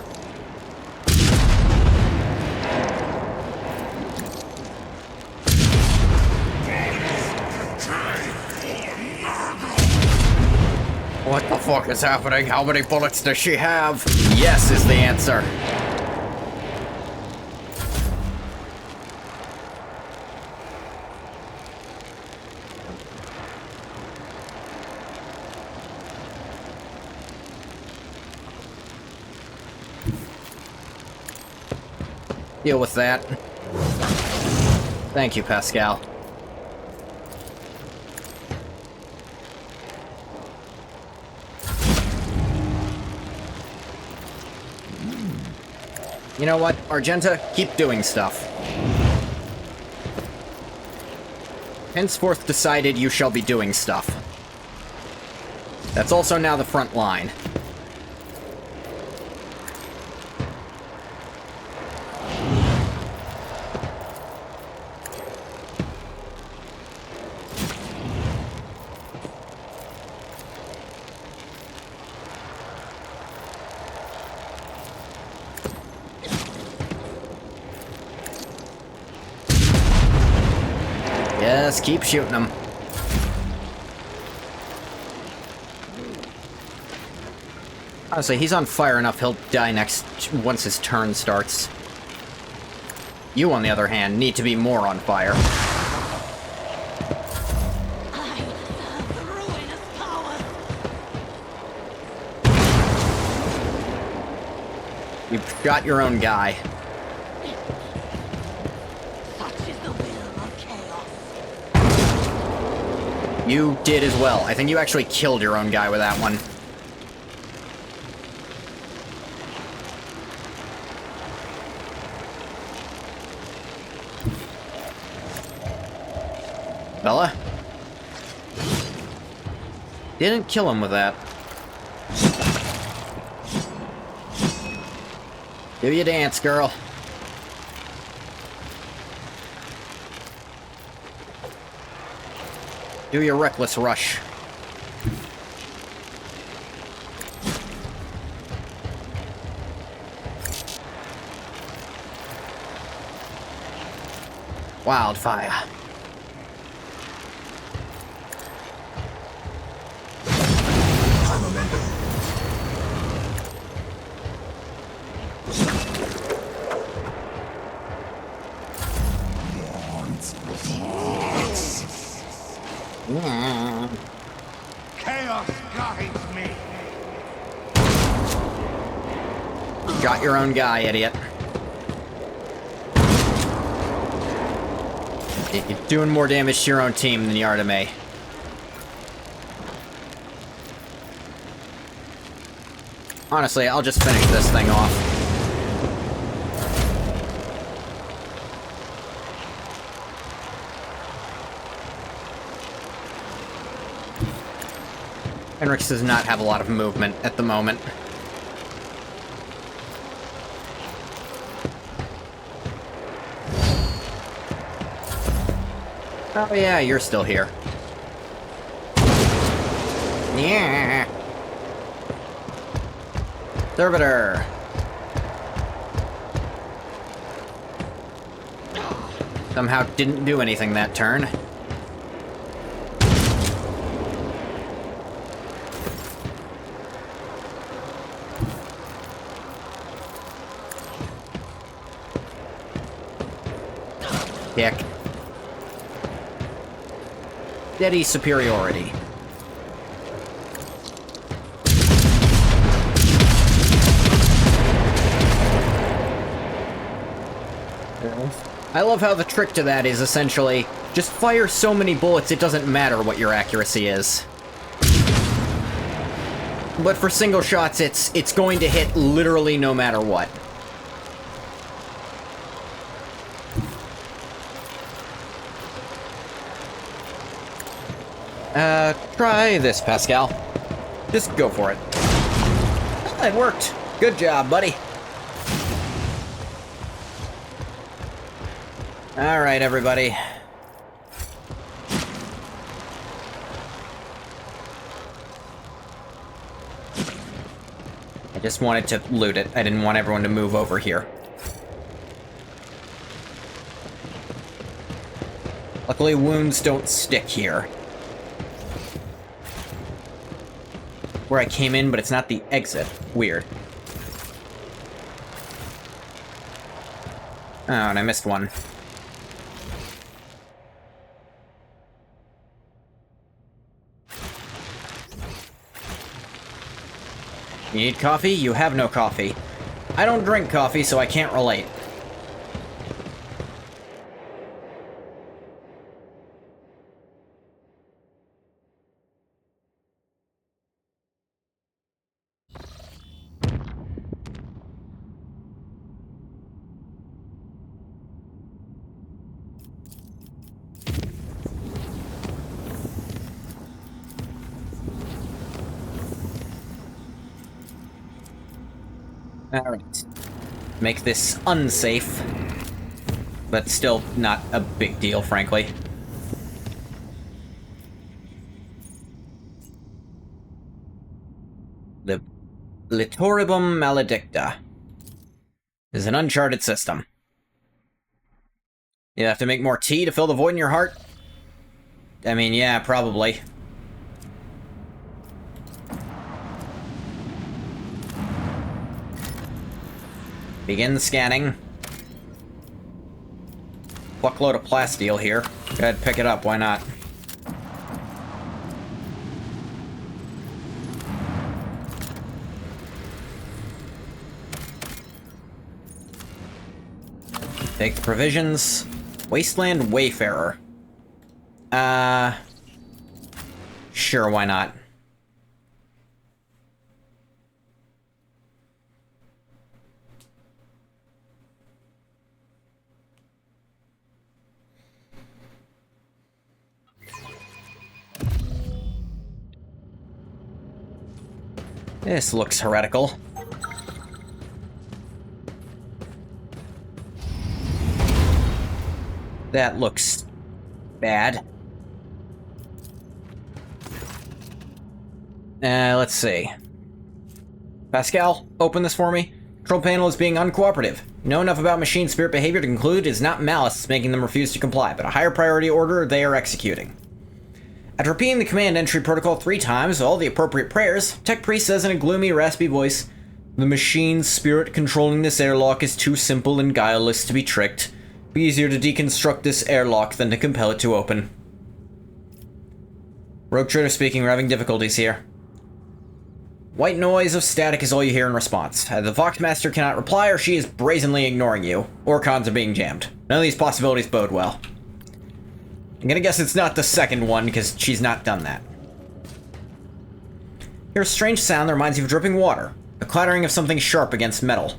What the fuck is happening? How many bullets does she have? Yes is the answer. Deal with that. Thank you, Pascal. You know what, Argenta? Keep doing stuff. Henceforth decided you shall be doing stuff. That's also now the front line. Yes, keep shooting him. Honestly, he's on fire enough, he'll die once his turn starts. You, on the other hand, need to be more on fire. I serve the ruinous powers. You shot your own guy. Such is the will of chaos. You did as well. I think you actually killed your own guy with that one. Bella? Didn't kill him with that. Do your dance, girl. Do your reckless rush. Wildfire. High momentum. Chaos guides me. Got your own guy, idiot. You're doing more damage to your own team than you are to me. Honestly, I'll just finish this thing off. Henrix does not have a lot of movement at the moment. Oh yeah, you're still here. Yeah. Servitor. Somehow didn't do anything that turn. Dick. Steady superiority. I love how the trick to that is essentially just fire so many bullets it doesn't matter what your accuracy is. But for single shots, it's going to hit literally no matter what. Try this, Pascal. Just go for it. Oh, it worked. Good job, buddy. Alright, everybody. I just wanted to loot it. I didn't want everyone to move over here. Luckily, wounds don't stick here. Where I came in, but it's not the exit. Weird. Oh, and I missed one. You need coffee? You have no coffee. I don't drink coffee, so I can't relate. Alright. Make this unsafe. But still not a big deal, frankly. The Litoribum Maledicta is an uncharted system. You have to make more tea to fill the void in your heart? I mean, yeah, probably. Begin scanning. Fuckload of plasteel here. Go ahead, pick it up, why not? Take the provisions. Wasteland Wayfarer. Sure, why not? This looks heretical. That looks bad. Let's see. Pascal, open this for me. Control panel is being uncooperative. You know enough about machine spirit behavior to conclude it is not malice making them refuse to comply, but a higher priority order they are executing. After repeating the command entry protocol 3 times, all the appropriate prayers, Tech Priest says in a gloomy, raspy voice, "The machine spirit controlling this airlock is too simple and guileless to be tricked. Be easier to deconstruct this airlock than to compel it to open." Rogue Trader speaking, we're having difficulties here. White noise of static is all you hear in response. Either the Voxmaster cannot reply or she is brazenly ignoring you, or comms are being jammed. None of these possibilities bode well. I'm gonna guess it's not the second one, because she's not done that. Hear a strange sound that reminds you of dripping water. A clattering of something sharp against metal.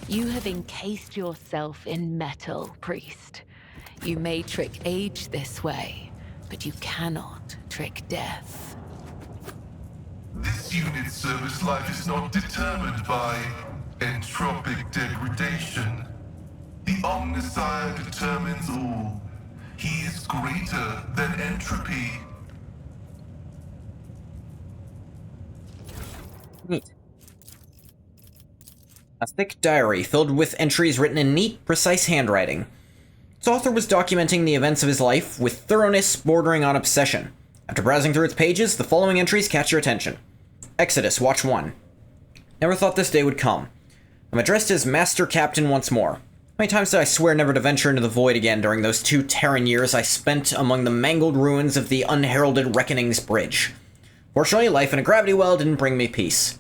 You have encased yourself in metal, priest. You may trick age this way, but you cannot trick death. This unit's service life is not determined by entropic degradation. The Omnissiah determines all. He is greater than entropy. Neat. A thick diary filled with entries written in neat, precise handwriting. Its author was documenting the events of his life with thoroughness bordering on obsession. After browsing through its pages, the following entries catch your attention. Exodus, Watch 1. Never thought this day would come. I'm addressed as Master Captain once more. How many times did I swear never to venture into the void again during those 2 Terran years I spent among the mangled ruins of the unheralded Reckoning's Bridge? Fortunately, life in a gravity well didn't bring me peace.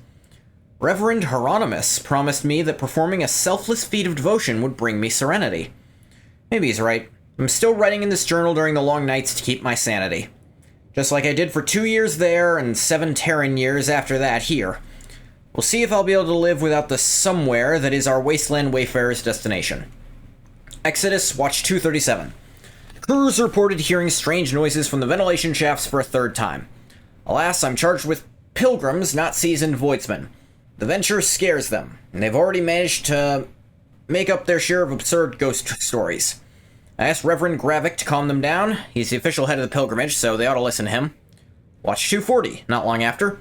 Reverend Hieronymus promised me that performing a selfless feat of devotion would bring me serenity. Maybe he's right. I'm still writing in this journal during the long nights to keep my sanity. Just like I did for 2 years there and 7 Terran years after that here. We'll see if I'll be able to live without the somewhere that is our wasteland wayfarer's destination. Exodus, Watch 237. Crews reported hearing strange noises from the ventilation shafts for a 3rd time. Alas, I'm charged with pilgrims, not seasoned voidsmen. The venture scares them, and they've already managed to make up their share of absurd ghost stories. I asked Reverend Gravik to calm them down. He's the official head of the pilgrimage, so they ought to listen to him. Watch 240, not long after.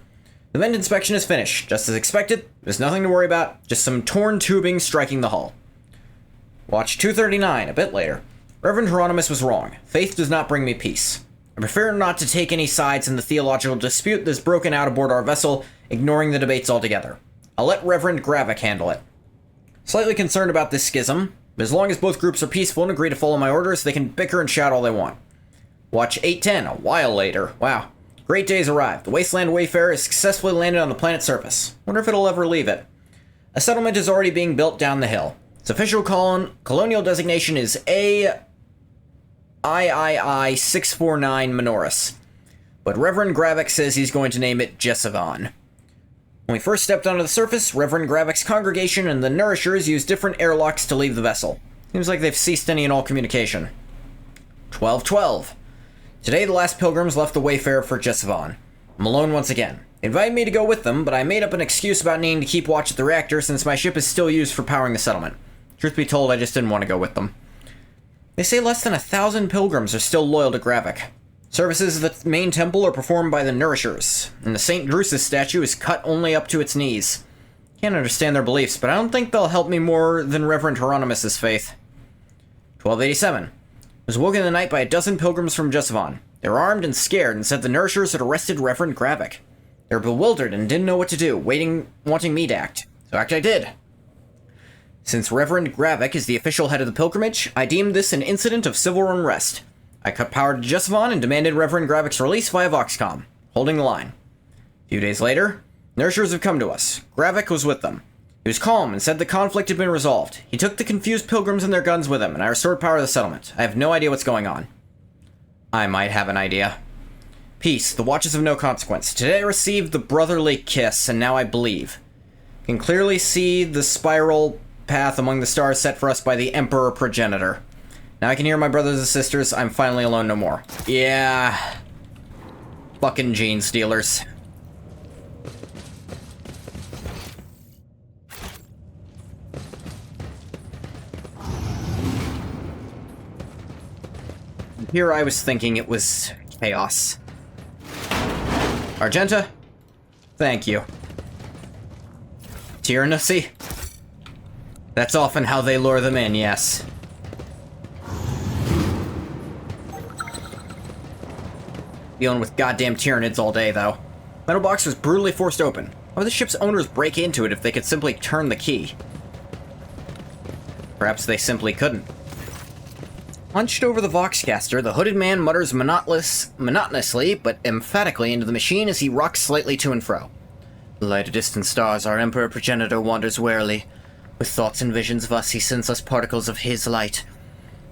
The vent inspection is finished. Just as expected, there's nothing to worry about, just some torn tubing striking the hull. Watch 239, a bit later. Reverend Hieronymus was wrong. Faith does not bring me peace. I prefer not to take any sides in the theological dispute that's broken out aboard our vessel, ignoring the debates altogether. I'll let Reverend Gravik handle it. Slightly concerned about this schism, but as long as both groups are peaceful and agree to follow my orders, they can bicker and shout all they want. Watch 810, a while later. Wow. Great day's arrived. The Wasteland Wayfarer has successfully landed on the planet's surface. Wonder if it'll ever leave it. A settlement is already being built down the hill. Its official colonial designation is III 649 Minoris. But Reverend Gravik says he's going to name it Jessavon. When we first stepped onto the surface, Reverend Gravik's congregation and the Nourishers used different airlocks to leave the vessel. Seems like they've ceased any and all communication. 1212. Today, the last pilgrims left the Wayfarer for Jessavon. I'm alone once again. They invited me to go with them, but I made up an excuse about needing to keep watch at the reactor since my ship is still used for powering the settlement. Truth be told, I just didn't want to go with them. They say less than 1,000 pilgrims are still loyal to Gravik. Services at the main temple are performed by the Nourishers, and the St. Drusus statue is cut only up to its knees. Can't understand their beliefs, but I don't think they'll help me more than Reverend Hieronymus' faith. 1287. I was woken in the night by a dozen pilgrims from Jessavon. They were armed and scared and said the Nourishers had arrested Reverend Gravik. They were bewildered and didn't know what to do, wanting me to act. So act I did. Since Reverend Gravik is the official head of the pilgrimage, I deemed this an incident of civil unrest. I cut power to Jessavon and demanded Reverend Gravik's release via Voxcom, holding the line. A few days later, Nourishers have come to us. Gravik was with them. He was calm and said the conflict had been resolved. He took the confused pilgrims and their guns with him, and I restored power to the settlement. I have no idea what's going on. I might have an idea. Peace, the watches of no consequence. Today I received the brotherly kiss, and now I believe. I can clearly see the spiral path among the stars set for us by the Emperor Progenitor. Now I can hear my brothers and sisters. I'm finally alone no more. Yeah. Fucking gene stealers. Here I was thinking it was chaos. Argenta? Thank you. Tyranny? That's often how they lure them in, yes. Dealing with goddamn Tyranids all day, though. Metal box was brutally forced open. Why would the ship's owners break into it if they could simply turn the key? Perhaps they simply couldn't. Hunched over the Voxcaster, the hooded man mutters monotonously but emphatically into the machine as he rocks slightly to and fro. Light of distant stars, our Emperor Progenitor wanders warily. With thoughts and visions of us, he sends us particles of his light.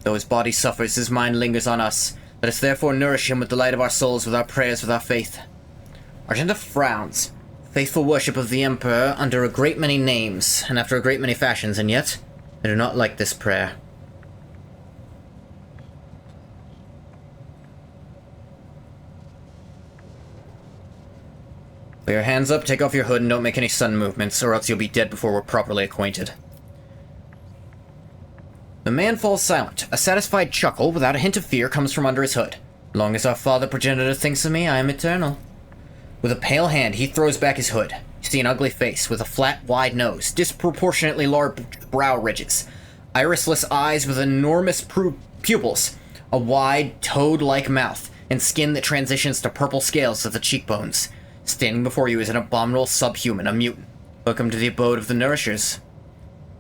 Though his body suffers, his mind lingers on us. Let us therefore nourish him with the light of our souls, with our prayers, with our faith. Argenta frowns. Faithful worship of the Emperor under a great many names, and after a great many fashions, and yet, I do not like this prayer. Put your hands up, take off your hood, and don't make any sudden movements, or else you'll be dead before we're properly acquainted. The man falls silent. A satisfied chuckle, without a hint of fear, comes from under his hood. Long as our father Progenitor thinks of me, I am eternal. With a pale hand, he throws back his hood. You see an ugly face, with a flat, wide nose, disproportionately large brow ridges, irisless eyes with enormous pupils, a wide, toad-like mouth, and skin that transitions to purple scales at the cheekbones. Standing before you is an abominable subhuman, a mutant. Welcome to the abode of the Nourishers.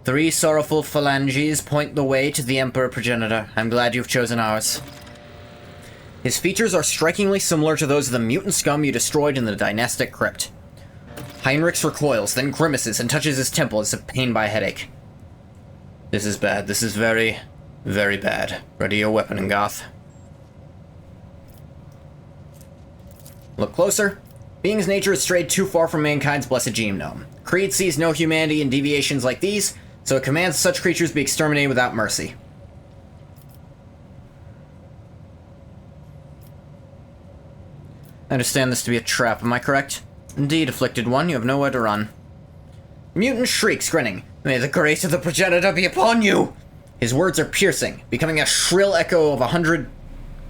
3 sorrowful phalanges point the way to the Emperor Progenitor. I'm glad you've chosen ours. His features are strikingly similar to those of the mutant scum you destroyed in the dynastic crypt. Heinrichs recoils, then grimaces and touches his temple as if pained by a headache. This is bad. This is very, very bad. Ready your weapon, Ngoth. Look closer. Being's nature has strayed too far from mankind's blessed genome. Creed sees no humanity in deviations like these, so it commands such creatures be exterminated without mercy. I understand this to be a trap, am I correct? Indeed, afflicted one, you have nowhere to run. Mutant shrieks, grinning. May the grace of the Progenitor be upon you! His words are piercing, becoming a shrill echo of 100...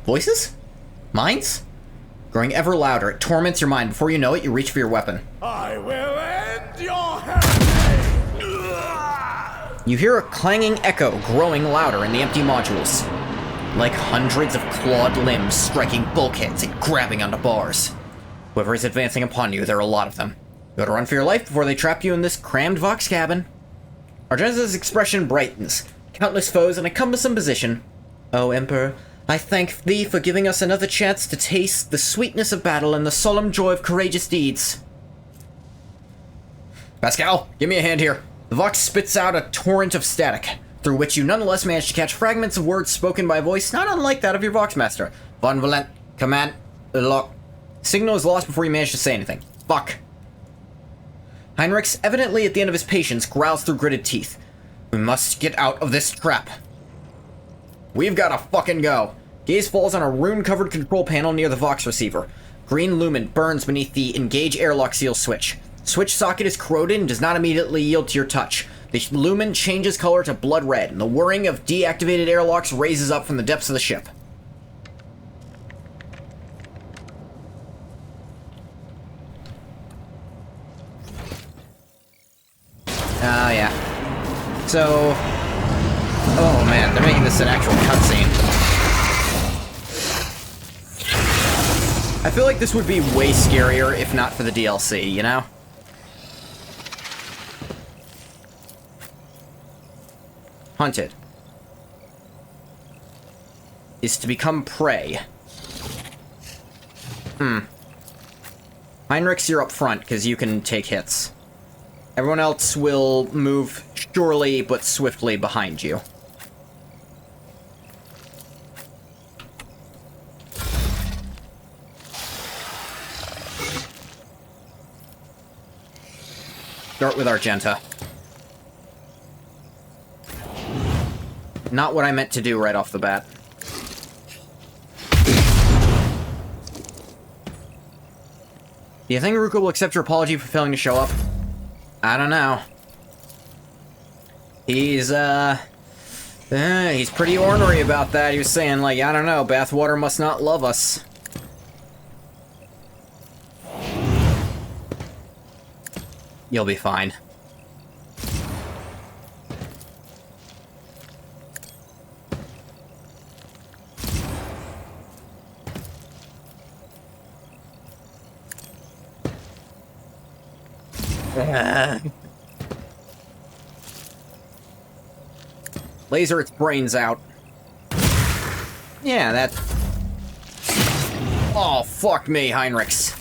voices? Minds? Growing ever louder, it torments your mind. Before you know it, you reach for your weapon. I will end your heritage! You hear a clanging echo growing louder in the empty modules. Like hundreds of clawed limbs striking bulkheads and grabbing onto bars. Whoever is advancing upon you, there are a lot of them. You gotta run for your life before they trap you in this crammed Vox cabin. Argenta's expression brightens. Countless foes in a cumbersome position. Oh, Emperor, I thank thee for giving us another chance to taste the sweetness of battle and the solemn joy of courageous deeds. Pascal, give me a hand here. The Vox spits out a torrent of static, through which you nonetheless manage to catch fragments of words spoken by a voice not unlike that of your Voxmaster. Von Valent, command, lock. Signal is lost before you manage to say anything. Fuck. Heinrichs, evidently at the end of his patience, growls through gritted teeth. We must get out of this trap. We've gotta fucking go. Gaze falls on a rune-covered control panel near the Vox receiver. Green lumen burns beneath the engage airlock seal switch. Switch socket is corroded and does not immediately yield to your touch. The lumen changes color to blood red, and the whirring of deactivated airlocks raises up from the depths of the ship. Yeah. So... oh man, they're making this an actual cutscene. I feel like this would be way scarier if not for the DLC, you know? Hunted. Is to become prey. Heinrichs, you're up front, because you can take hits. Everyone else will move surely but swiftly behind you. Start with Argenta. Not what I meant to do right off the bat. Do you think Ruka will accept your apology for failing to show up? I don't know. He's He's pretty ornery about that. He was saying, like, I don't know, bathwater must not love us. You'll be fine. Laser its brains out. Yeah, that... Oh, fuck me, Heinrichs.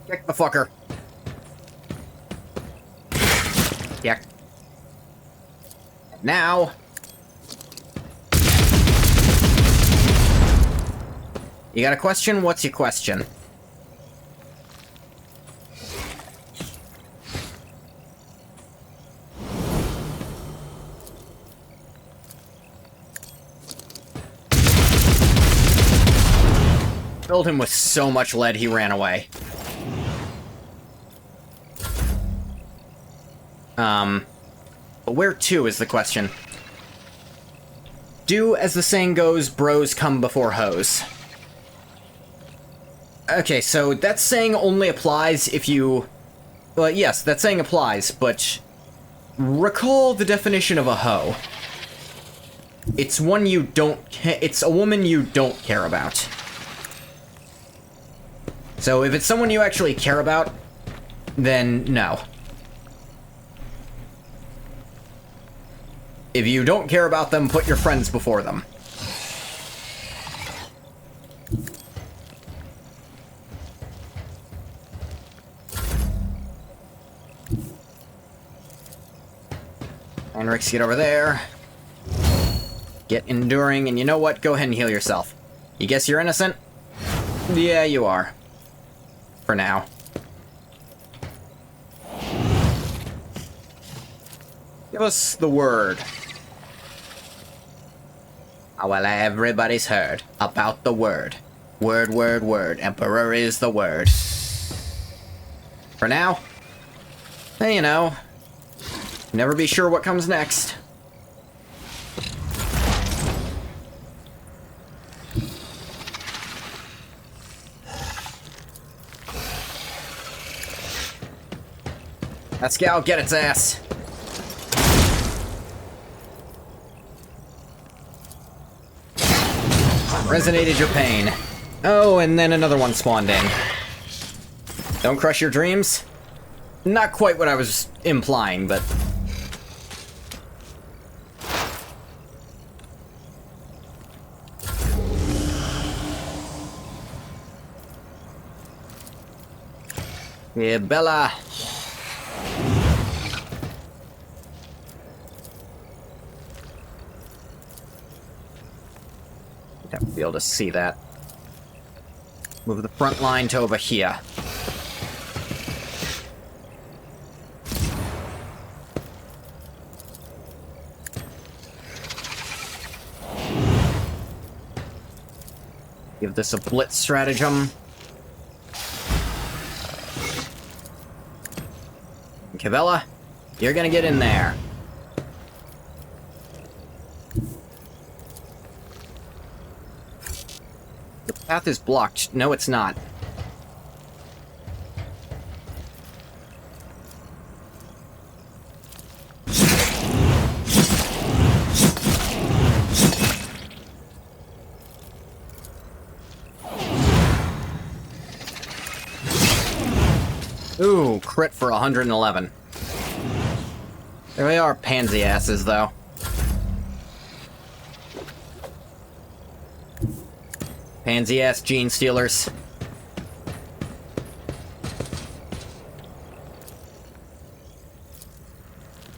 Kick the fucker. Yeah. Now... You got a question? What's your question? Filled him with so much lead he ran away. But where to is the question. Do, as the saying goes, bros come before hoes. Okay, so that saying only applies if you... Well, yes, that saying applies, but... Recall the definition of a hoe. It's one you don't... It's a woman you don't care about. So if it's someone you actually care about, then no. If you don't care about them, put your friends before them. Heinrichs, get over there. Get enduring, and you know what? Go ahead and heal yourself. You guess you're innocent? Yeah, you are. For now. Give us the word. Oh, well, everybody's heard about the word. Word, word, word. Emperor is the word. For now, you know, never be sure what comes next. That scout, get its ass. Resonated your pain. Oh, and then another one spawned in. Don't crush your dreams? Not quite what I was implying, but... Yeah, Bella. You'd have to be able to see that. Move the front line to over here. Give this a blitz stratagem. Cavella, you're gonna get in there. The path is blocked. No, it's not. Ooh, crit for 111. There they are, pansy asses, though. Pansy ass gene stealers.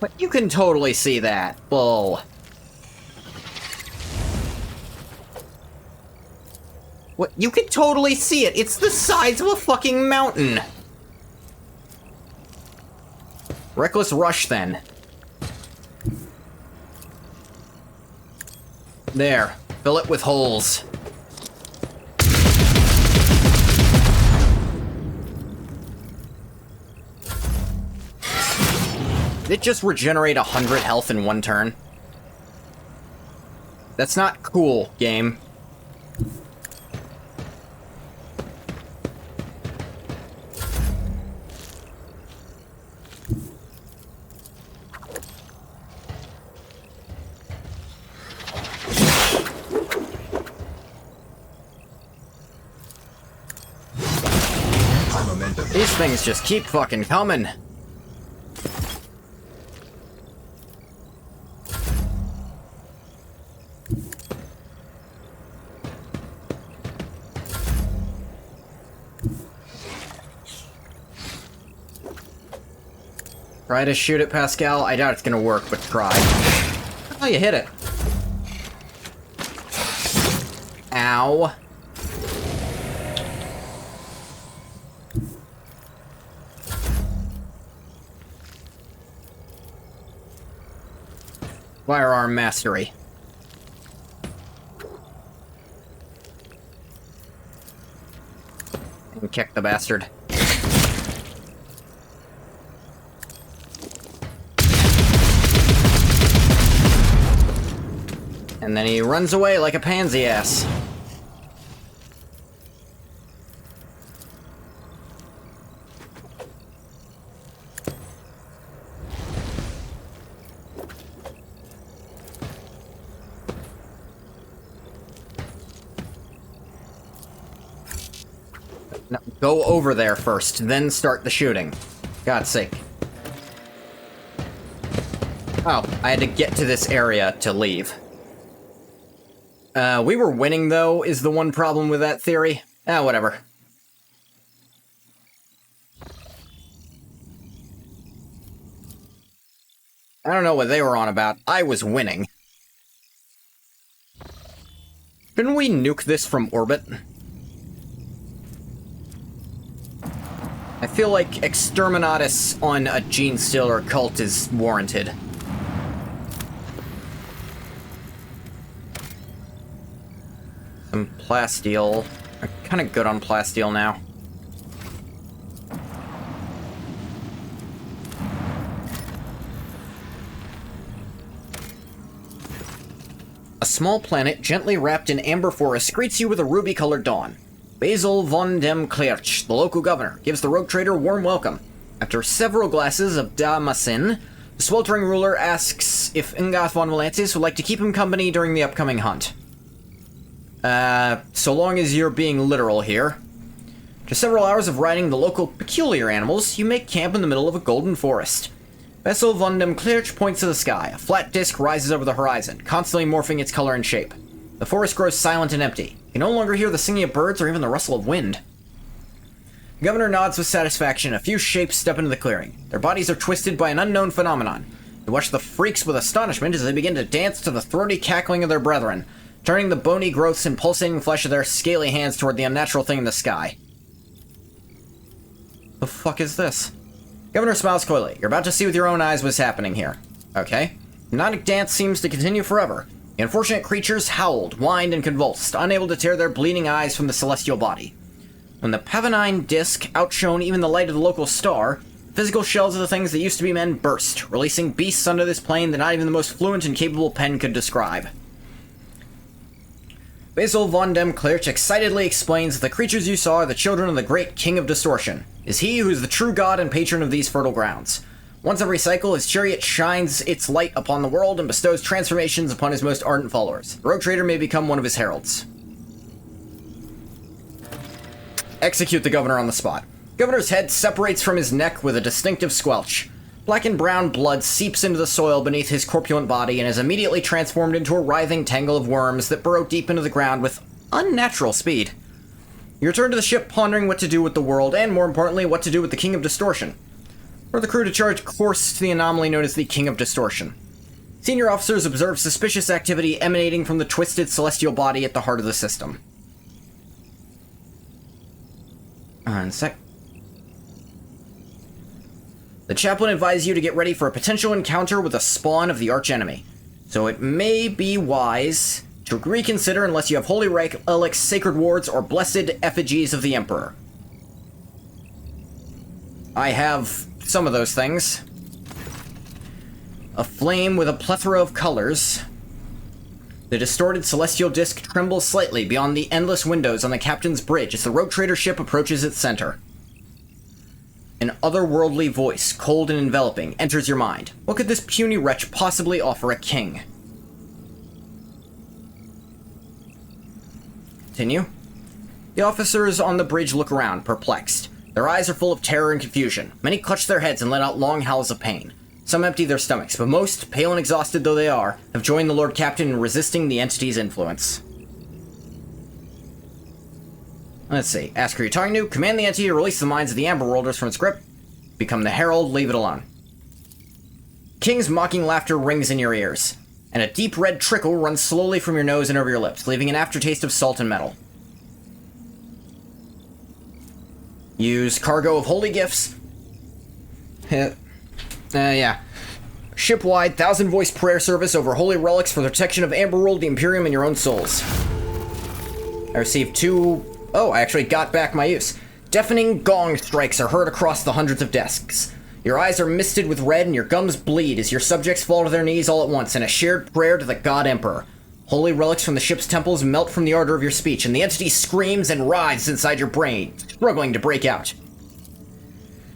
But you can totally see that. Bull. What? You can totally see it. It's the size of a fucking mountain. Reckless rush, then. There. Fill it with holes. Did it just regenerate 100 health in one turn? That's not cool, game. These things just keep fucking coming. Try to shoot it, Pascal. I doubt it's gonna work, but try. Oh, you hit it. Ow. Firearm mastery. And kick the bastard. And then he runs away like a pansy ass. No, go over there first, then start the shooting. God's sake. Oh, I had to get to this area to leave. We were winning, though, is the one problem with that theory. Ah, whatever. I don't know what they were on about. I was winning. Shouldn't we nuke this from orbit? I feel like Exterminatus on a Gene Stealer cult is warranted. Some plasteel. I'm kind of good on plasteel now. A small planet gently wrapped in amber forest greets you with a ruby-colored dawn. Basil von dem Klerch, the local governor, gives the rogue trader a warm welcome. After several glasses of Damasin, the sweltering ruler asks if Ingath von Valantis would like to keep him company during the upcoming hunt. So long as you're being literal here. After several hours of riding the local peculiar animals, you make camp in the middle of a golden forest. Basil von dem Klerch points to the sky. A flat disk rises over the horizon, constantly morphing its color and shape. The forest grows silent and empty. You no longer hear the singing of birds or even the rustle of wind. The governor nods with satisfaction. A few shapes step into the clearing. Their bodies are twisted by an unknown phenomenon. You watch the freaks with astonishment as they begin to dance to the throaty cackling of their brethren, turning the bony growths and pulsating flesh of their scaly hands toward the unnatural thing in the sky. The fuck is this? Governor smiles coyly. You're about to see with your own eyes what's happening here. Okay. The hypnotic dance seems to continue forever. The unfortunate creatures howled, whined, and convulsed, unable to tear their bleeding eyes from the celestial body. When the Pavonine disk outshone even the light of the local star, physical shells of the things that used to be men burst, releasing beasts under this plane that not even the most fluent and capable pen could describe. Basil von dem Klerch excitedly explains that the creatures you saw are the children of the great King of Distortion. It is he who is the true god and patron of these fertile grounds. Once every cycle, his chariot shines its light upon the world and bestows transformations upon his most ardent followers. The rogue trader may become one of his heralds. Execute the governor on the spot. Governor's head separates from his neck with a distinctive squelch. Black and brown blood seeps into the soil beneath his corpulent body and is immediately transformed into a writhing tangle of worms that burrow deep into the ground with unnatural speed. You return to the ship pondering what to do with the world, and more importantly, what to do with the King of Distortion. For the crew to charge course to the anomaly known as the King of Distortion. Senior officers observe suspicious activity emanating from the twisted celestial body at the heart of the system. One sec. The chaplain advised you to get ready for a potential encounter with a spawn of the archenemy. So it may be wise to reconsider unless you have holy relics, sacred wards, or blessed effigies of the Emperor. I have some of those things. Aflame with a plethora of colors, the distorted celestial disk trembles slightly beyond the endless windows on the captain's bridge as the rogue trader ship approaches its center. An otherworldly voice, cold and enveloping, enters your mind. What could this puny wretch possibly offer a king? Continue. The officers on the bridge look around, perplexed. Their eyes are full of terror and confusion. Many clutch their heads and let out long howls of pain. Some empty their stomachs, but most, pale and exhausted though they are, have joined the Lord Captain in resisting the entity's influence. Let's see. Ask who you're talking to. Command the entity to release the minds of the Amber Worlders from its grip. Become the herald. Leave it alone. King's mocking laughter rings in your ears, and a deep red trickle runs slowly from your nose and over your lips, leaving an aftertaste of salt and metal. Use cargo of holy gifts. Yeah. Ship-wide, 1,000-voice prayer service over holy relics for the protection of Amber World, the Imperium, and your own souls. I received 2... Oh, I actually got back my use. Deafening gong strikes are heard across the hundreds of desks. Your eyes are misted with red and your gums bleed as your subjects fall to their knees all at once in a shared prayer to the God Emperor. Holy relics from the ship's temples melt from the ardor of your speech, and the entity screams and writhes inside your brain, struggling to break out.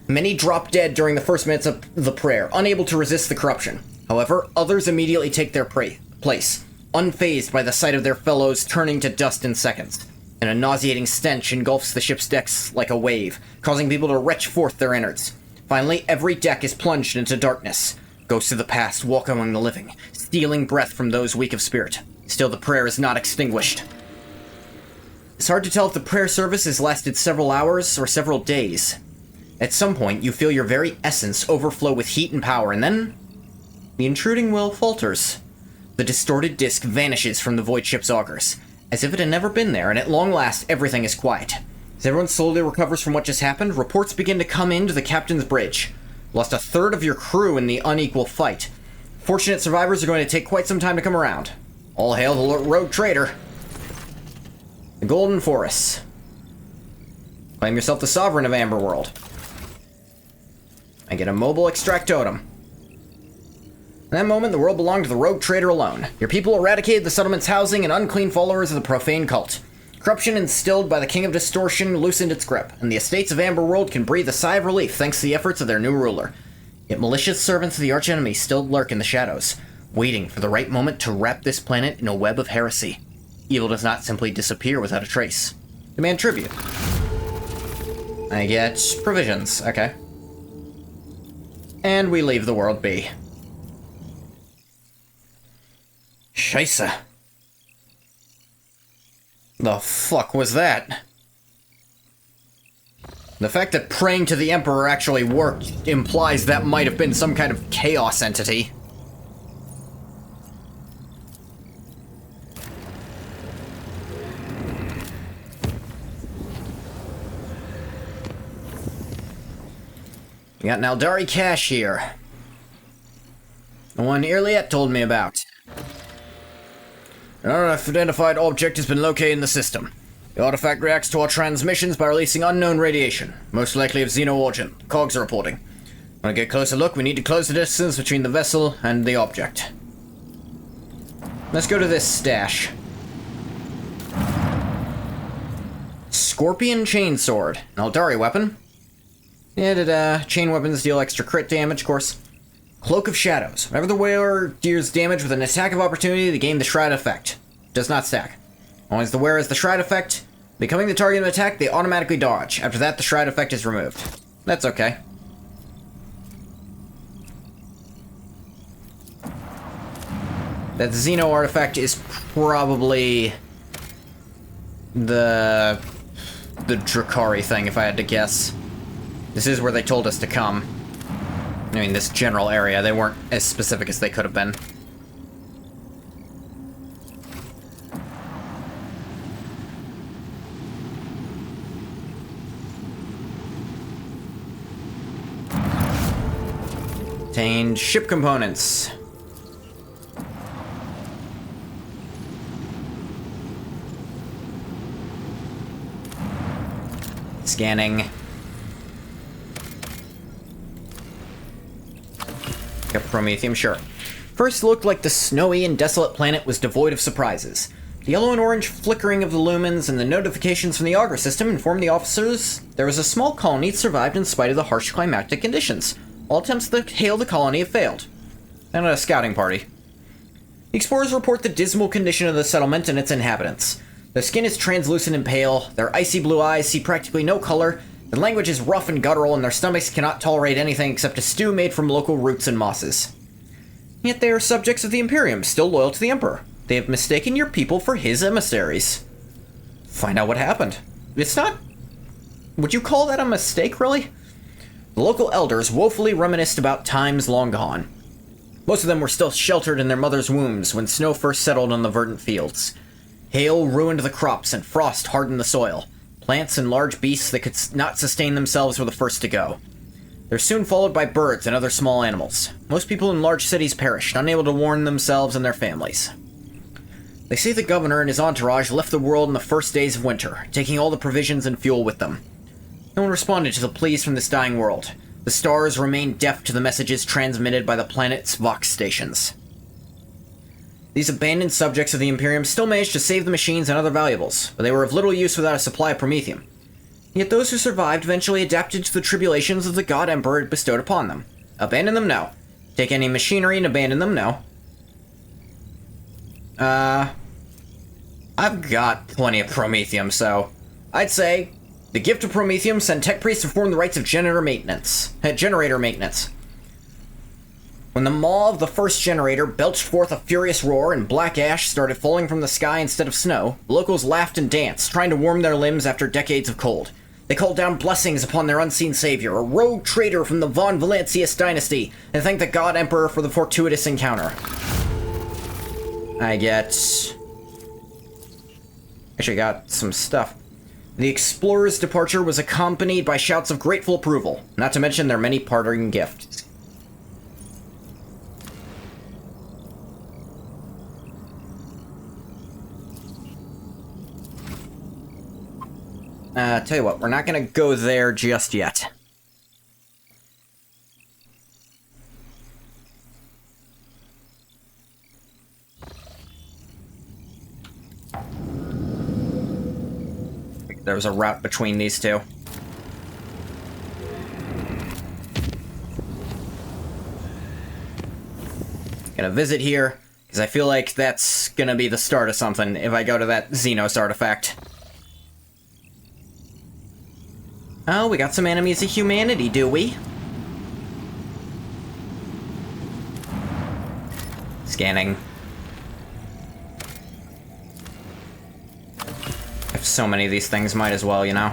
Many drop dead during the first minutes of the prayer, unable to resist the corruption. However, others immediately take their place, unfazed by the sight of their fellows turning to dust in seconds. And a nauseating stench engulfs the ship's decks like a wave, causing people to retch forth their innards. Finally, every deck is plunged into darkness. Ghosts of the past walk among the living, stealing breath from those weak of spirit. Still, the prayer is not extinguished. It's hard to tell if the prayer service has lasted several hours or several days. At some point, you feel your very essence overflow with heat and power, and then the intruding will falters. The distorted disk vanishes from the void ship's augers, as if it had never been there, and at long last, everything is quiet. As everyone slowly recovers from what just happened, reports begin to come in to the captain's bridge. Lost a third of your crew in the unequal fight. Fortunate survivors are going to take quite some time to come around. All hail the rogue trader. The Golden Forests. Claim yourself the sovereign of Amber World. I get a mobile extract totem. In that moment, the world belonged to the rogue trader alone. Your people eradicated the settlement's housing and unclean followers of the profane cult. Corruption instilled by the King of Distortion loosened its grip, and the estates of Amber World can breathe a sigh of relief thanks to the efforts of their new ruler. Yet malicious servants of the archenemy still lurk in the shadows, waiting for the right moment to wrap this planet in a web of heresy. Evil does not simply disappear without a trace. Demand tribute. I get provisions, okay. And we leave the world be. Scheisse. The fuck was that? The fact that praying to the Emperor actually worked implies that might have been some kind of chaos entity. We got an Aldari cache here. The one Irliet told me about. An unidentified object has been located in the system. The artifact reacts to our transmissions by releasing unknown radiation, most likely of Xeno origin. Cogs are reporting. Want to get a closer look, we need to close the distance between the vessel and the object. Let's go to this stash. Scorpion Chainsword. An Aldari weapon. Yeah, chain weapons deal extra crit damage, of course. Cloak of Shadows. Whenever the wearer deals damage with an attack of opportunity, they gain the Shroud effect. Does not stack. Only as the wearer has the Shroud effect, becoming the target of an attack, they automatically dodge. After that, the Shroud effect is removed. That's okay. That Xeno artifact is probably the Drakari thing, if I had to guess. This is where they told us to come. I mean, this general area. They weren't as specific as they could have been. Obtained ship components. Scanning. Got Promethium, sure. First looked like the snowy and desolate planet was devoid of surprises. The yellow and orange flickering of the lumens and the notifications from the auger system informed the officers there was a small colony that survived in spite of the harsh climatic conditions. All attempts to hail the colony have failed. And a scouting party. The explorers report the dismal condition of the settlement and its inhabitants. Their skin is translucent and pale, their icy blue eyes see practically no color, their language is rough and guttural, and their stomachs cannot tolerate anything except a stew made from local roots and mosses. Yet they are subjects of the Imperium, still loyal to the Emperor. They have mistaken your people for his emissaries. Find out what happened. It's not... Would you call that a mistake, really? The local elders woefully reminisced about times long gone. Most of them were still sheltered in their mothers' wombs when snow first settled on the verdant fields. Hail ruined the crops and frost hardened the soil. Plants and large beasts that could not sustain themselves were the first to go. They're soon followed by birds and other small animals. Most people in large cities perished, unable to warn themselves and their families. They say the governor and his entourage left the world in the first days of winter, taking all the provisions and fuel with them. No one responded to the pleas from this dying world. The stars remained deaf to the messages transmitted by the planet's Vox stations. These abandoned subjects of the Imperium still managed to save the machines and other valuables, but they were of little use without a supply of Promethium. Yet those who survived eventually adapted to the tribulations of the God Emperor had bestowed upon them. Abandon them? No. Take any machinery and abandon them? No. I've got plenty of Promethium, so I'd say the gift of Promethium sent tech priests to perform the rites of generator maintenance. When the maw of the first generator belched forth a furious roar and black ash started falling from the sky instead of snow, the locals laughed and danced, trying to warm their limbs after decades of cold. They called down blessings upon their unseen savior, a rogue traitor from the Von Valancius dynasty, and thanked the God Emperor for the fortuitous encounter. Actually got some stuff. The explorer's departure was accompanied by shouts of grateful approval, not to mention their many parting gifts. Tell you what, we're not gonna go there just yet. There was a route between these two. Gonna visit here, because I feel like that's gonna be the start of something if I go to that Xenos artifact. Oh, we got some enemies of humanity, do we? Scanning. I have so many of these things, might as well, you know?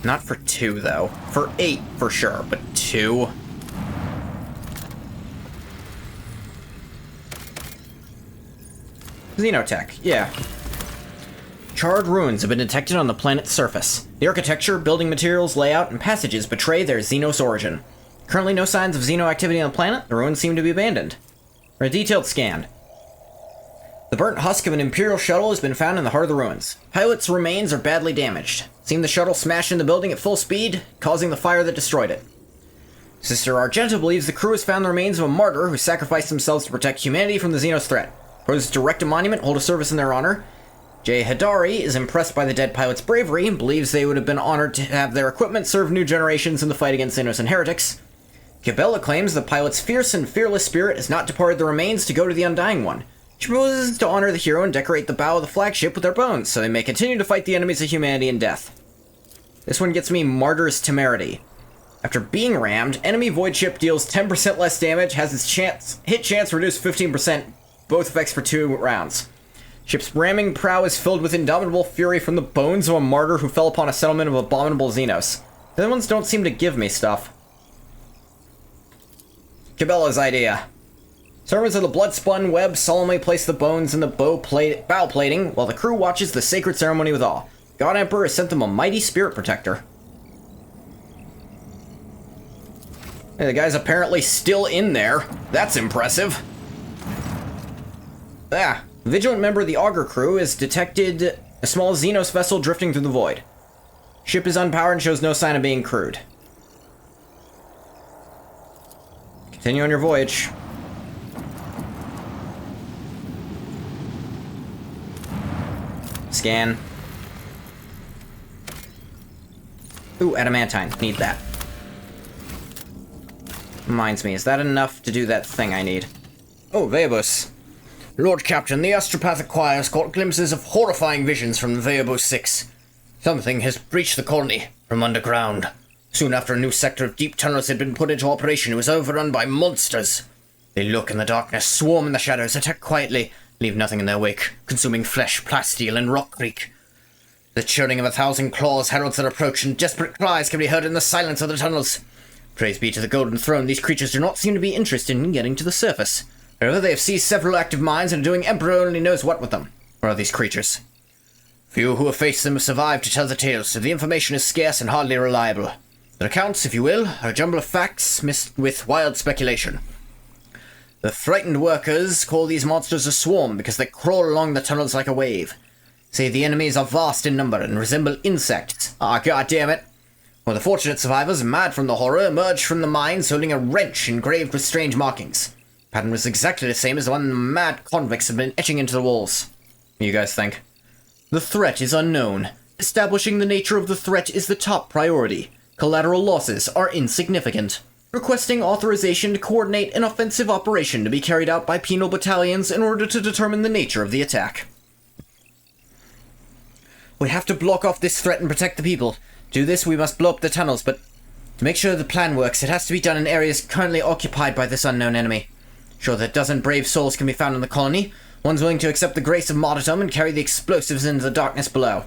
Not for 2, though. For 8, for sure, but 2? Xenotech, yeah. Charred ruins have been detected on the planet's surface. The architecture, building materials, layout, and passages betray their Xenos origin. Currently no signs of Xeno activity on the planet, the ruins seem to be abandoned. For a detailed scan. The burnt husk of an Imperial shuttle has been found in the heart of the ruins. Pilot's remains are badly damaged. Seemed the shuttle smashed into the building at full speed, causing the fire that destroyed it. Sister Argenta believes the crew has found the remains of a martyr who sacrificed themselves to protect humanity from the Xenos threat. Proposes to erect a monument, hold a service in their honor. Jay Hadari is impressed by the dead pilot's bravery and believes they would have been honored to have their equipment serve new generations in the fight against Xenos and heretics. Cabela claims the pilot's fierce and fearless spirit has not departed the remains to go to the Undying One. She proposes to honor the hero and decorate the bow of the flagship with their bones, so they may continue to fight the enemies of humanity in death. This one gets me Martyr's Temerity. After being rammed, enemy void ship deals 10% less damage, has its hit chance reduced 15%, both effects for 2 rounds. Ship's ramming prow is filled with indomitable fury from the bones of a martyr who fell upon a settlement of abominable Xenos. The other ones don't seem to give me stuff. Cabela's idea. Servants of the blood-spun web solemnly place the bones in the bow plating, while the crew watches the sacred ceremony with awe. God Emperor has sent them a mighty spirit protector. Hey, the guy's apparently still in there. That's impressive. Ah, A vigilant member of the Augur crew has detected a small Xenos vessel drifting through the void. Ship is unpowered and shows no sign of being crewed. Continue on your voyage. Scan. Ooh, adamantine. Need that. Reminds me, is that enough to do that thing I need? Oh, Veabus. Lord Captain, the astropathic choir has caught glimpses of horrifying visions from Veabus 6. Something has breached the colony from underground. Soon after a new sector of deep tunnels had been put into operation, it was overrun by monsters. They lurk in the darkness, swarm in the shadows, attack quietly, leave nothing in their wake, consuming flesh, plasteel, and rockcrete. The churning of 1,000 claws heralds their approach, and desperate cries can be heard in the silence of the tunnels. Praise be to the Golden Throne, these creatures do not seem to be interested in getting to the surface. However, they have seized several active mines and are doing Emperor only knows what with them. What are these creatures? Few who have faced them have survived to tell the tales, so the information is scarce and hardly reliable. Their accounts, if you will, are a jumble of facts mixed with wild speculation. The frightened workers call these monsters a swarm because they crawl along the tunnels like a wave. Say the enemies are vast in number and resemble insects. Ah, goddammit. Well, the fortunate survivors, mad from the horror, emerged from the mines holding a wrench engraved with strange markings. The pattern was exactly the same as the one the mad convicts had been etching into the walls. What do you guys think? The threat is unknown. Establishing the nature of the threat is the top priority. Collateral losses are insignificant. Requesting authorization to coordinate an offensive operation to be carried out by penal battalions in order to determine the nature of the attack. We have to block off this threat and protect the people. To do this, we must blow up the tunnels, but to make sure the plan works, it has to be done in areas currently occupied by this unknown enemy. Sure that a dozen brave souls can be found in the colony, ones willing to accept the grace of martyrdom and carry the explosives into the darkness below.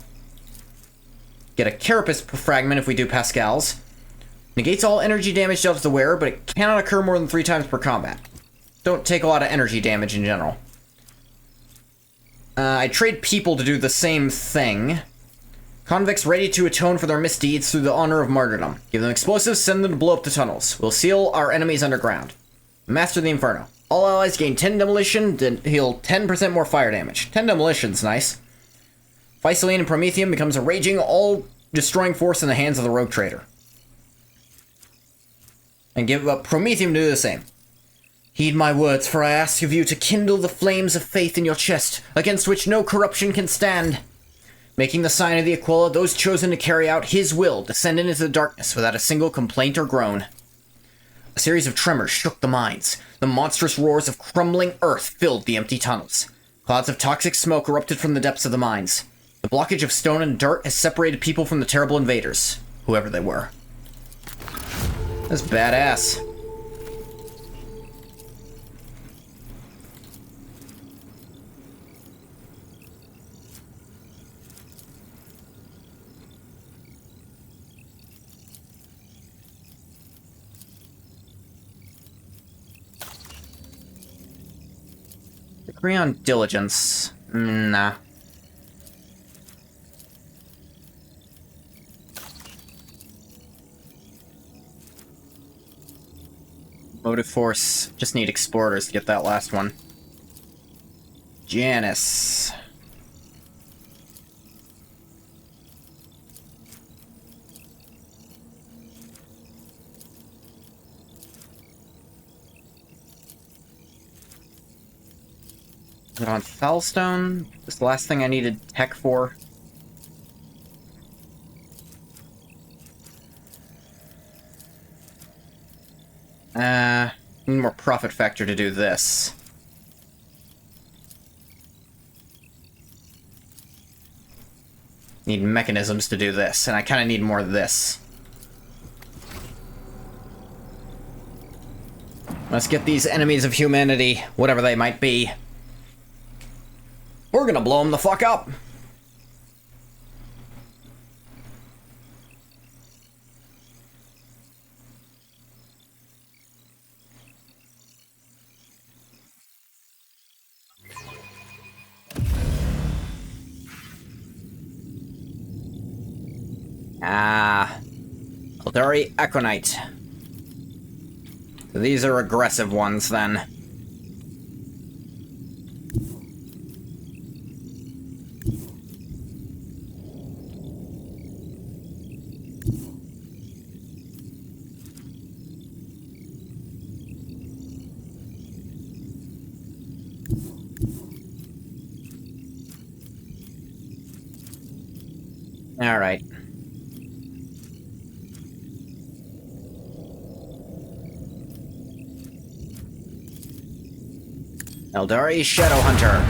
Get a carapace fragment if we do Pascal's. Negates all energy damage dealt to the wearer, but it cannot occur more than 3 times per combat. Don't take a lot of energy damage in general. I trade people to do the same thing. Convicts ready to atone for their misdeeds through the honor of martyrdom. Give them explosives, send them to blow up the tunnels. We'll seal our enemies underground. Master the Inferno. All allies gain 10 demolition, then heal 10% more fire damage. 10 demolition's nice. Visaline and Promethium becomes a raging, all-destroying force in the hands of the rogue trader. And give up Promethium to do the same. Heed my words, for I ask of you to kindle the flames of faith in your chest, against which no corruption can stand. Making the sign of the Aquila, those chosen to carry out his will descended into the darkness without a single complaint or groan. A series of tremors shook the mines. The monstrous roars of crumbling earth filled the empty tunnels. Clouds of toxic smoke erupted from the depths of the mines. The blockage of stone and dirt has separated people from the terrible invaders, whoever they were. That's badass. Agree on diligence. Nah. Motive force. Just need explorers to get that last one. Janice. Is it on Fellstone? This is the last thing I needed tech for. Need more profit factor to do this. Need mechanisms to do this, and I kind of need more of this. Let's get these enemies of humanity, whatever they might be. We're gonna blow them the fuck up! Eldari Aconite. These are aggressive ones, then. Alright. Eldari Shadowhunter.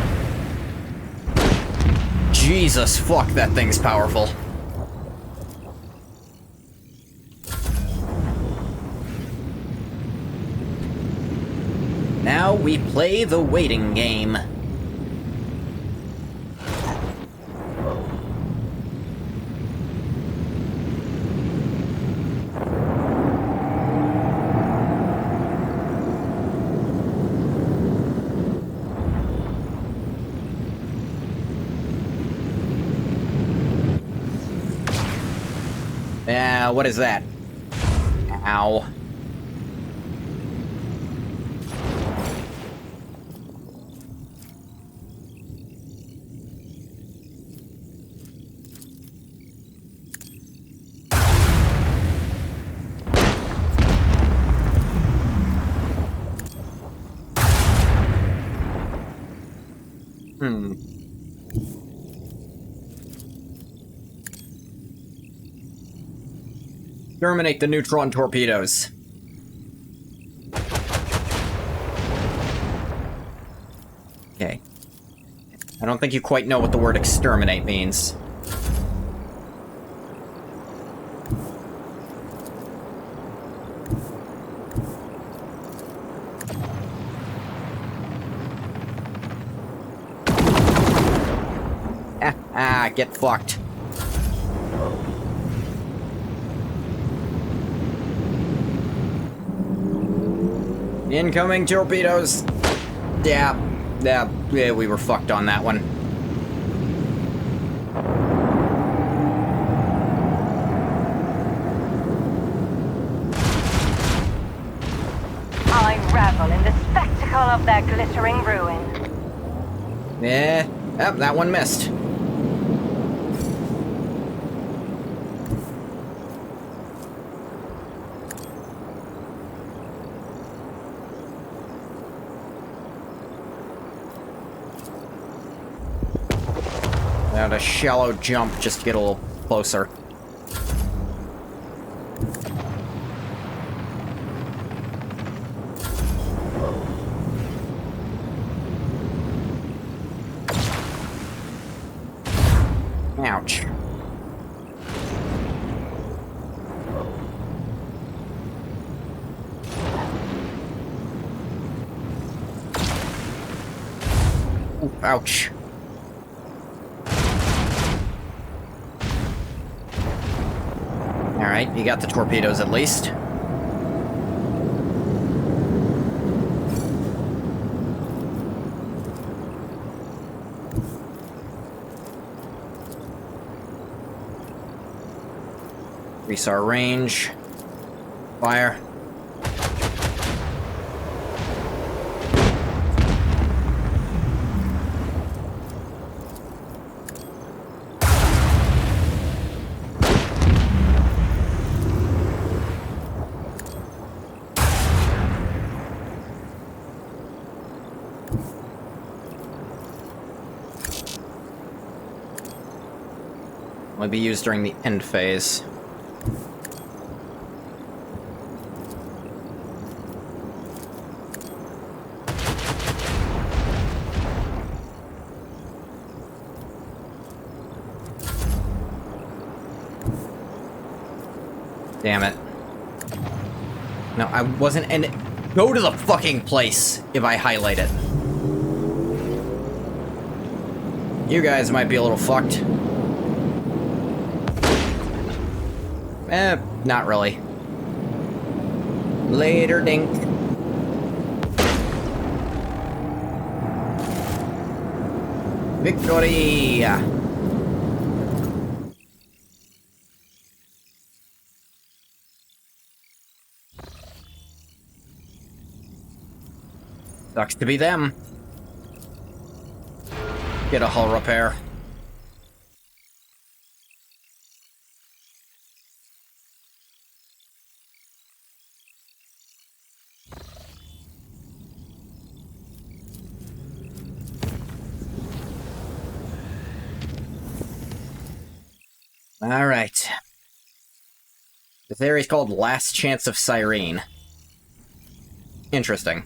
Jesus, fuck, that thing's powerful. Now we play the waiting game. What is that? Ow. Terminate the neutron torpedoes. Okay. I don't think you quite know what the word exterminate means. Get fucked. Incoming torpedoes! Yeah, we were fucked on that one. I revel in the spectacle of their glittering ruin. Yeah, that one missed. A shallow jump just to get a little closer. Ouch. Ooh, ouch. Alright, you got the torpedoes at least. Increase our range. Fire. Will be used during the end phase. Damn it. No, I wasn't and go to the fucking place if I highlight it. You guys might be a little fucked. Not really. Later, dink. Victory! Sucks to be them. Get a hull repair. Alright. This area's called Last Chance of Cyrene. Interesting.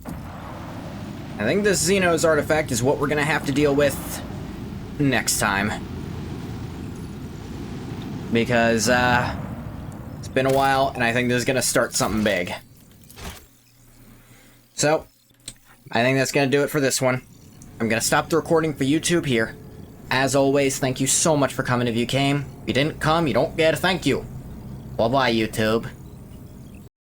I think this Xenos artifact is what we're gonna have to deal with next time. Because, it's been a while, and I think this is gonna start something big. So, I think that's gonna do it for this one. I'm gonna stop the recording for YouTube here. As always, thank you so much for coming if you came. If you didn't come, you don't get a thank you. Bye-bye, YouTube.